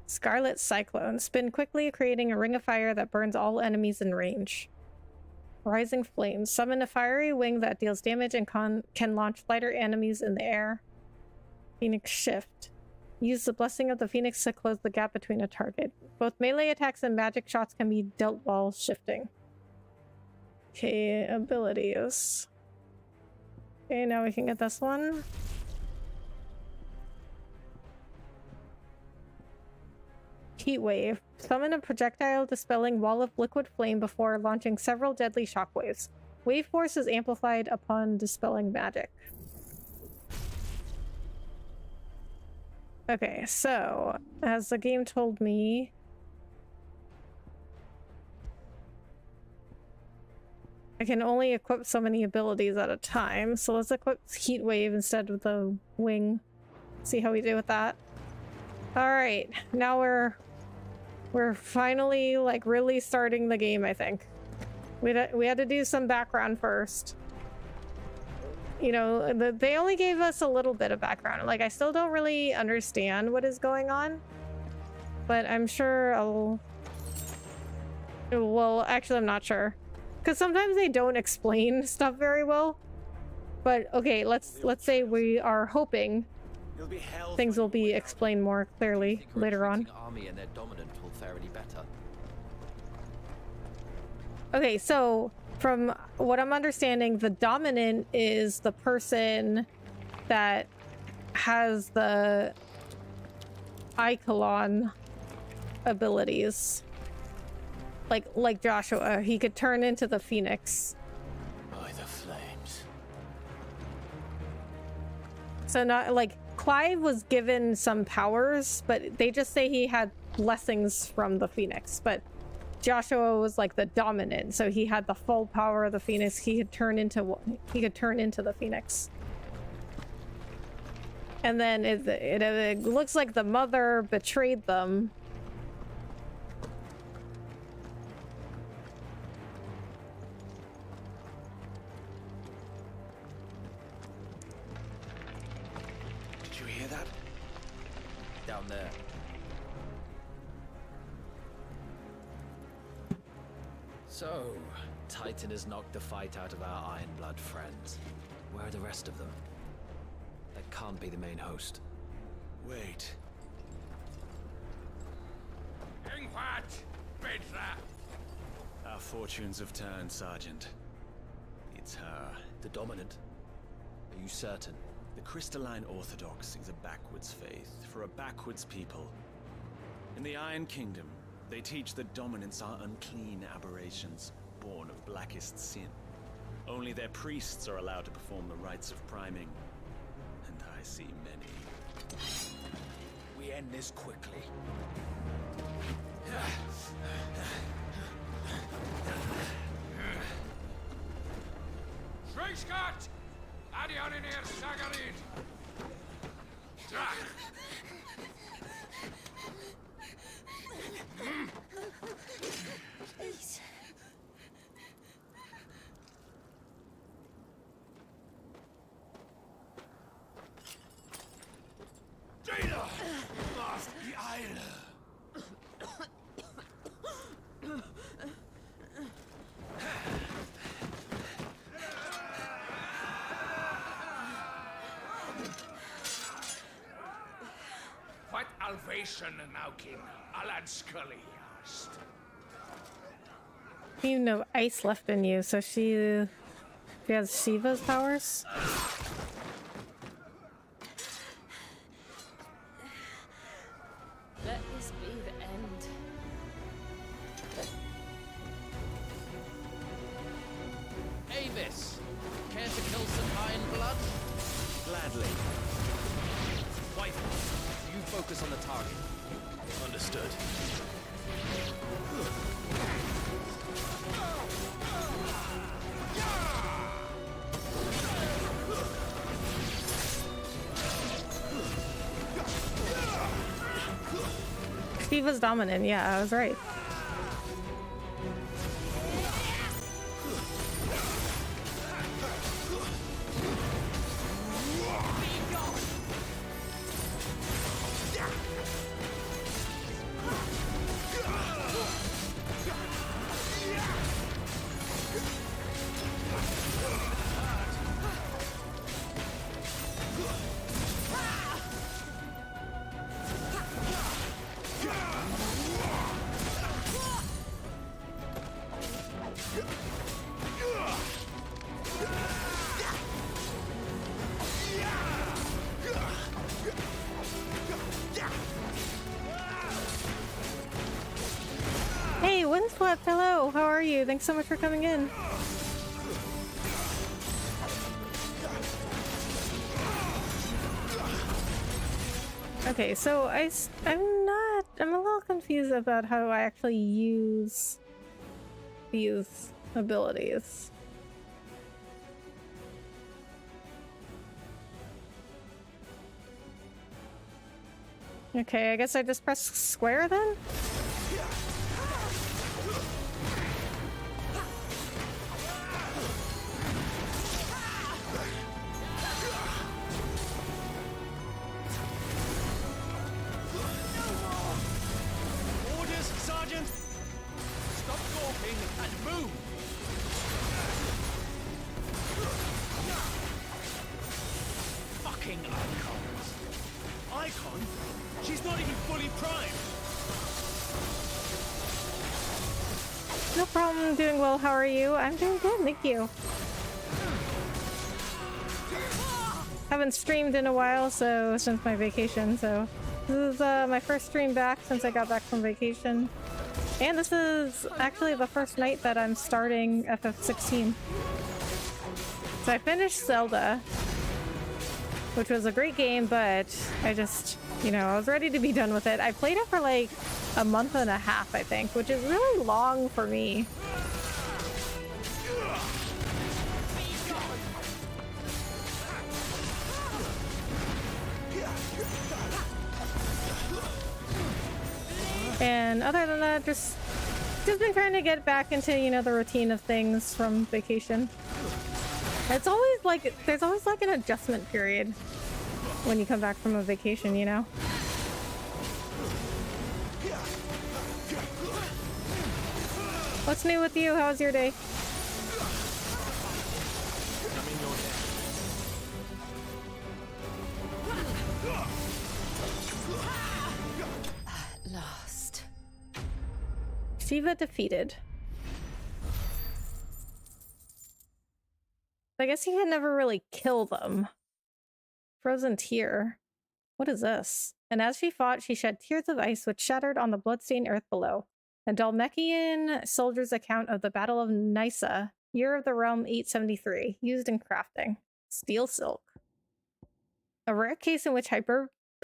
Scarlet Cyclone. Spin quickly, creating a ring of fire that burns all enemies in range. Rising Flames. Summon a fiery wing that deals damage and can launch lighter enemies in the air. Phoenix Shift. Use the Blessing of the Phoenix to close the gap between a target. Both melee attacks and magic shots can be dealt while shifting. Okay, abilities. Okay, now we can get this one. Heat Wave. Summon a projectile dispelling wall of liquid flame before launching several deadly shockwaves. Wave force is amplified upon dispelling magic. Okay, so as the game told me, I can only equip so many abilities at a time. So let's equip Heat Wave instead of the wing. See how we do with that. All right, now we're finally like really starting the game, I think. We had to do some background first. You know, they only gave us a little bit of background. Like, I still don't really understand what is going on, but I'm sure I'll... Well, actually, I'm not sure. Because sometimes they don't explain stuff very well. But, okay, let's say we are hoping things will be explained more clearly later on. Army and their dominant will fare any better. Okay, so from what I'm understanding, the dominant is the person that has the Ichelon abilities. Like Joshua, he could turn into the Phoenix. By the flames. So not like Clive was given some powers, but they just say he had blessings from the Phoenix. But Joshua was like the dominant, so he had the full power of the Phoenix. He could turn into the Phoenix. And then it looks like the mother betrayed them. Did you hear that? Down there. So, Titan has knocked the fight out of our Ironblood friends. Where are the rest of them? That can't be the main host. Wait. Our fortunes have turned, Sergeant. It's her. The dominant? Are you certain? The Crystalline Orthodox is a backwards faith for a backwards people. In the Iron Kingdom, they teach that dominants are unclean aberrations, born of blackest sin. Only their priests are allowed to perform the rites of priming. And I see many. We end this quickly. Schreischgott! Adionir Sagarid! Please. Jada! Mast die Eile! What Alvation Naukin, Alan Scully asked. You know, ice left in you, so she has Shiva's powers. Let this be the end. Avis! Care to kill some Ironblood? Gladly. Wife, you focus on the target. Understood. Shiva's dominant. Yeah, I was right. Hey, Windswept, hello, how are you? Thanks so much for coming in. Okay, so I'm a little confused about how I actually use these abilities. Okay, I guess I just press square then? Orders, Sergeant! Stop talking and move! Fucking icons! Icon? She's not even fully primed! No problem, doing well, how are you? I'm doing good, thank you. Haven't streamed in a while, since my vacation, so this is my first stream back since I got back from vacation. And this is actually the first night that I'm starting FF16. So I finished Zelda, which was a great game, but I just, I was ready to be done with it. I played it for like a month and a half, I think, which is really long for me. And other than that, just been trying to get back into, the routine of things from vacation. It's always like, there's always like an adjustment period when you come back from a vacation, What's new with you? How was your day? At last. Shiva defeated. I guess you can never really kill them. Frozen tear. What is this? And as she fought, she shed tears of ice which shattered on the bloodstained earth below. A Dalmekian soldier's account of the Battle of Nysa, Year of the Realm 873, used in crafting. Steel silk. A rare case in which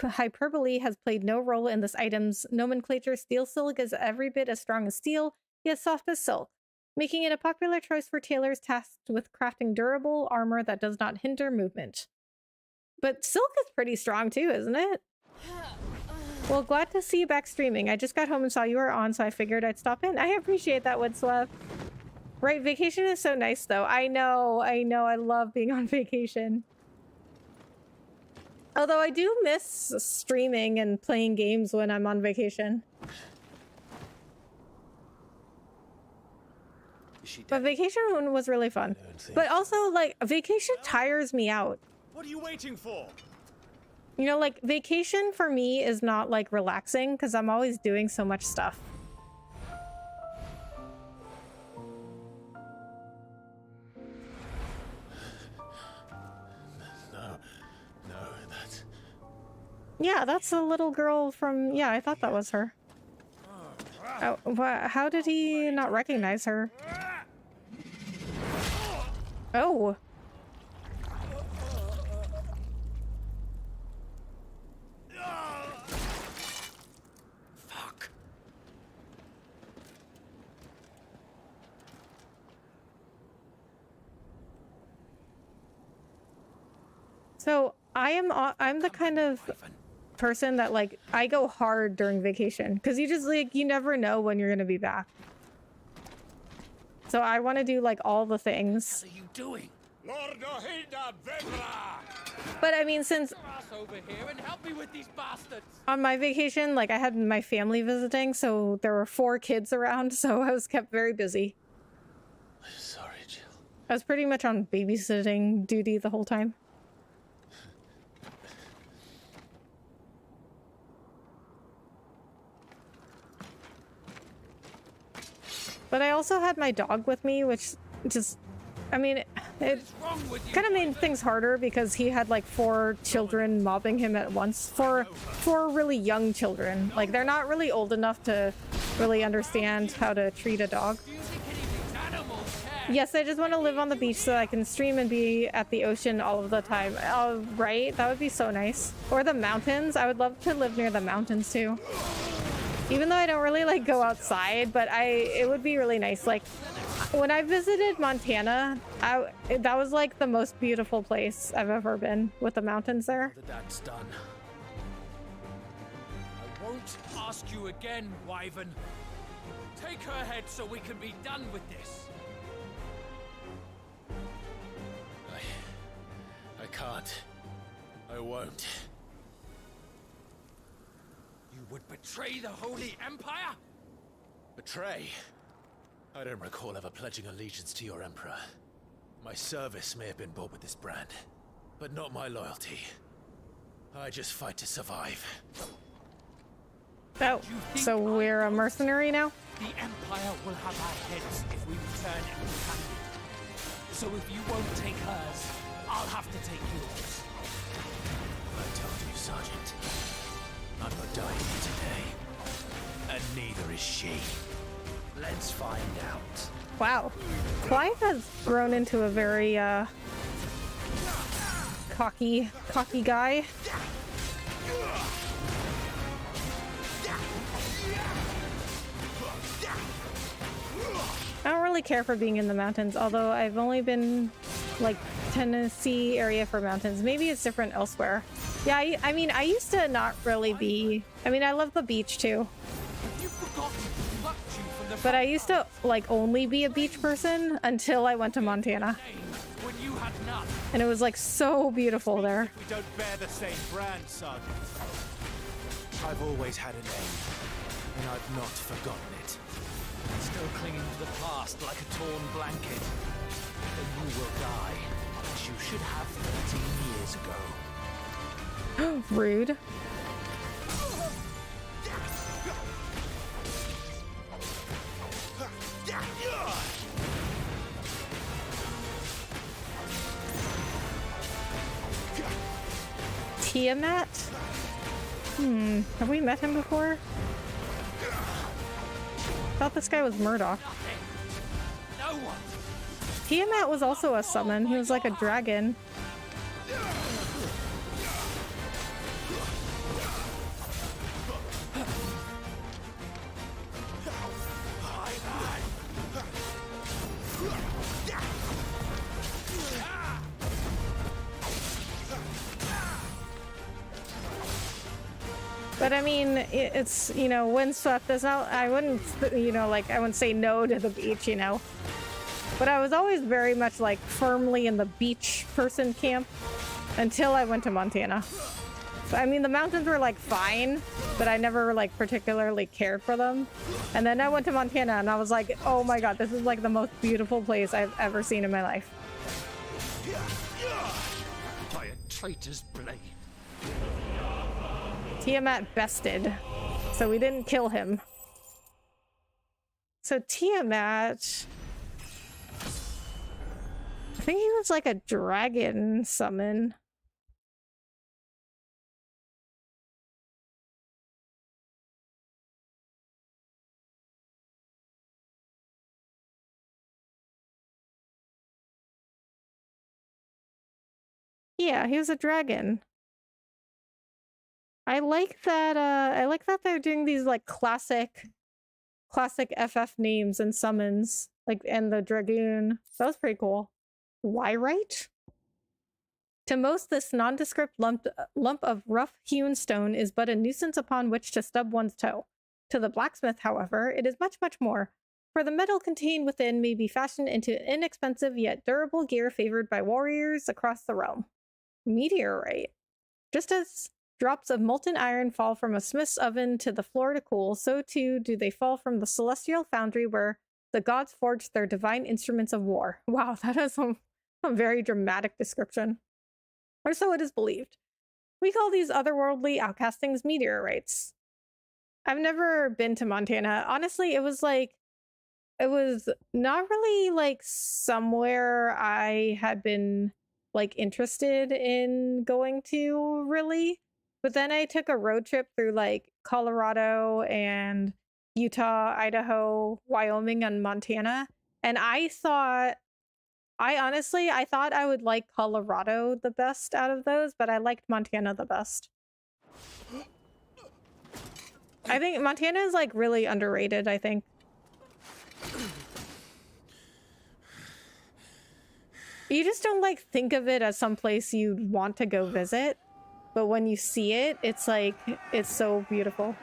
hyperbole has played no role in this item's nomenclature, steel silk is every bit as strong as steel, yet soft as silk, making it a popular choice for tailors tasked with crafting durable armor that does not hinder movement. But silk is pretty strong too, isn't it? Well, glad to see you back streaming. I just got home and saw you were on, so I figured I'd stop in. I appreciate that, Woodswept. Right, vacation is so nice though. I know, I love being on vacation. Although I do miss streaming and playing games when I'm on vacation. But vacation was really fun. But also, like, vacation tires me out. What are you waiting for? Like, vacation for me is not, like, relaxing, because I'm always doing so much stuff. No, that's... Yeah, that's a little girl from... Yeah, I thought that was her. Oh, how did he not recognize her? Oh. Fuck. So I'm the kind of person that like I go hard during vacation because you just like you never know when you're gonna be back. So I want to do like all the things. What are you doing? But I mean, since Over here and help me with these bastards. on my vacation, like I had my family visiting, so there were 4 kids around, so I was kept very busy. I'm sorry, Jill. I was pretty much on babysitting duty the whole time. But I also had my dog with me, which just, I mean, it kind of made things harder because he had like 4 children mobbing him at once. 4 really young children. Like they're not really old enough to really understand how to treat a dog. Yes, I just want to live on the beach so I can stream and be at the ocean all of the time. Oh, right? That would be so nice. Or the mountains. I would love to live near the mountains too. Even though I don't really like go outside, but it would be really nice. Like when I visited Montana, that was like the most beautiful place I've ever been with the mountains there. That's done. I won't ask you again, Wyvern. Take her head so we can be done with this. I can't. I won't. You would betray the Holy Empire? Betray? I don't recall ever pledging allegiance to your Emperor. My service may have been bought with this brand, but not my loyalty. I just fight to survive. Oh, so we're a mercenary now? The Empire will have our heads if we return empty-handed. So if you won't take hers, I'll have to take yours. I told you, Sergeant. I'm not dying here today. And neither is she. Let's find out. Wow. Clive has grown into a very, cocky guy. I don't really care for being in the mountains, although I've only been, like, Tennessee area for mountains. Maybe it's different elsewhere. Yeah, I mean, I used to not really be... I mean, I love the beach, too. But I used to, like, only be a beach person until I went to Montana. And it was, like, so beautiful there. We don't bear the same brand, Sergeant. I've always had a name, and I've not forgotten it. Still clinging to the past like a torn blanket. Then you will die, as you should have 13 years ago. Rude. Tiamat? Have we met him before? I thought this guy was Murdoch. Tiamat was also a summon. He was like a dragon. But I mean, it's, you know, windswept. It's not, I wouldn't, you know, like, I wouldn't say no to the beach, you know. But I was always very much, like, firmly in the beach person camp until I went to Montana. So, I mean, the mountains were, like, fine, but I never, like, particularly cared for them. And then I went to Montana and I was like, oh my god, this is, like, the most beautiful place I've ever seen in my life. By a traitor's blade. Tiamat bested, so we didn't kill him. So Tiamat, I think he was like a dragon summon. Yeah, he was a dragon. I like that they're doing these like classic FF names and summons, like, and the dragoon. That was pretty cool. Wyrite? To most, this nondescript lump of rough-hewn stone is but a nuisance upon which to stub one's toe. To the blacksmith, however, it is much, much more, for the metal contained within may be fashioned into inexpensive yet durable gear favored by warriors across the realm. Meteorite. Just as drops of molten iron fall from a smith's oven to the floor to cool, so too do they fall from the celestial foundry where the gods forged their divine instruments of war. Wow, that is a very dramatic description. Or so it is believed. We call these otherworldly outcastings meteorites. I've never been to Montana. Honestly, it was not really like somewhere I had been like interested in going to, really. But then I took a road trip through like Colorado and Utah, Idaho, Wyoming, and Montana. And I thought I would like Colorado the best out of those, but I liked Montana the best. I think Montana is like really underrated, I think. You just don't like think of it as some place you'd want to go visit, but when you see it, it's like, it's so beautiful.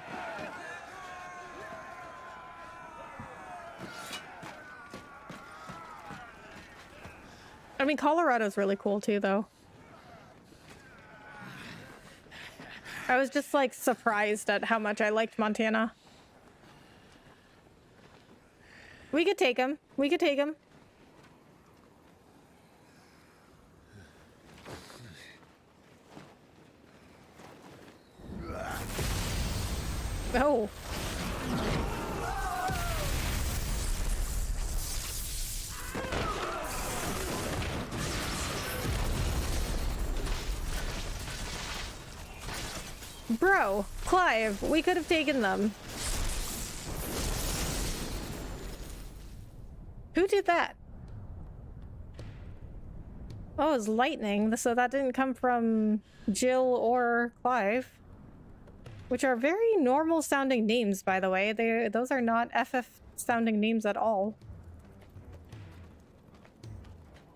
I mean, Colorado's really cool too, though. I was just like surprised at how much I liked Montana. We could take him. We could take him. Oh. Bro, Clive, we could have taken them. Who did that? Oh, it was lightning, so that didn't come from Jill or Clive. Which are very normal sounding names, by the way. Those are not FF sounding names at all.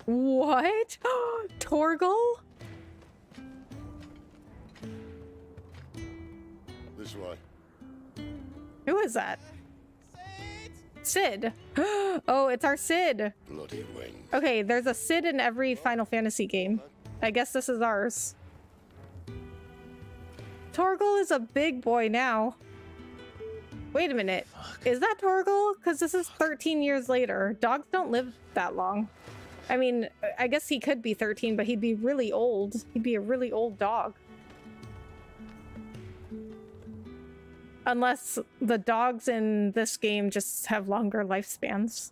What? Torgal? This way. Who is that? Sid. Oh, it's our Sid. Bloody wind. Okay, there's a Sid in every Final Fantasy game. I guess this is ours. Torgal is a big boy now. Wait a minute. Is that Torgal? Because this is 13 years later. Dogs don't live that long. I mean, I guess he could be 13, but he'd be really old. He'd be a really old dog. Unless the dogs in this game just have longer lifespans.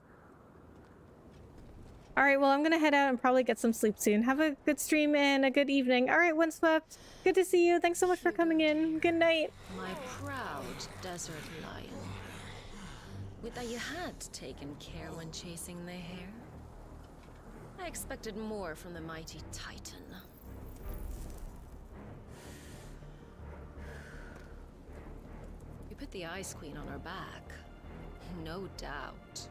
Alright, well, I'm gonna head out and probably get some sleep soon. Have a good stream and a good evening. Alright, Windswept. Good to see you. Thanks so much for coming in. Good night. My proud desert lion. Would that you had taken care when chasing the hare? I expected more from the mighty Titan. You put the Ice Queen on her back. No doubt.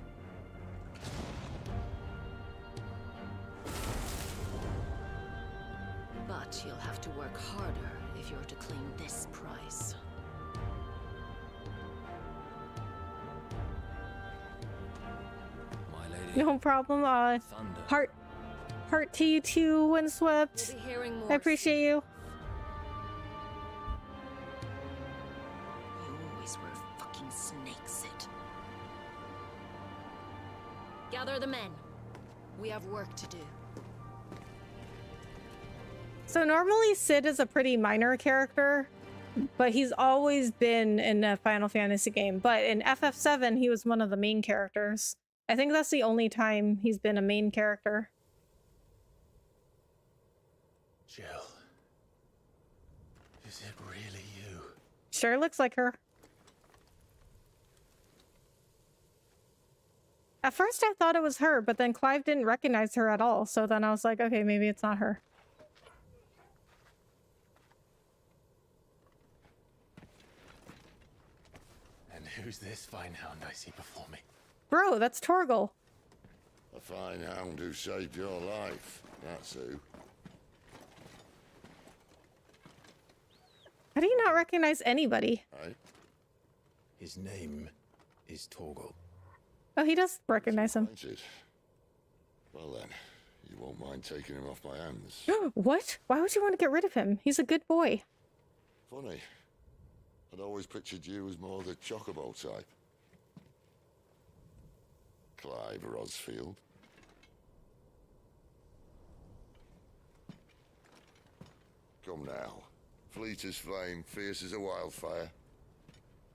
But you'll have to work harder if you're to claim this prize. My lady. No problem. Heart to you too, Windswept. We'll be hearing more I appreciate you. You always were fucking snakes, Sid. Gather the men. We have work to do. So normally Sid is a pretty minor character, but he's always been in a Final Fantasy game. But in FF7, he was one of the main characters. I think that's the only time he's been a main character. Jill. Is it really you? Sure looks like her. At first I thought it was her, but then Clive didn't recognize her at all. So then I was like, okay, maybe it's not her. And who's this fine hound I see before me? Bro, that's Torgal. A fine hound who saved your life. That's who. How do you not recognize anybody? His name is Torgal. Oh, he does recognize him. Well then, you won't mind taking him off my hands. What? Why would you want to get rid of him? He's a good boy. Funny. I'd always pictured you as more the chocobo type. Clive Rosfield. Come now. Fleet as flame, fierce as a wildfire.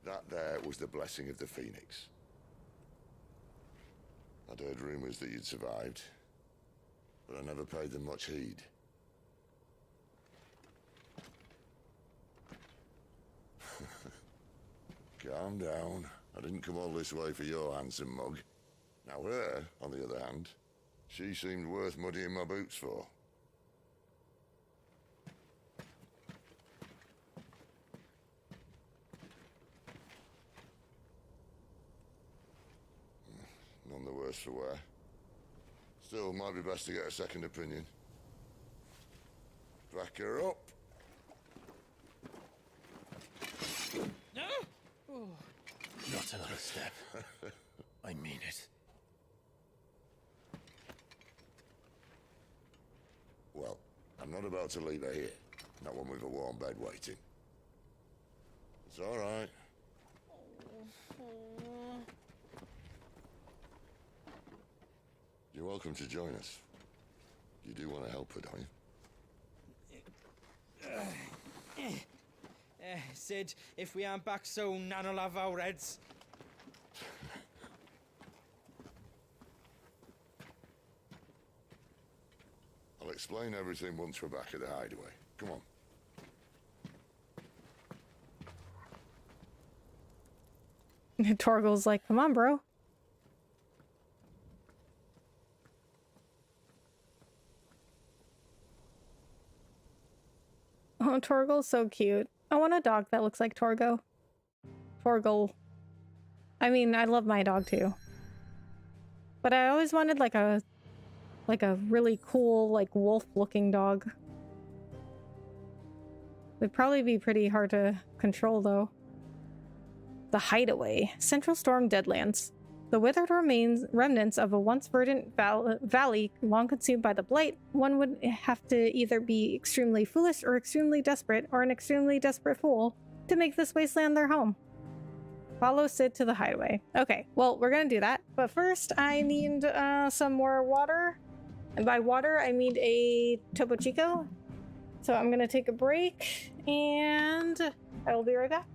That there was the blessing of the Phoenix. I'd heard rumors that you'd survived, but I never paid them much heed. Calm down. I didn't come all this way for your handsome mug. Now her, on the other hand, she seemed worth muddying my boots for. None the worse for wear. Still, might be best to get a second opinion. Back her up. Not another step. I mean it. Well, I'm not about to leave her here. Not one with a warm bed waiting. It's all right. You're welcome to join us. You do want to help her, don't you? Sid, if we aren't back soon, Nan'll have our heads. I'll explain everything once we're back at the hideaway. Come on. Torgal's like, come on, bro. Oh, Torgal's so cute. I want a dog that looks like Torgal. I mean, I love my dog too. But I always wanted like a really cool, like wolf-looking dog. Would probably be pretty hard to control though. The Hideaway. Central Storm Deadlands. The withered remnants of a once verdant valley long consumed by the blight. One would have to either be extremely foolish or extremely desperate, or an extremely desperate fool, to make this wasteland their home. Follow Sid to the hideaway. Okay, well, we're gonna do that. But first, I need some more water. And by water, I mean a Topo Chico. So I'm gonna take a break, and I will be right back.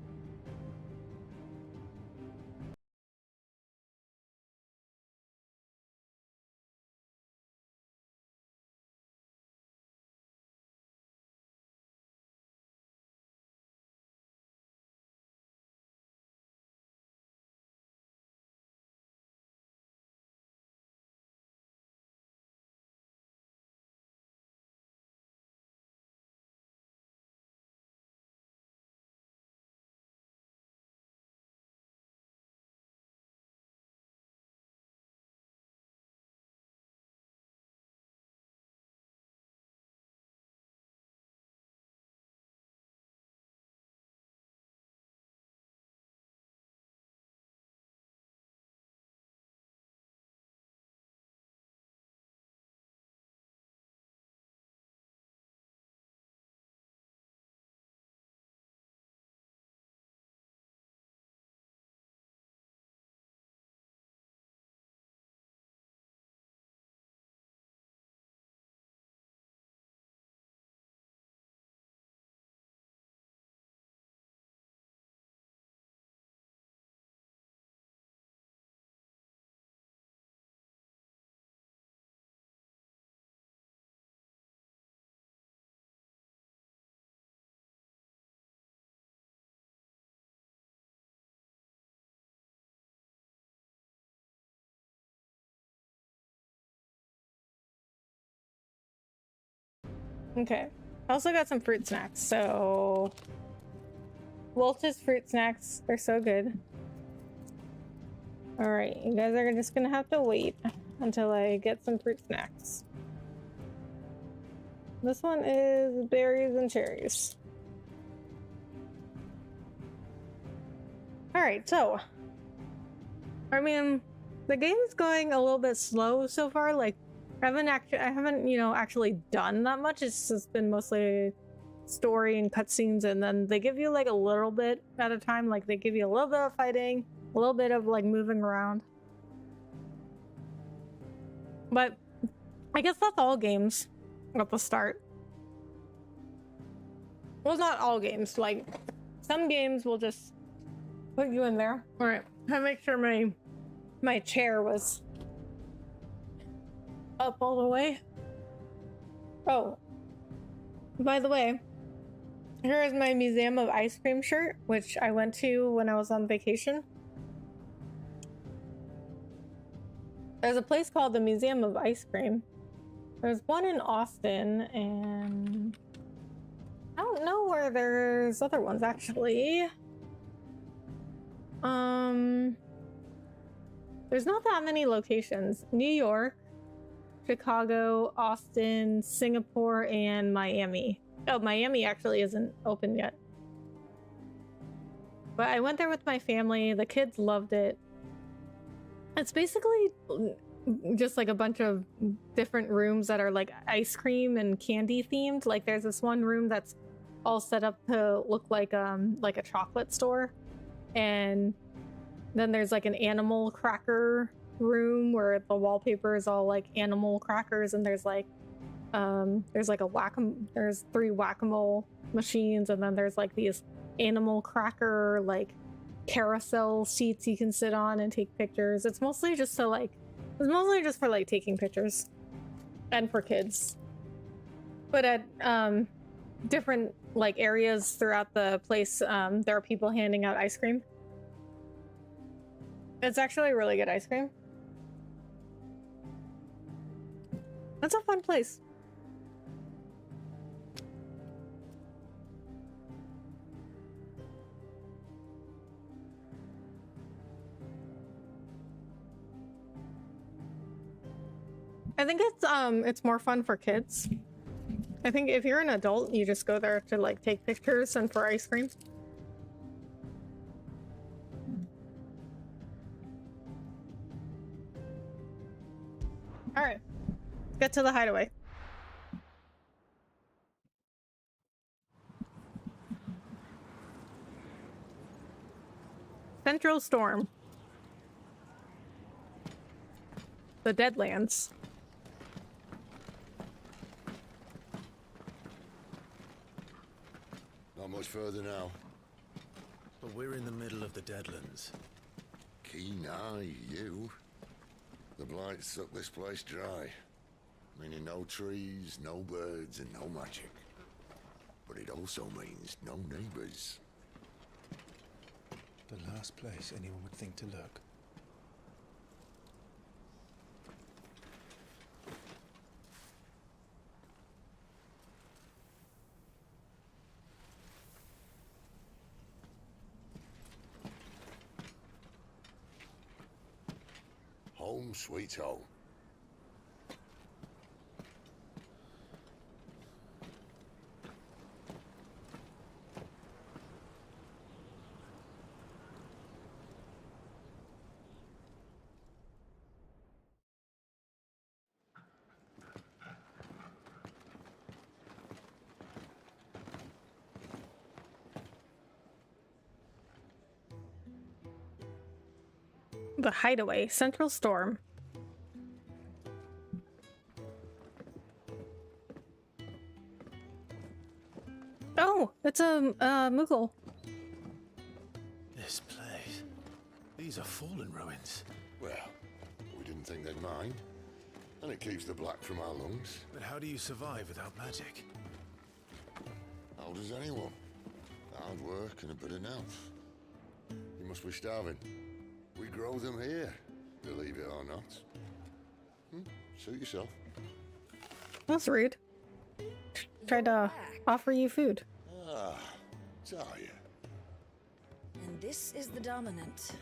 Okay. I also got some fruit snacks, so Wolch's fruit snacks are so good. Alright, you guys are just gonna have to wait until I get some fruit snacks. This one is berries and cherries. Alright, so I mean, the game's going a little bit slow so far. Like, I haven't, you know, actually done that much. It's just been mostly story and cutscenes, and then they give you like a little bit at a time. Like, they give you a little bit of fighting, a little bit of like moving around. But I guess that's all games at the start. Well, not all games. Like, some games will just put you in there. All right, I make sure my chair was up all the way. Oh, by the way, here is my Museum of Ice Cream shirt, which I went to when I was on vacation. There's a place called the Museum of Ice Cream. There's one in Austin, and I don't know where there's other ones actually. There's not that many locations. New York, Chicago, Austin, Singapore, and Miami. Oh, Miami actually isn't open yet. But I went there with my family. The kids loved it. It's basically just like a bunch of different rooms that are like ice cream and candy themed. Like, there's this one room that's all set up to look like a chocolate store. And then there's like an animal cracker room where the wallpaper is all like animal crackers, and there's like there's 3 whack-a-mole machines, and then there's like these animal cracker like carousel seats you can sit on and take pictures. It's mostly just for like taking pictures and for kids. But at different like areas throughout the place, there are people handing out ice cream. It's actually really good ice cream. It's a fun place. I think it's more fun for kids. I think if you're an adult, you just go there to like take pictures and for ice cream. All right, let's get to the hideaway. Central Storm. The Deadlands. Not much further now. But we're in the middle of the Deadlands. Keen eye, you. The blight sucked this place dry. Meaning no trees, no birds, and no magic. But it also means no neighbors. The last place anyone would think to look. Home sweet home. The hideaway, Central Storm. Oh, it's a Moogle. This place. These are fallen ruins. Well, we didn't think they'd mind. And it keeps the black from our lungs. But how do you survive without magic? How does anyone? Hard work and a bit of nerve. You must be starving. We grow them here, believe it or not. Suit yourself. That's rude. Tried to offer you food. Ah, Talia. And this is the dominant.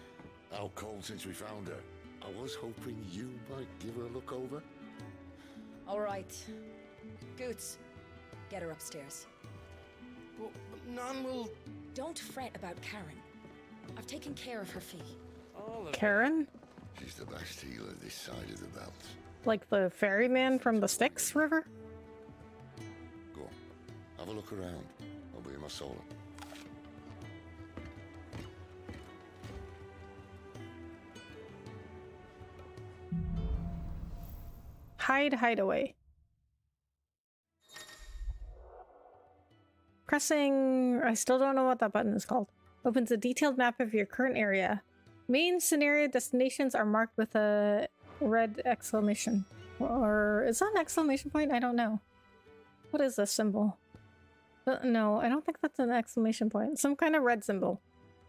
How cold since we found her. I was hoping you might give her a look over. All right. Goots, get her upstairs. Well, none will... Don't fret about Karen. I've taken care of her fee. Karen? She's the best healer this side of the belt. Like the ferryman from the Styx River? Go on. Have a look around. I'll be in my solar. Hideaway. Pressing, I still don't know what that button is called. Opens a detailed map of your current area. Main scenario destinations are marked with a red exclamation. Or is that an exclamation point? I don't know. What is this symbol? No, I don't think that's an exclamation point. Some kind of red symbol.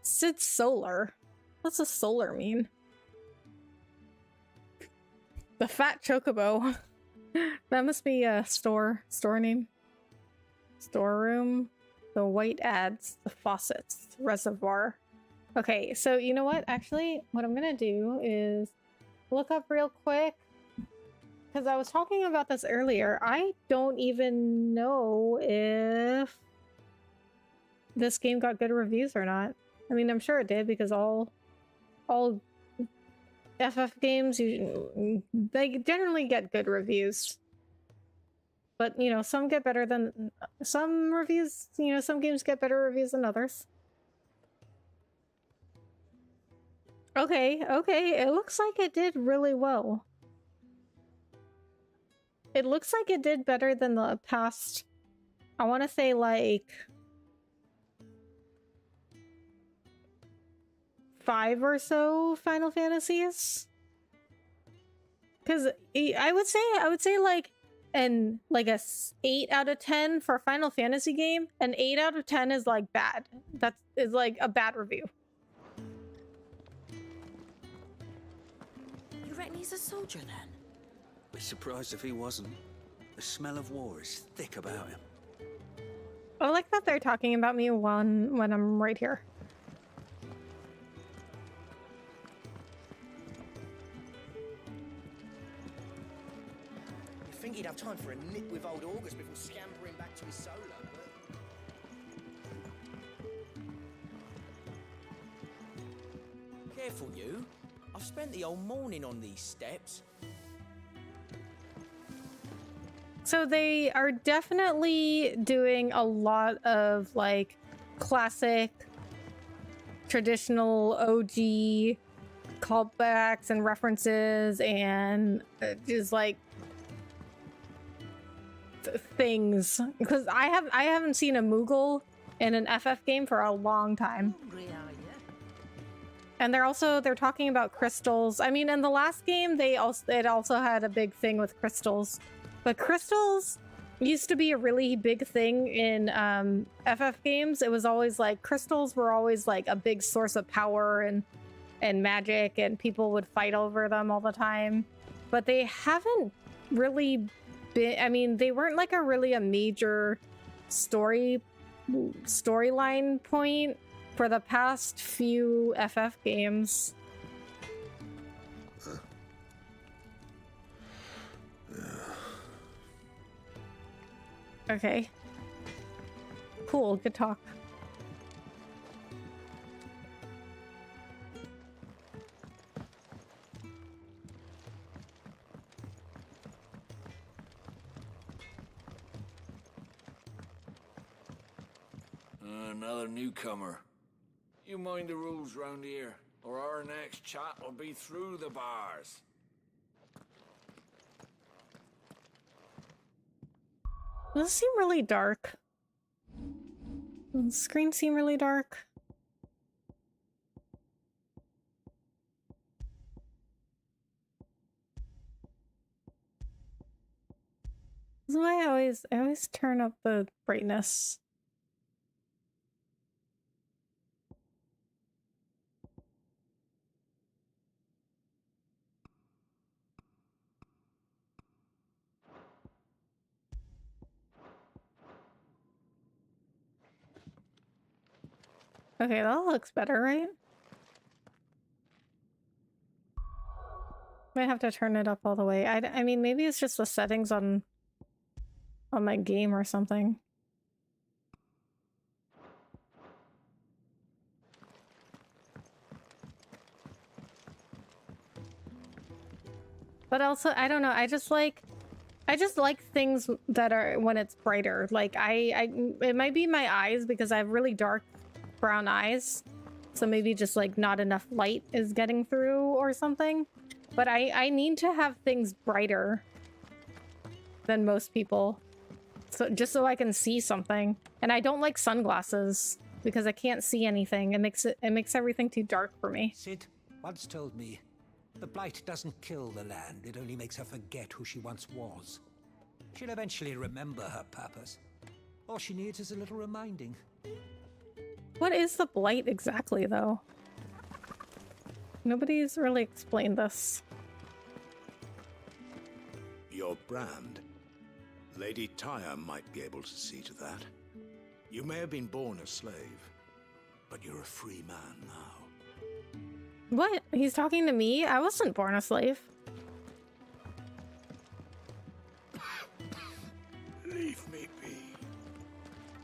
Sid Solar. What's a solar mean? The Fat Chocobo. That must be a store name. Storeroom. The white ads. The faucets. Reservoir. Okay, so you know what? Actually, what I'm gonna do is look up real quick. Because I was talking about this earlier. I don't even know if this game got good reviews or not. I mean, I'm sure it did because all FF games, they generally get good reviews. But, you know, some get better than... Some reviews, you know, some games get better reviews than others. Okay, it looks like it did really well. It looks like it did better than the past, I want to say like 5 or so Final Fantasies. Because I would say like a 8 out of 10 for a Final Fantasy game. An 8 out of 10 is like bad. That is like a bad review. You reckon he's a soldier then? Be surprised if he wasn't. The smell of war is thick about him. I like that they're talking about me when I'm right here. You'd think he'd have time for a nip with old August before scampering back to his solar, but... Careful, you. I've spent the whole morning on these steps. So they are definitely doing a lot of like classic, traditional OG callbacks and references and just like things. Because I haven't seen a Moogle in an FF game for a long time. And they're talking about crystals. I mean, in the last game, it also had a big thing with crystals. But crystals used to be a really big thing in FF games. It was always like crystals were always like a big source of power and magic, and people would fight over them all the time. But they haven't really been. I mean, they weren't like a major storyline point for the past few FF games. Okay. Cool, good talk. Another newcomer. You mind the rules round here, or our next chat will be through the bars. Does this seem really dark? Does the screen seem really dark? This is why I always turn up the brightness. Okay, that looks better, right? Might have to turn it up all the way. I mean, maybe it's just the settings on my game or something. But also, I don't know, I just like things that are when it's brighter. Like it might be my eyes because I have really dark brown eyes. So maybe just like not enough light is getting through or something. But I need to have things brighter than most people. So just so I can see something. And I don't like sunglasses because I can't see anything. It makes everything too dark for me. Sid once told me, the blight doesn't kill the land, it only makes her forget who she once was. She'll eventually remember her purpose. All she needs is a little reminding. What is the blight exactly, though? Nobody's really explained this. Your brand. Lady Tyre might be able to see to that. You may have been born a slave, but you're a free man now. What? He's talking to me? I wasn't born a slave. Leave me be.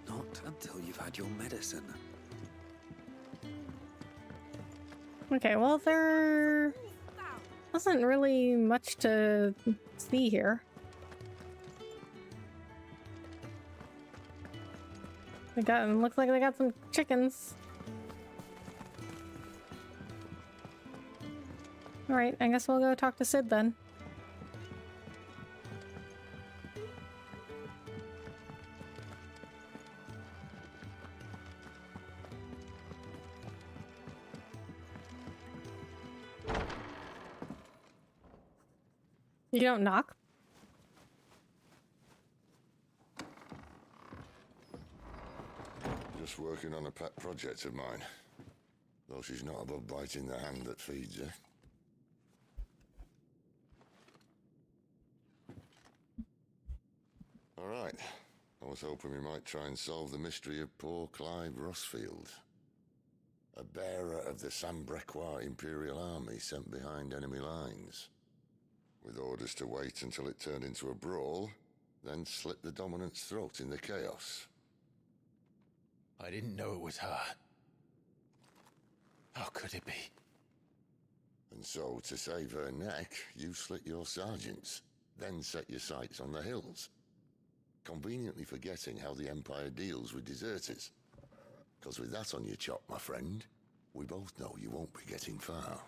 Not until you've had your medicine. Okay, well, there wasn't really much to see here. Looks like they got some chickens. Alright, I guess we'll go talk to Sid then. You don't knock? Just working on a pet project of mine. Though she's not above biting the hand that feeds her. All right. I was hoping we might try and solve the mystery of poor Clive Rossfield. A bearer of the Sambrequois Imperial Army sent behind enemy lines. With orders to wait until it turned into a brawl, then slit the dominant's throat in the chaos. I didn't know it was her. How could it be? And so, to save her neck, you slit your sergeants, then set your sights on the hills. Conveniently forgetting how the Empire deals with deserters. Because with that on your chop, my friend, we both know you won't be getting far.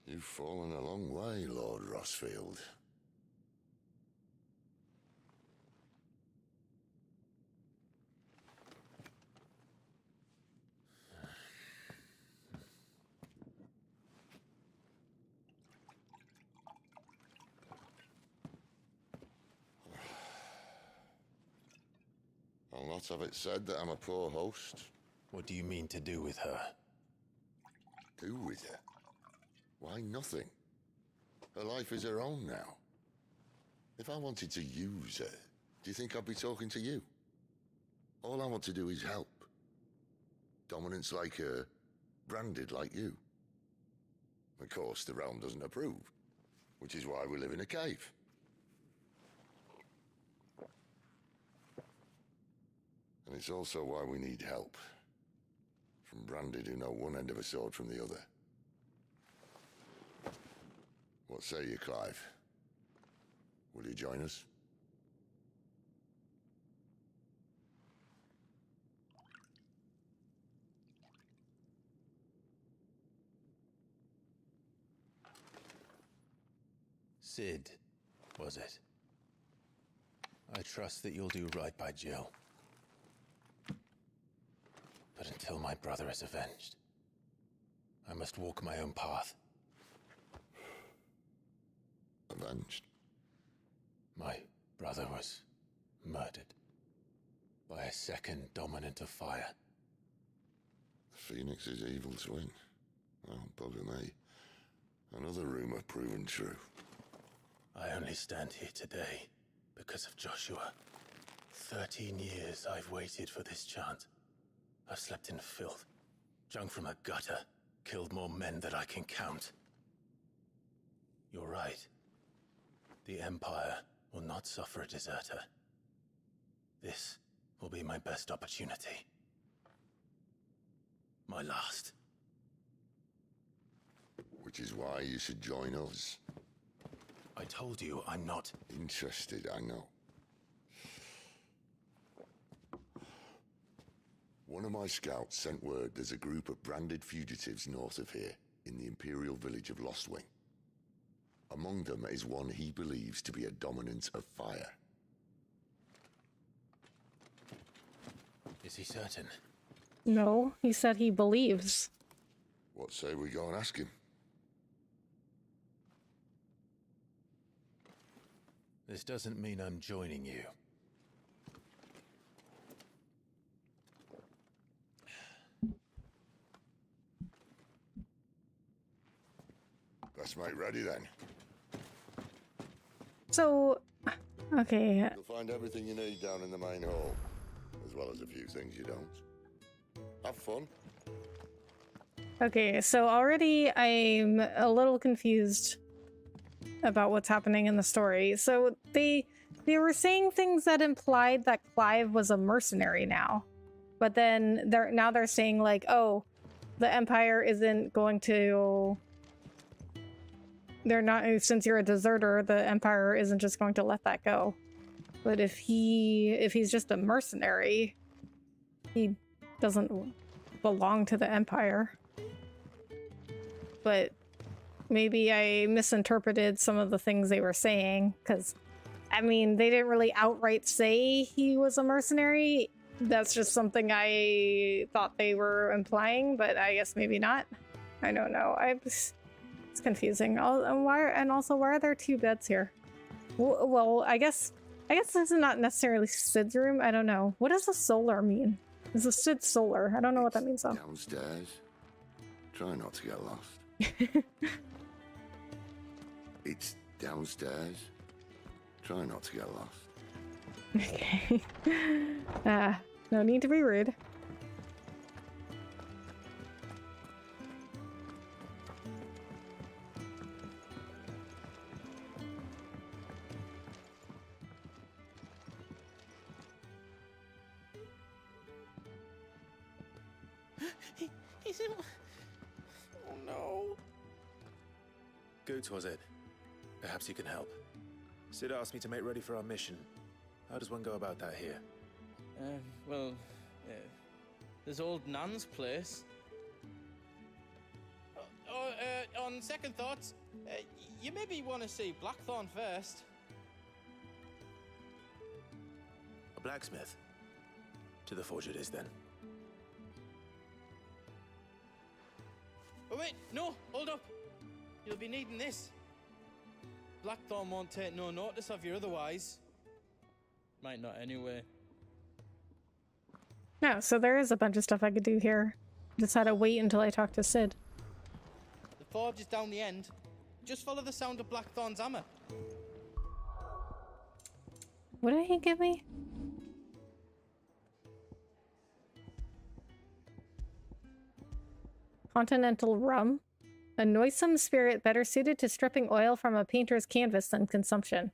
You've fallen a long way, Lord Rossfield. I'll not have it said that I'm a poor host. What do you mean to do with her? Do with her? Why, nothing. Her life is her own now. If I wanted to use her, do you think I'd be talking to you? All I want to do is help. Dominants like her, branded like you. Of course, the realm doesn't approve, which is why we live in a cave. And it's also why we need help. From branded who know one end of a sword from the other. What say you, Clive? Will you join us? Sid, was it? I trust that you'll do right by Jill. But until my brother is avenged, I must walk my own path. Avenged? My brother was murdered by a second dominant of fire. The Phoenix's evil twin. Oh, bugger me. Another rumor proven true. I only stand here today because of Joshua. 13 years I've waited for this chance. I've slept in filth, drunk from a gutter, killed more men than I can count. You're right. The Empire will not suffer a deserter. This will be my best opportunity. My last. Which is why you should join us. I told you I'm not interested, I know. One of my scouts sent word there's a group of branded fugitives north of here, in the Imperial village of Lostwing. Among them is one he believes to be a dominant of fire. Is he certain? No, he said he believes. What say we go and ask him? This doesn't mean I'm joining you. Best mate ready then. So, okay. You'll find everything you need down in the main hall, as well as a few things you don't. Have fun. Okay, so already I'm a little confused about what's happening in the story. So they were saying things that implied that Clive was a mercenary now. But then they're saying like, oh, the Empire isn't going to... They're not, since you're a deserter, the Empire isn't just going to let that go. But if he's just a mercenary, he doesn't belong to the Empire. But maybe I misinterpreted some of the things they were saying, because, I mean, they didn't really outright say he was a mercenary. That's just something I thought they were implying, but I guess maybe not. I don't know. It's confusing. And also, why are there two beds here? Well, I guess this is not necessarily Sid's room. I don't know. What does the solar mean? Is the Sid solar? I don't know what that means though. Downstairs. Try not to get lost. It's downstairs. Try not to get lost. Okay. No need to be rude. He's in... Oh no. Goot was it? Perhaps you can help. Sid asked me to make ready for our mission. How does one go about that here? Well, there's old Nan's place. On second thoughts, you maybe want to see Blackthorn first. A blacksmith? To the forge it is then. Oh wait, no, hold up. You'll be needing this. Blackthorn won't take no notice of you otherwise. Might not anyway. Yeah, so there is a bunch of stuff I could do here. Just had to wait until I talked to Sid. The forge is down the end. Just follow the sound of Blackthorn's hammer. What did he give me? Continental rum? A noisome spirit better suited to stripping oil from a painter's canvas than consumption.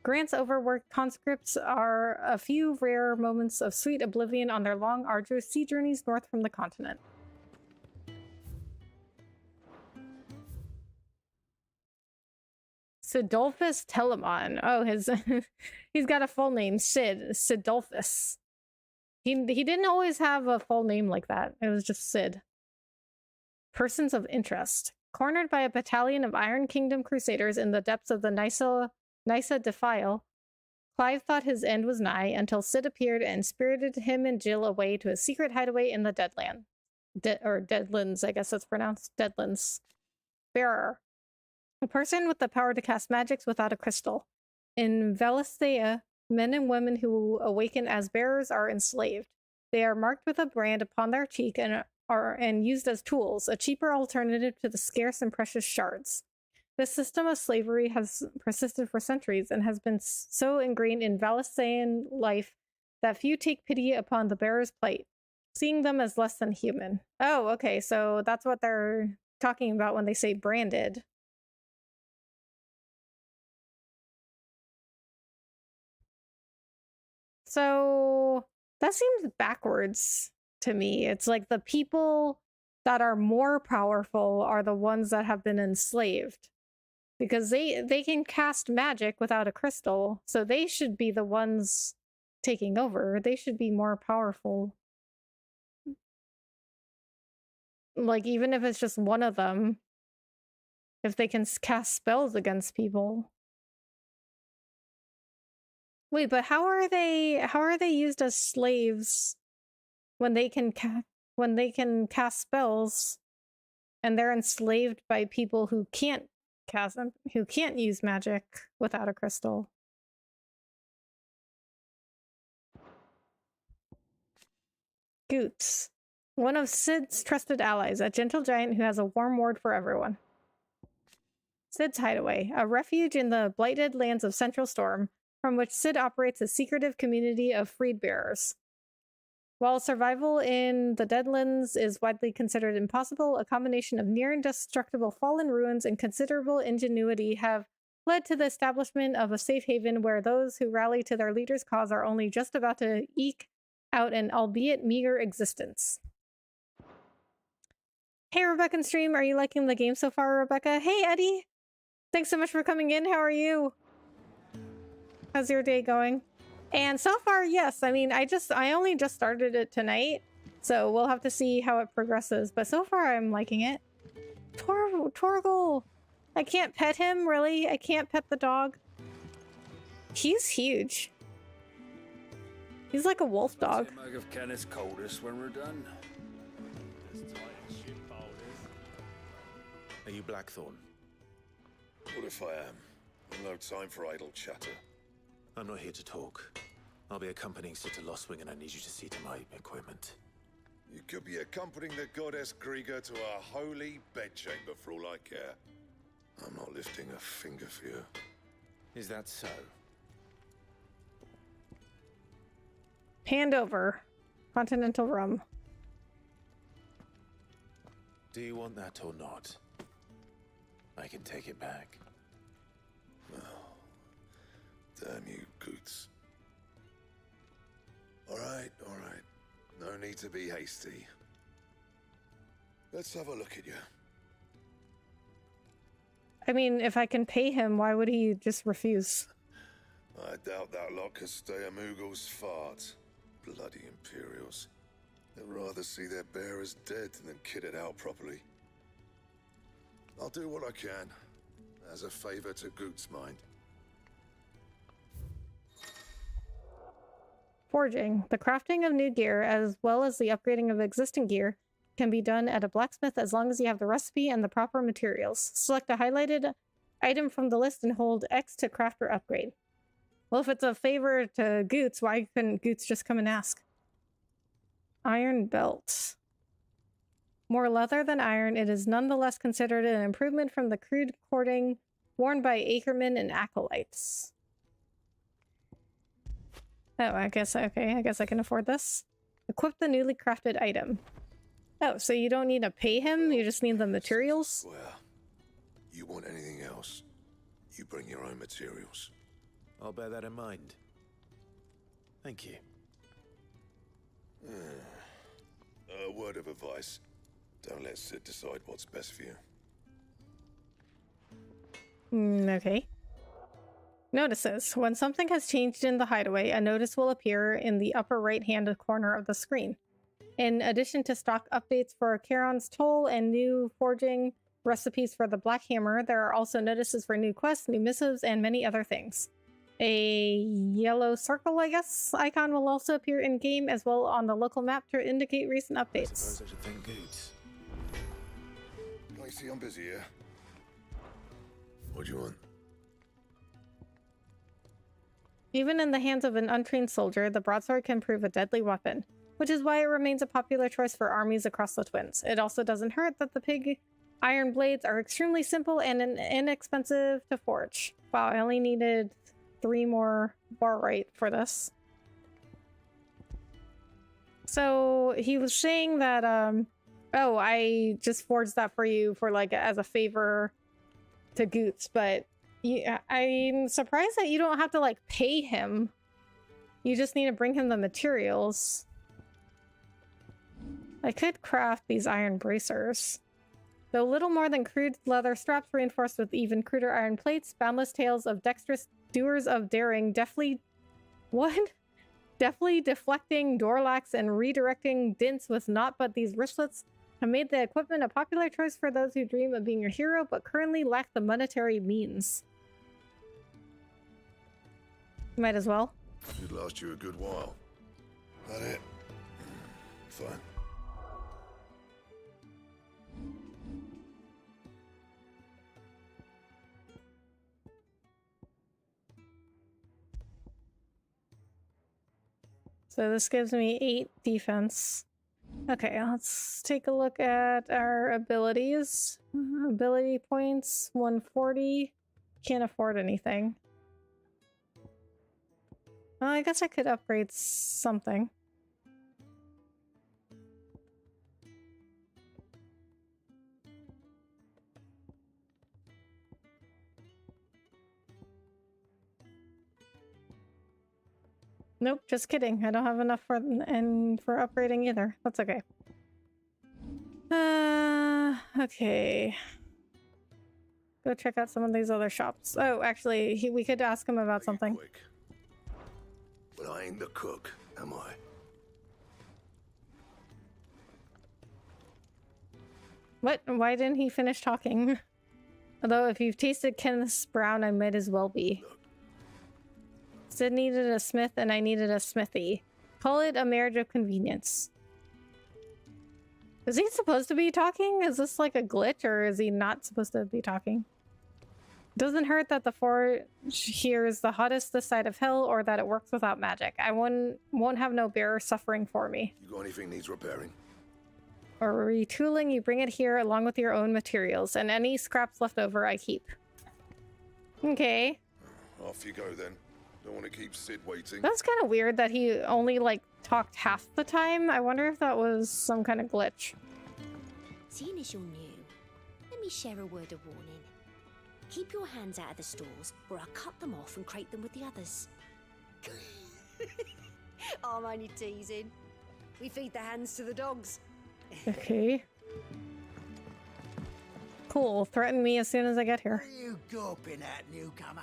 Grant's overworked conscripts are a few rare moments of sweet oblivion on their long, arduous sea journeys north from the continent. Sidolphus Telemon. Oh, he's got a full name. Sidolphus. He didn't always have a full name like that. It was just Sid. Persons of interest. Cornered by a battalion of Iron Kingdom crusaders in the depths of the Nysa Defile, Clive thought his end was nigh until Sid appeared and spirited him and Jill away to a secret hideaway in the Deadland. Or Deadlands, I guess that's pronounced. Deadlands. Bearer. A person with the power to cast magics without a crystal. In Valisthea, men and women who awaken as bearers are enslaved. They are marked with a brand upon their cheek and used as tools, a cheaper alternative to the scarce and precious shards. This system of slavery has persisted for centuries and has been so ingrained in Valisthean life that few take pity upon the bearer's plight, seeing them as less than human. Oh, okay, so that's what they're talking about when they say branded. So that seems backwards to me. It's like the people that are more powerful are the ones that have been enslaved. Because they can cast magic without a crystal, so they should be the ones taking over. They should be more powerful. Like, even if it's just one of them, if they can cast spells against people. Wait, but how are they used as slaves when they can cast spells and they're enslaved by people who can't cast them, who can't use magic without a crystal? Goots. One of Cid's trusted allies, a gentle giant who has a warm word for everyone. Cid's Hideaway, a refuge in the blighted lands of Central Storm, from which Cid operates a secretive community of freed-bearers. While survival in the Deadlands is widely considered impossible, a combination of near-indestructible fallen ruins and considerable ingenuity have led to the establishment of a safe haven where those who rally to their leader's cause are only just about to eke out an albeit meager existence. Hey, Rebecca and stream, are you liking the game so far, Rebecca? Hey, Eddie! Thanks so much for coming in. How are you? How's your day going? And so far, yes. I mean, I only just started it tonight, so we'll have to see how it progresses. But so far, I'm liking it. Torgal! I can't pet him, really? I can't pet the dog? He's huge. He's like a wolf dog. Mug of Kenneth's coldest when we're done. Are you Blackthorn? What if I am? No time for idle chatter. I'm not here to talk. I'll be accompanying Cid to Lostwing, and I need you to see to my equipment. You could be accompanying the goddess Krieger to a holy bedchamber for all I care. I'm not lifting a finger for you. Is that so? Hand over. Continental rum. Do you want that or not? I can take it back. Damn you, Goots. All right. No need to be hasty. Let's have a look at you. I mean, if I can pay him, why would he just refuse? I doubt that lot could stay a Moogle's fart. Bloody Imperials. They'd rather see their bearers dead than kitted out properly. I'll do what I can, as a favor to Goot's mind. Forging. The crafting of new gear, as well as the upgrading of existing gear, can be done at a blacksmith as long as you have the recipe and the proper materials. Select a highlighted item from the list and hold X to craft or upgrade. Well, if it's a favor to Goots, why couldn't Goots just come and ask? Iron belt. More leather than iron, it is nonetheless considered an improvement from the crude cording worn by Ackermen and acolytes. Oh, I guess I can afford this. Equip the newly crafted item. Oh, so you don't need to pay him, you just need the materials? Well, you want anything else, you bring your own materials. I'll bear that in mind. Thank you. A word of advice. Don't let Cid decide what's best for you. Okay. Notices. When something has changed in the hideaway, a notice will appear in the upper right-hand corner of the screen. In addition to stock updates for Charon's Toll and new forging recipes for the Black Hammer, there are also notices for new quests, new missives, and many other things. A yellow circle, I guess, icon will also appear in-game as well on the local map to indicate recent updates. I suppose I should thank Goots. I see I'm busy here. What do you want? Even in the hands of an untrained soldier, the broadsword can prove a deadly weapon, which is why it remains a popular choice for armies across the Twins. It also doesn't hurt that the pig iron blades are extremely simple and inexpensive to forge. Wow, I only needed 3 more barite for this. So he was saying that, oh, I just forged that for you for like as a favor to Goots, but I'm surprised that you don't have to like pay him. You just need to bring him the materials. I could craft these iron bracers. Though little more than crude leather straps reinforced with even cruder iron plates, boundless tales of dexterous doers of daring, deftly deflecting door locks and redirecting dints with naught but these wristlets have made the equipment a popular choice for those who dream of being a hero but currently lack the monetary means. Might as well. It'd last you a good while. That it? Fine. So this gives me 8 defense. Okay, let's take a look at our abilities. Ability points, 140. Can't afford anything. Well, I guess I could upgrade something. Nope, just kidding. I don't have enough for upgrading either. That's okay. Okay. Go check out some of these other shops. Oh, actually, we could ask him about something. Quick. But I ain't the cook, am I? What? Why didn't he finish talking? Although, if you've tasted Kenneth's brown, I might as well be. Sid needed a smith and I needed a smithy. Call it a marriage of convenience. Is he supposed to be talking? Is this like a glitch or is he not supposed to be talking? Doesn't hurt that the forge here is the hottest this side of hell or that it works without magic. I won't have no bearer suffering for me. You got anything needs repairing? Or retooling, you bring it here along with your own materials and any scraps left over I keep. Okay. Off you go then. Don't want to keep Sid waiting. That's kind of weird that he only, like, talked half the time. I wonder if that was some kind of glitch. Seeing as you're new, let me share a word of warning. Keep your hands out of the stalls, or I'll cut them off and crate them with the others. I'm only teasing. We feed the hands to the dogs. Okay. Cool. Threaten me as soon as I get here. What are you gawping at, newcomer?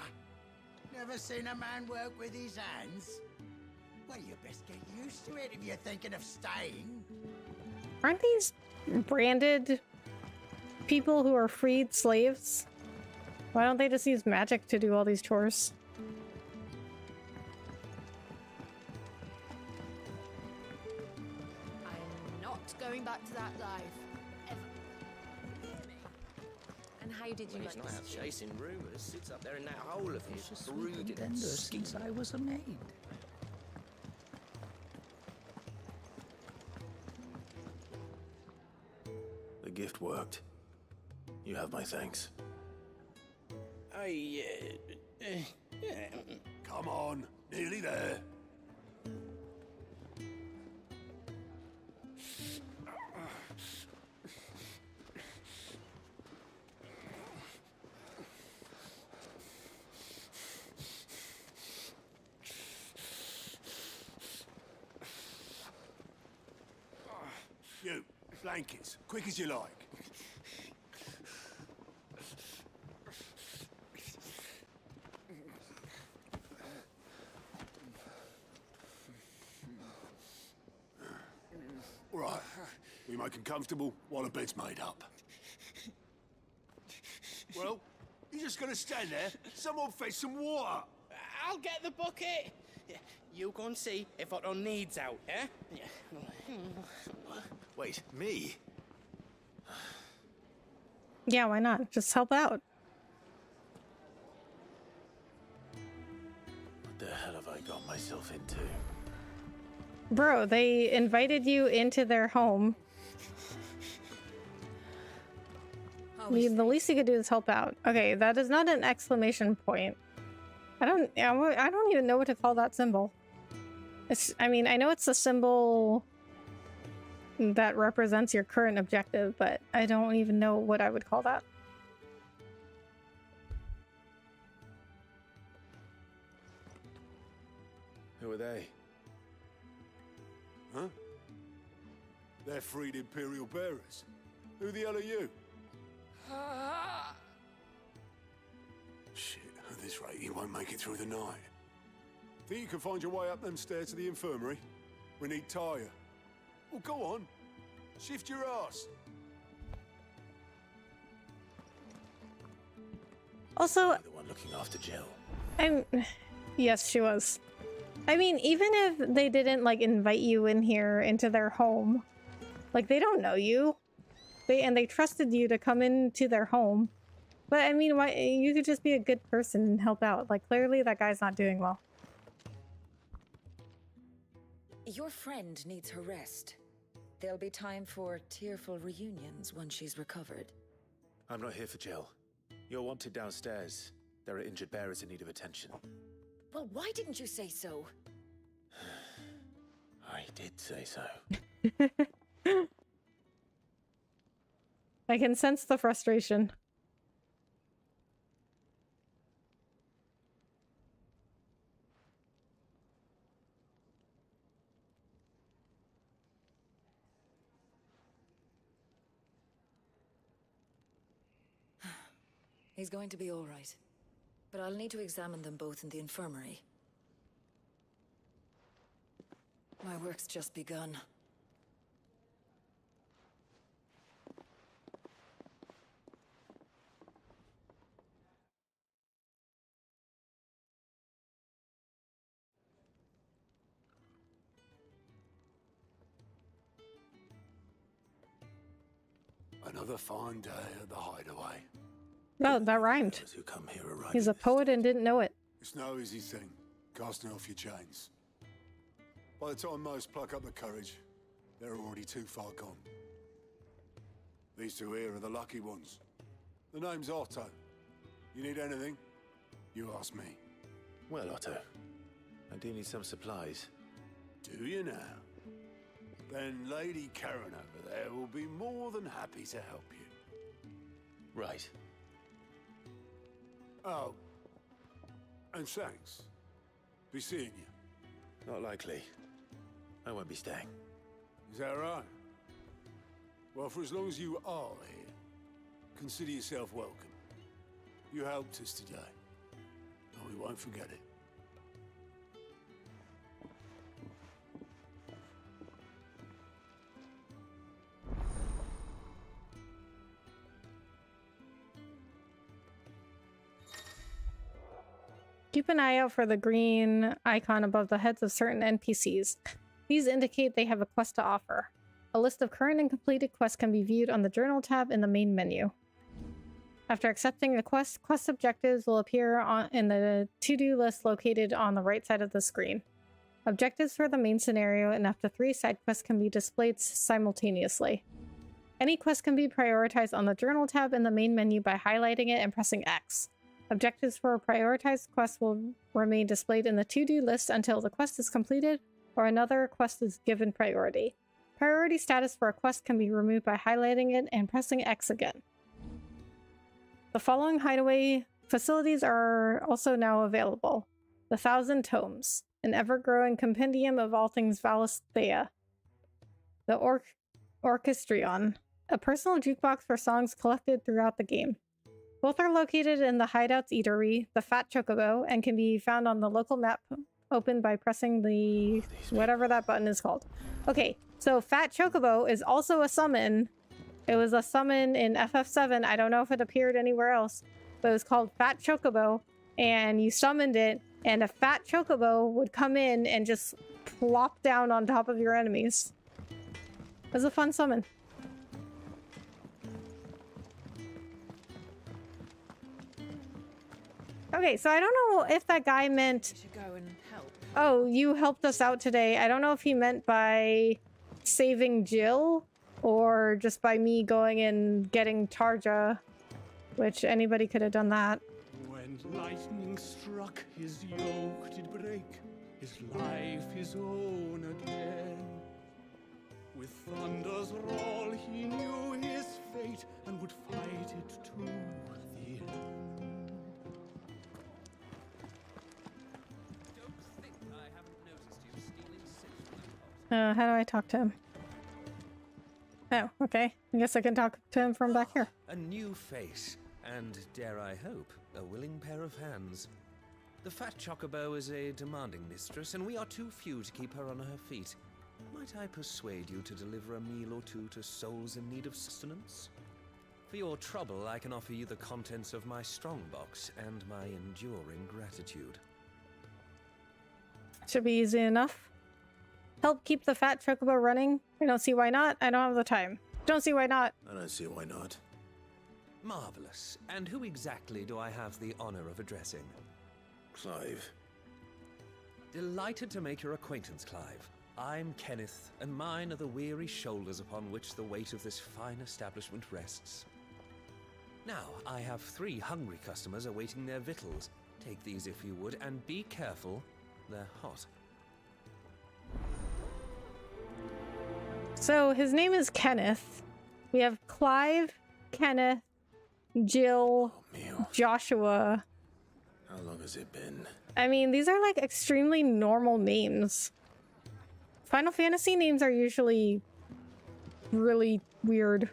Never seen a man work with his hands? Well, you best get used to it if you're thinking of staying. Aren't these branded people who are freed slaves? Why don't they just use magic to do all these chores? I'm not going back to that life. Ever. And how did you He's like not out this? chasing rumours, sits up there in that hole of his, brooding and Since I was a maid. The gift worked. You have my thanks. Come on, nearly there. You, blankets, quick as you like. All right, we make 'em comfortable while the bed's made up. Well, you just gonna stand there? Someone fetch some water. I'll get the bucket. You go and see if Otto needs out, eh? Wait, me? Yeah, why not? Just help out. What the hell have I got myself into? Bro, they invited you into their home. I mean, the least you could do is help out. Okay, that is not an exclamation point. I don't even know what to call that symbol. I mean, I know it's a symbol that represents your current objective, but I don't even know what I would call that. Who are they? Huh? They're freed Imperial bearers. Who the hell are you? Shit, at this rate, you won't make it through the night. Think you can find your way up them stairs to the infirmary? We need Tyre. Well, go on. Shift your ass. Also, The one looking after Jill. yes, she was. I mean, even if they didn't like invite you in here into their home, like they don't know you. They trusted you to come into their home. But I mean, why you could just be a good person and help out. Like clearly that guy's not doing well. Your friend needs her rest. There'll be time for tearful reunions when she's recovered. I'm not here for Jill. You're wanted downstairs. There are injured bearers in need of attention. Well, why didn't you say so? I did say so. I can sense the frustration. He's going to be all right. But I'll need to examine them both in the infirmary. My work's just begun. Another fine day at the hideaway. Oh, that rhymed. Who come here are He's a poet and didn't know it. It's no easy thing, casting off your chains. By the time most pluck up the courage, they're already too far gone. These two here are the lucky ones. The name's Otto. You need anything? You ask me. Well, Otto, I do need some supplies. Do you now? Then Lady Karen over there will be more than happy to help you. Right. Oh. And thanks. Be seeing you. Not likely. I won't be staying. Is that right? Well, for as long as you are here, consider yourself welcome. You helped us today, and we won't forget it. Keep an eye out for the green icon above the heads of certain NPCs. These indicate they have a quest to offer. A list of current and completed quests can be viewed on the Journal tab in the main menu. After accepting a quest, quest objectives will appear in the to-do list located on the right side of the screen. Objectives for the main scenario and up to 3 side quests can be displayed simultaneously. Any quest can be prioritized on the Journal tab in the main menu by highlighting it and pressing X. Objectives for a prioritized quest will remain displayed in the to-do list until the quest is completed or another quest is given priority. Priority status for a quest can be removed by highlighting it and pressing X again. The following hideaway facilities are also now available. The 1,000 Tomes, an ever-growing compendium of all things Valisthea. The Orchestrion, a personal jukebox for songs collected throughout the game. Both are located in the Hideout's Eatery, the Fat Chocobo, and can be found on the local map opened by pressing the whatever that button is called. Okay, so Fat Chocobo is also a summon. It was a summon in FF7. I don't know if it appeared anywhere else, but it was called Fat Chocobo, and you summoned it, and a Fat Chocobo would come in and just plop down on top of your enemies. It was a fun summon. Okay, so I don't know if that guy meant... You should go and help. Oh, you helped us out today. I don't know if he meant by saving Jill or just by me going and getting Tarja, which anybody could have done that. When lightning struck, his yoke did break, his life his own again. With thunder's roll, he knew his fate and would fight it to the end. How do I talk to him? Oh, okay. I guess I can talk to him from back here. A new face, and dare I hope, a willing pair of hands. The fat chocobo is a demanding mistress, and we are too few to keep her on her feet. Might I persuade you to deliver a meal or two to souls in need of sustenance? For your trouble, I can offer you the contents of my strongbox and my enduring gratitude. Should be easy enough. Help keep the fat chocobo running? I don't see why not. I don't have the time. Don't see why not. I don't see why not. Marvelous. And who exactly do I have the honor of addressing? Clive. Delighted to make your acquaintance, Clive. I'm Kenneth, and mine are the weary shoulders upon which the weight of this fine establishment rests. Now, I have 3 hungry customers awaiting their victuals. Take these if you would, and be careful, they're hot. So his name is Kenneth. We have Clive, Kenneth, Jill, Joshua. How long has it been? I mean, these are like extremely normal names. Final Fantasy names are usually really weird.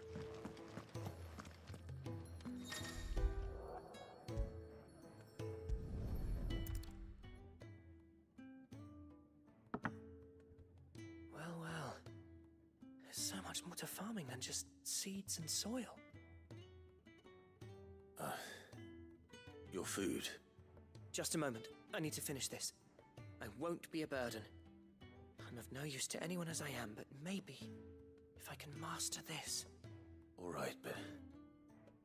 Well. There's so much more to farming than just seeds and soil. Your food. Just a moment. I need to finish this. I won't be a burden. I'm of no use to anyone as I am, but maybe if I can master this. All right, but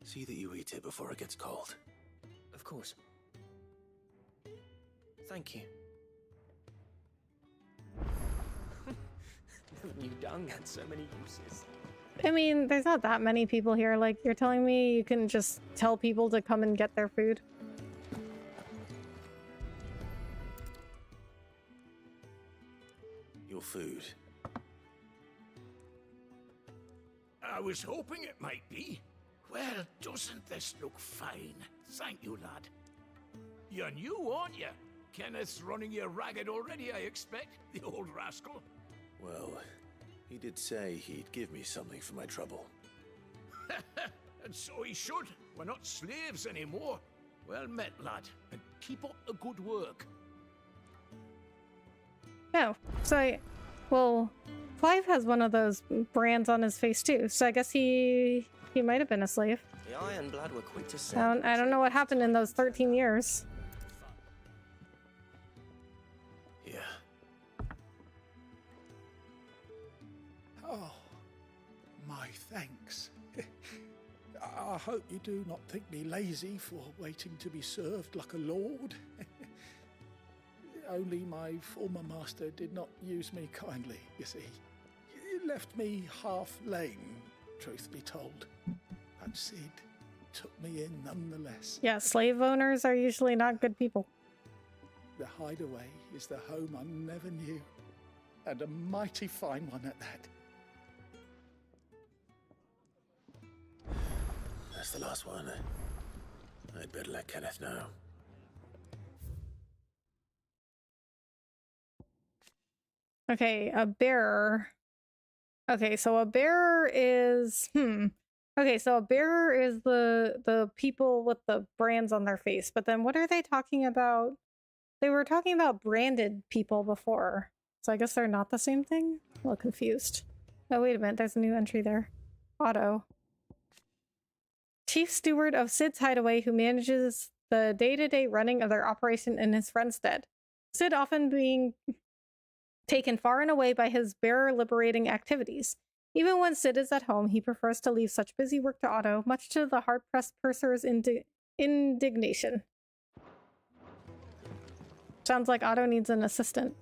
see that you eat it before it gets cold. Of course. Thank you. New dung had so many uses. I mean, there's not that many people here. Like, you're telling me you can just tell people to come and get their food? Your food. I was hoping it might be. Well, doesn't this look fine? Thank you, lad. You're new, aren't you? Kenneth's running you ragged already, I expect, the old rascal. Well, he did say he'd give me something for my trouble. And so he should. We're not slaves anymore. Well met, lad, and keep up the good work. Oh, so well, Clive has one of those brands on his face too, so I guess he might have been a slave. The Ironblood were quick to sell. I don't know what happened in those 13 years. Yeah. Oh, my thanks. I hope you do not think me lazy for waiting to be served like a lord. Only my former master did not use me kindly, you see. He left me half lame, truth be told. But Sid took me in nonetheless. Yeah, slave owners are usually not good people. The hideaway is the home I never knew, and a mighty fine one at that. That's the last one. I'd better let Kenneth know. Okay, a bearer. Okay, so a bearer is okay, so a bearer is the people with the brands on their face, but then what are they talking about? They were talking about branded people before. So I guess they're not the same thing? I'm a little confused. Oh, wait a minute, there's a new entry there. Otto. Chief steward of Sid's hideaway who manages the day-to-day running of their operation in his friend's stead. Sid often being taken far and away by his bearer-liberating activities. Even when Sid is at home, he prefers to leave such busy work to Otto, much to the hard-pressed purser's indignation. Sounds like Otto needs an assistant.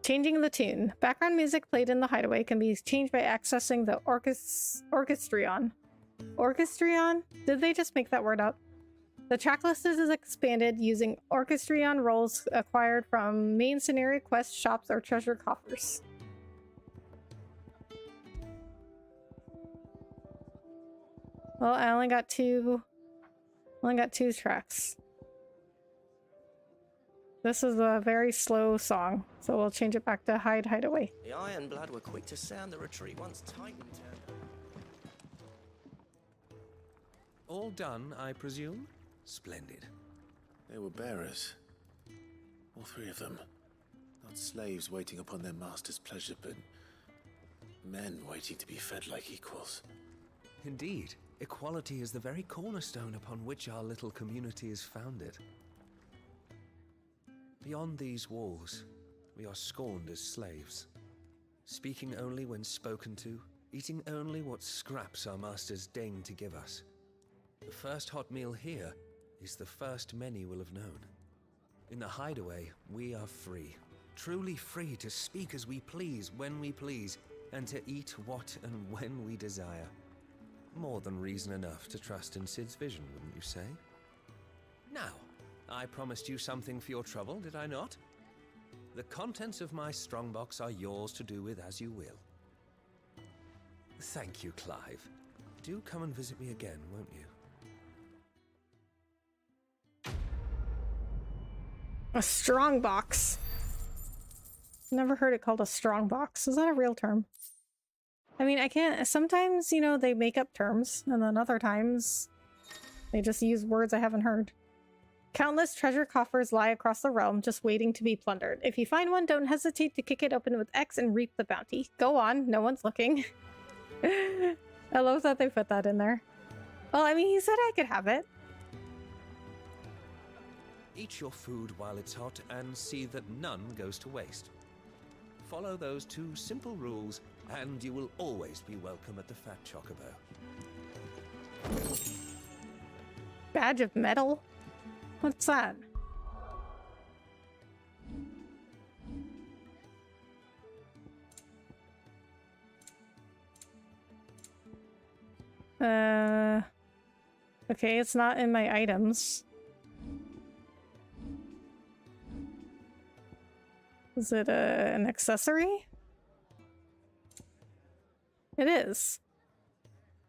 Changing the tune. Background music played in the hideaway can be changed by accessing the orchestrion. Orchestrion? Did they just make that word up? The tracklist is expanded using orchestrion roles acquired from main scenario quests, shops, or treasure coffers. Well, I only got two tracks. This is a very slow song, so we'll change it back to hide, hide away. The Ironblood were quick to sound the retreat once Titan turned up. All done, I presume? Splendid. They were bearers. All three of them. Not slaves waiting upon their master's pleasure, but men waiting to be fed like equals. Indeed. Equality is the very cornerstone upon which our little community is founded. Beyond these walls, we are scorned as slaves. Speaking only when spoken to, eating only what scraps our masters deign to give us. The first hot meal here is the first many will have known. In the hideaway, we are free. Truly free to speak as we please, when we please, and to eat what and when we desire. More than reason enough to trust in Sid's vision, wouldn't you say? Now, I promised you something for your trouble, did I not? The contents of my strongbox are yours to do with as you will. Thank you, Clive. Do come and visit me again, won't you? A strong box. Never heard it called a strong box. Is that a real term? I mean, I can't. Sometimes, you know, they make up terms, and then other times they just use words I haven't heard. Countless treasure coffers lie across the realm, just waiting to be plundered. If you find one, don't hesitate to kick it open with X and reap the bounty. Go on, no one's looking. I love that they put that in there. Well, I mean, he said I could have it. Eat your food while it's hot and see that none goes to waste. Follow those two simple rules and you will always be welcome at the Fat Chocobo. Badge of metal? What's that? Okay, it's not in my items. Is it an accessory? It is.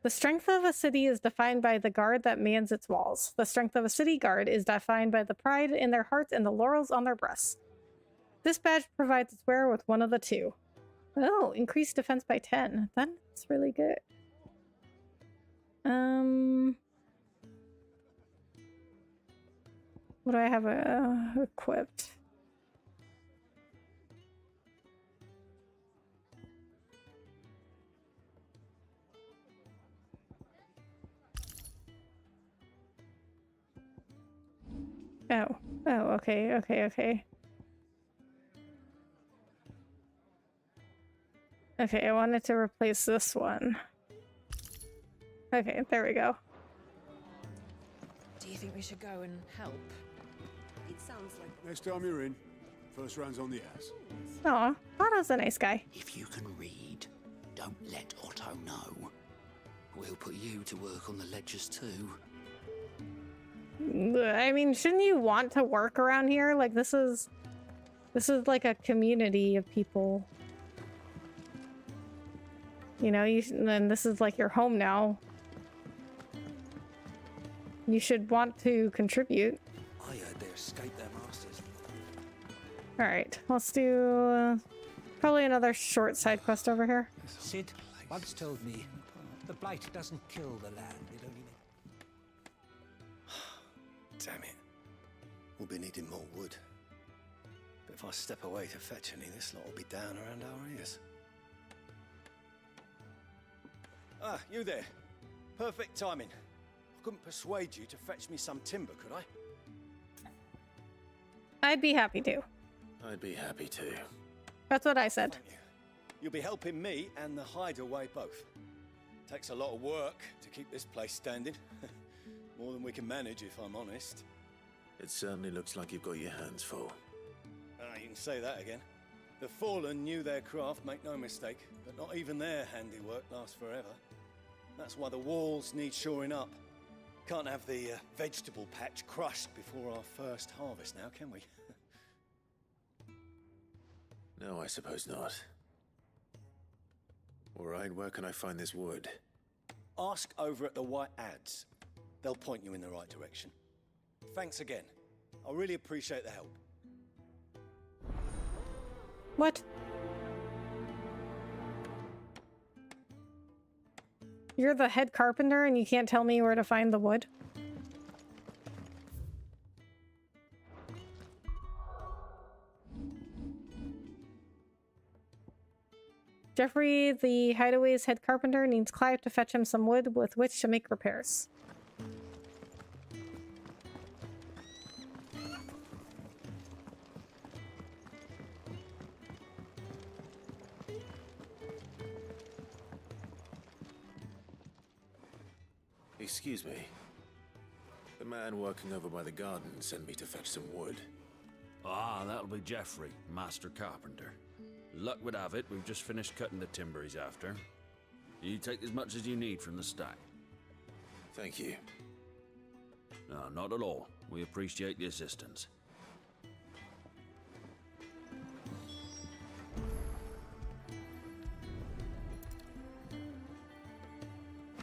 The strength of a city is defined by the guard that mans its walls. The strength of a city guard is defined by the pride in their hearts and the laurels on their breasts. This badge provides its wearer with one of the two. Oh, increased defense by 10. That's really good. What do I have equipped? Oh, okay. Okay, I wanted to replace this one. Okay, there we go. Do you think we should go and help? It sounds like... Next time you're in, first round's on the ass. Aw, Otto's a nice guy. If you can read, don't let Otto know. We'll put you to work on the ledgers too. I mean, shouldn't you want to work around here? Like, this is like a community of people. You know, and this is like your home now. You should want to contribute. I heard they escaped their masters. Alright, let's do probably another short side quest over here. Sid once told me the blight doesn't kill the land, it only Damn it. We'll be needing more wood. But if I step away to fetch any, this lot will be down around our ears. Ah, you there. Perfect timing. I couldn't persuade you to fetch me some timber, could I? I'd be happy to. I'd be happy to. That's what I said. You'll be helping me and the hideaway both. Takes a lot of work to keep this place standing. More than we can manage, if I'm honest. It certainly looks like you've got your hands full. You can say that again. The Fallen knew their craft, make no mistake, but not even their handiwork lasts forever. That's why the walls need shoring up. Can't have the vegetable patch crushed before our first harvest now, can we? No, I suppose not. All right, where can I find this wood? Ask over at the White Ads. They'll point you in the right direction. Thanks again. I really appreciate the help. What? You're the head carpenter and you can't tell me where to find the wood? Jeffrey, the hideaway's head carpenter, needs Clive to fetch him some wood with which to make repairs. Excuse me. The man working over by the garden sent me to fetch some wood. Ah, that'll be Jeffrey, master carpenter. Luck would have it, we've just finished cutting the timber he's after. You take as much as you need from the stack. Thank you. No, not at all. We appreciate the assistance.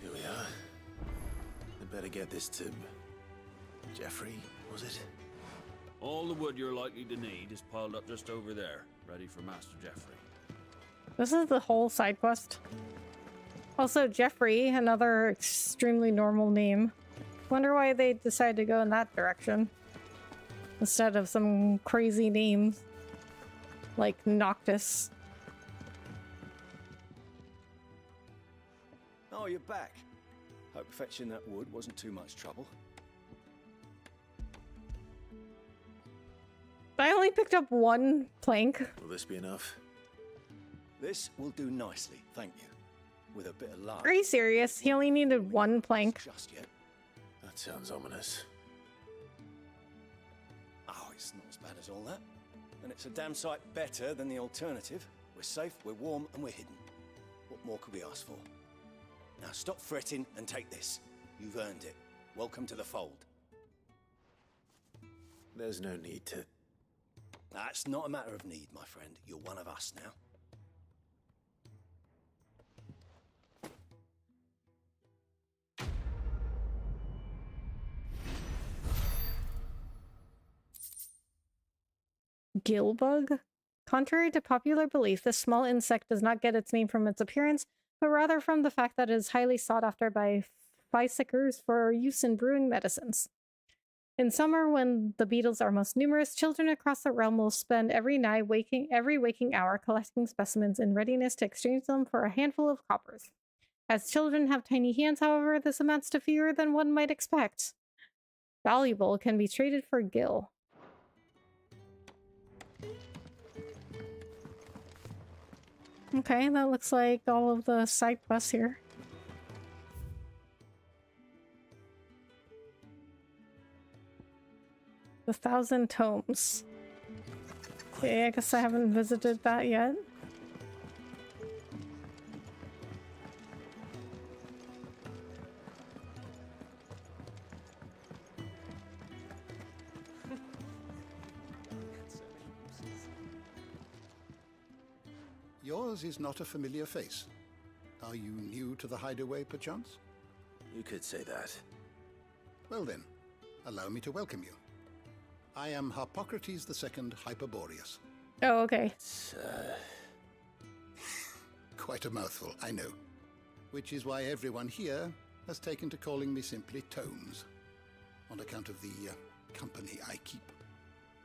Here we are. I better get this to Jeffrey, was it? All the wood you're likely to need is piled up just over there, ready for Master Jeffrey. This is the whole side quest. Also, Jeffrey, another extremely normal name. Wonder why they decided to go in that direction instead of some crazy name like Noctis. Oh, you're back. Hope fetching that wood wasn't too much trouble. I only picked up one plank. Will this be enough? This will do nicely, thank you. With a bit of luck. Are you serious? He only needed one plank. Just yet. That sounds ominous. Oh, it's not as bad as all that. And it's a damn sight better than the alternative. We're safe, we're warm, and we're hidden. What more could we ask for? Now stop fretting and take this. You've earned it. Welcome to the fold. There's no need to... That's not a matter of need, my friend. You're one of us now. Gillbug? Contrary to popular belief, this small insect does not get its name from its appearance, but rather from the fact that it is highly sought after by physickers for use in brewing medicines. In summer, when the beetles are most numerous, children across the realm will spend every waking hour collecting specimens in readiness to exchange them for a handful of coppers. As children have tiny hands, however, this amounts to fewer than one might expect. Valuable can be traded for gill. Okay, that looks like all of the side quests here. The 1,000 Tomes. Okay, I guess I haven't visited that yet. Yours is not a familiar face. Are you new to the hideaway, perchance? You could say that. Well then, allow me to welcome you. I am Harpocrates II Hyperboreus. Oh, okay. It's, Quite a mouthful, I know. Which is why everyone here has taken to calling me simply Tomes, on account of the company I keep.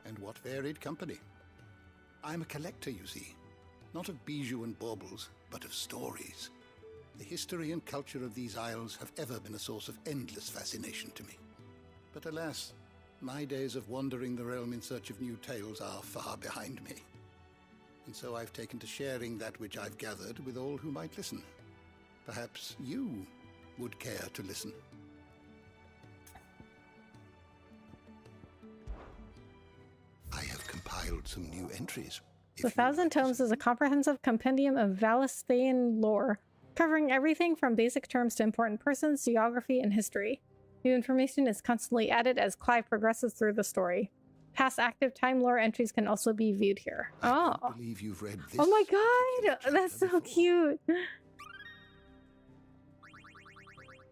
And what varied company. I'm a collector, you see. Not of bijou and baubles, but of stories. The history and culture of these isles have ever been a source of endless fascination to me. But alas, my days of wandering the realm in search of new tales are far behind me. And so I've taken to sharing that which I've gathered with all who might listen. Perhaps you would care to listen. I have compiled some new entries. The 1,000 Tomes is a comprehensive compendium of Valisthian lore, covering everything from basic terms to important persons, geography, and history. New information is constantly added as Clive progresses through the story. Past active time lore entries can also be viewed here. Oh. I believe you've read this. Oh my god! That's so cute!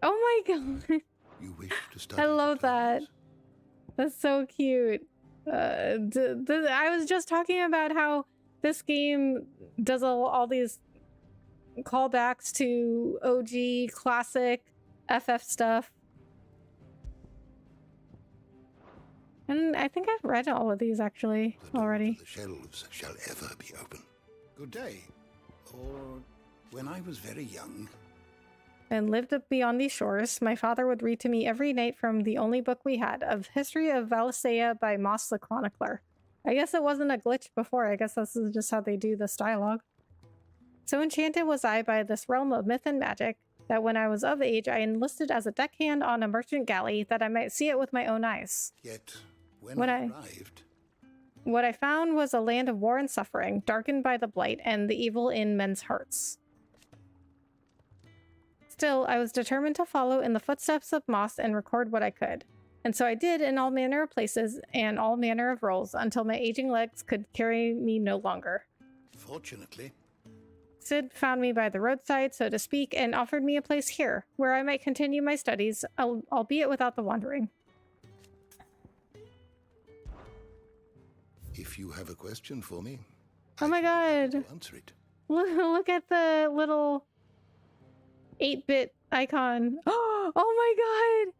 Oh my god! You wish to study I love that. That's so cute. I was just talking about how this game does all these callbacks to OG classic FF stuff. And I think I've read all of these actually already. The shelves shall ever be open. Good day. Or when I was very young. And lived up beyond these shores, my father would read to me every night from the only book we had, of History of Valisthea by Moss the Chronicler. I guess it wasn't a glitch before. I guess this is just how they do this dialogue. So enchanted was I by this realm of myth and magic, that when I was of age, I enlisted as a deckhand on a merchant galley, that I might see it with my own eyes. Yet, when I arrived... What I found was a land of war and suffering, darkened by the blight and the evil in men's hearts. Still, I was determined to follow in the footsteps of Moss and record what I could. And so I did in all manner of places and all manner of roles, until my aging legs could carry me no longer. Fortunately... Sid found me by the roadside, so to speak, and offered me a place here, where I might continue my studies, albeit without the wandering. If you have a question for me... Oh my god! Answer it. Look at the little 8-bit icon. Oh my god!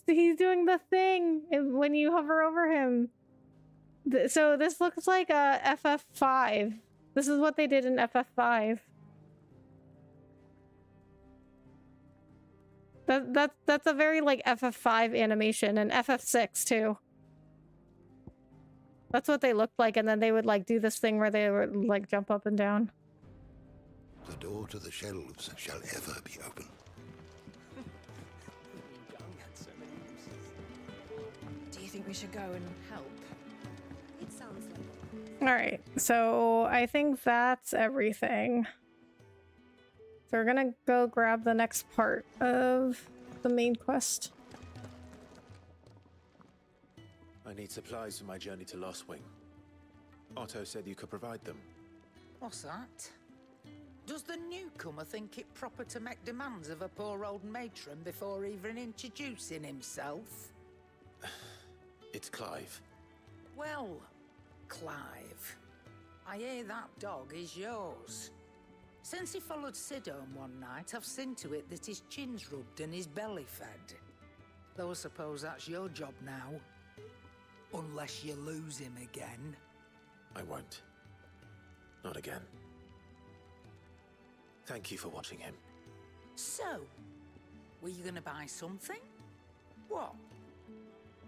He's doing the thing when you hover over him. So this looks like a FF5. This is what they did in FF5. That's a very like FF5 animation, and FF6 too. That's what they looked like, and then they would like do this thing where they would like jump up and down. The door to the shelves shall ever be open. Do you think we should go and help? It sounds like... Alright, so I think that's everything. So we're gonna go grab the next part of the main quest. I need supplies for my journey to Lost Wing. Otto said you could provide them. What's that? Does the newcomer think it proper to make demands of a poor old matron before even introducing himself? It's Clive. Well, Clive, I hear that dog is yours. Since he followed Sid home one night, I've seen to it that his chin's rubbed and his belly fed. Though I suppose that's your job now. Unless you lose him again. I won't. Not again. Thank you for watching him. So, were you gonna buy something? What?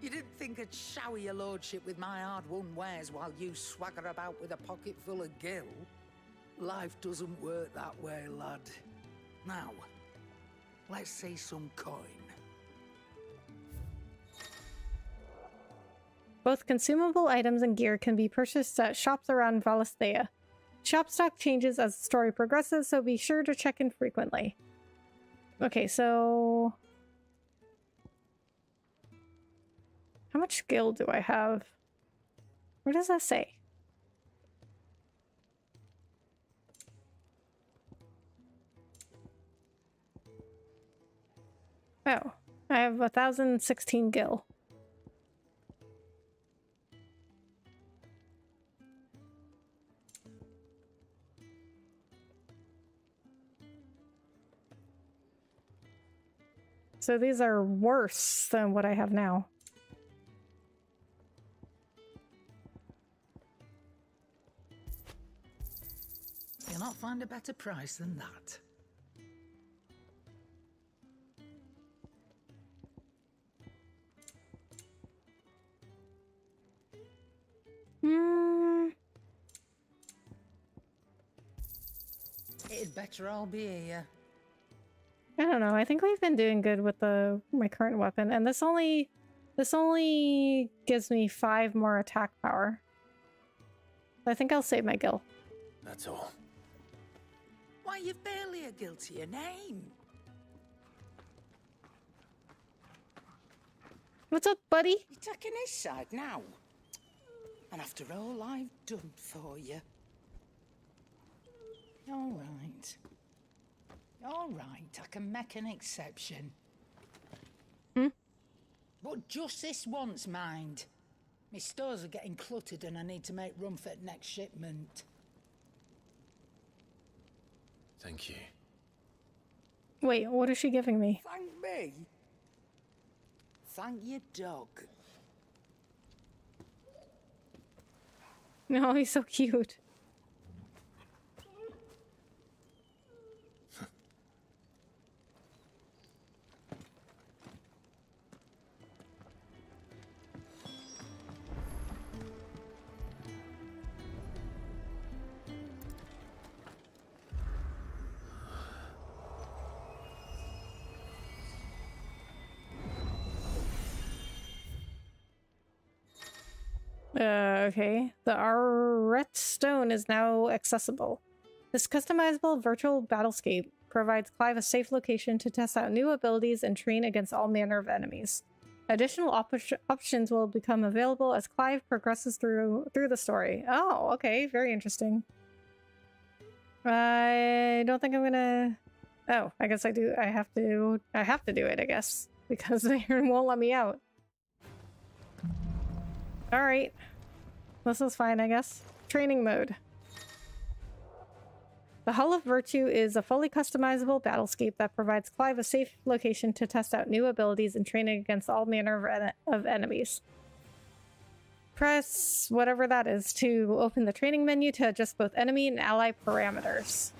You didn't think I'd shower your lordship with my hard-won wares while you swagger about with a pocket full of gil? Life doesn't work that way, lad. Now, let's see some coin. Both consumable items and gear can be purchased at shops around Valisthea. Shop stock changes as the story progresses, so be sure to check in frequently. Okay, so... how much skill do I have? Where does that say? Oh, I have 1,016 gil. So these are worse than what I have now. You'll not find a better price than that. It'd better all be here. I don't know. I think we've been doing good with my current weapon, and this only gives me 5 more attack power. I think I'll save my gil. That's all. Why, you've barely a gil to your name. What's up, buddy? You're taking his side now. And after all I've done for you. All right. All right, I can make an exception. But just this once, mind. My stores are getting cluttered and I need to make room for the next shipment. Thank you. Wait, what is she giving me? Thank me? Thank your dog. No, he's so cute. Okay. The Arret Stone is now accessible. This customizable virtual battlescape provides Clive a safe location to test out new abilities and train against all manner of enemies. Additional options will become available as Clive progresses through the story. Oh, okay. Very interesting. I don't think I'm gonna... Oh, I guess I do. I have to do it, I guess. Because they won't let me out. Alright. This is fine, I guess. Training mode. The Hall of Virtue is a fully customizable battlescape that provides Clive a safe location to test out new abilities and training against all manner of enemies. Press whatever that is to open the training menu to adjust both enemy and ally parameters.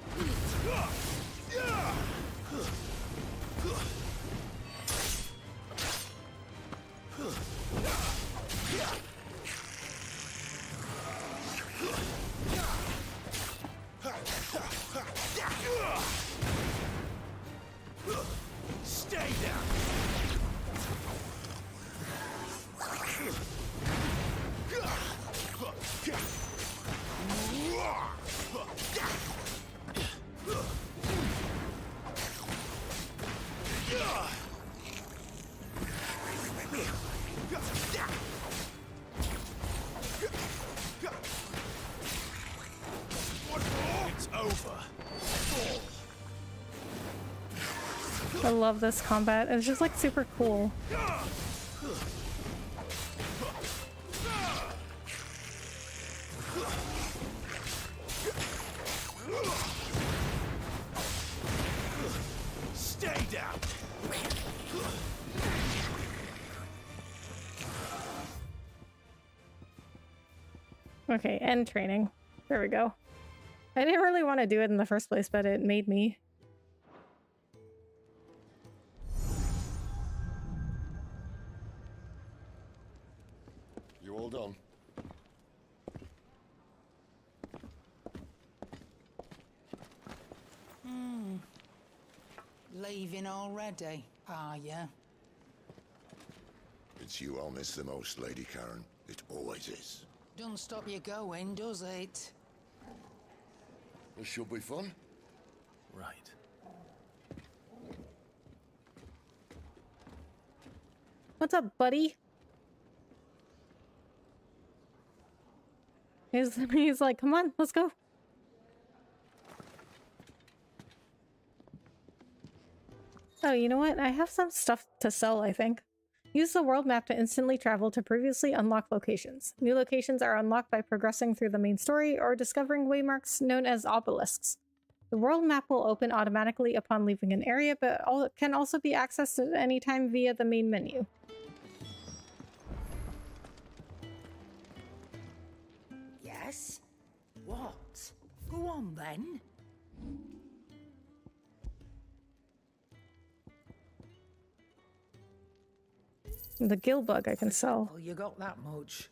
Stay down. It's over. I love this combat. It's just like super cool. Stay down. Okay, end training. There we go. I didn't really want to do it in the first place, but it made me. You all done? Leaving already, are ya? It's you I'll miss the most, Lady Karen. It always is. Don't stop you going, does it? This should be fun. Right. What's up, buddy? He's like, come on, let's go. Oh, you know what? I have some stuff to sell, I think. Use the world map to instantly travel to previously unlocked locations. New locations are unlocked by progressing through the main story or discovering waymarks known as obelisks. The world map will open automatically upon leaving an area, but can also be accessed at any time via the main menu. Yes? What? Go on then. The gill bug I can sell. Well, you got that much.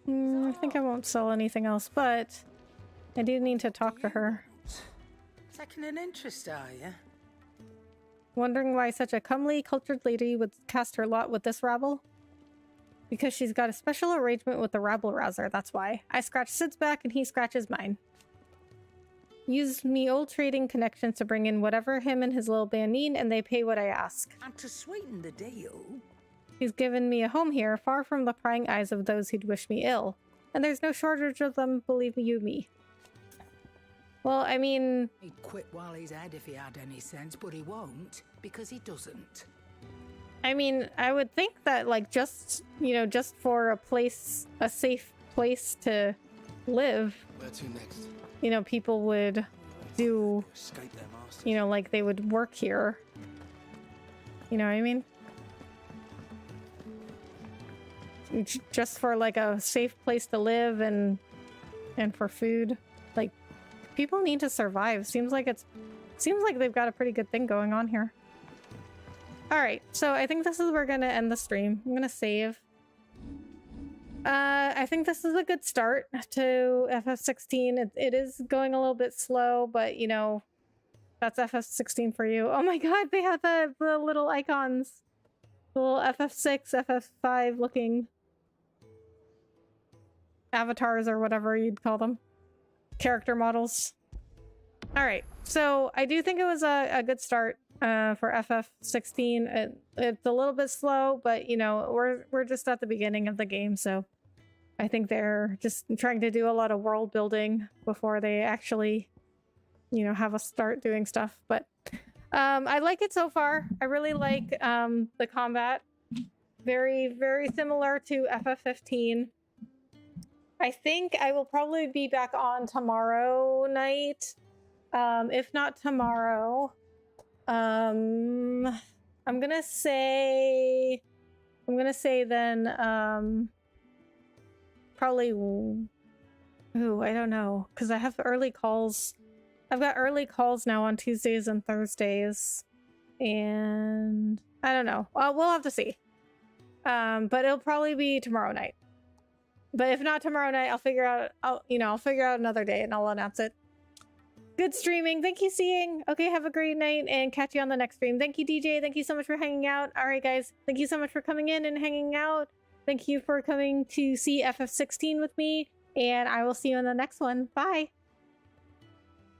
I think I won't sell anything else, but I do need to talk to her. Taking an interest, are you? Wondering why such a comely, cultured lady would cast her lot with this rabble? Because she's got a special arrangement with the rabble-rouser, that's why. I scratch Sid's back and he scratches mine. Use me old trading connections to bring in whatever him and his little band need, and they pay what I ask. And to sweeten the deal... He's given me a home here, far from the prying eyes of those who'd wish me ill. And there's no shortage of them, believe you me. Well, I mean... He'd quit while he's ahead if he had any sense, but he won't, because he doesn't. I mean, I would think that, like, just, you know, just for a safe place to live, Where to next? you know, people would do, Escape their masters. you know, like they would work here. You know what I mean? Just for like a safe place to live and for food. Like, people need to survive. Seems like they've got a pretty good thing going on here. All right, so I think this is where we're gonna end the stream. I'm gonna save. I think this is a good start to FF16. It is going a little bit slow, but you know, that's FF16 for you. Oh my god, they have the little icons. The little FF6, FF5 looking avatars or whatever you'd call them. Character models. All right, so I do think it was a good start for FF16. It's a little bit slow, but you know, we're just at the beginning of the game, so I think they're just trying to do a lot of world building before they actually, you know, have us start doing stuff. But I like it so far. I really like the combat. Very, very similar to FF15. I think I will probably be back on tomorrow night. If not tomorrow, I'm gonna say then probably, ooh, I don't know, because I have early calls. I've got early calls now on Tuesdays and Thursdays, and I don't know. We'll have to see. But it'll probably be tomorrow night. But if not tomorrow night, I'll figure out another day and I'll announce it. Good streaming. Thank you, Seeing. Okay, have a great night and catch you on the next stream. Thank you, DJ. Thank you so much for hanging out. All right, guys. Thank you so much for coming in and hanging out. Thank you for coming to see FF16 with me, and I will see you in the next one. Bye.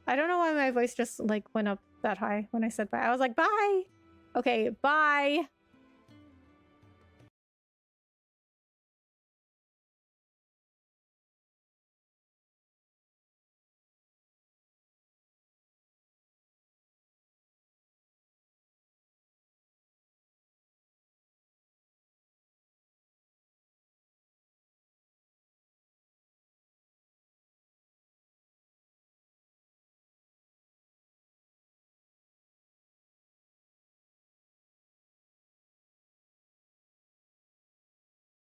I don't know why my voice just like went up that high when I said bye. I was like, bye. Okay, bye.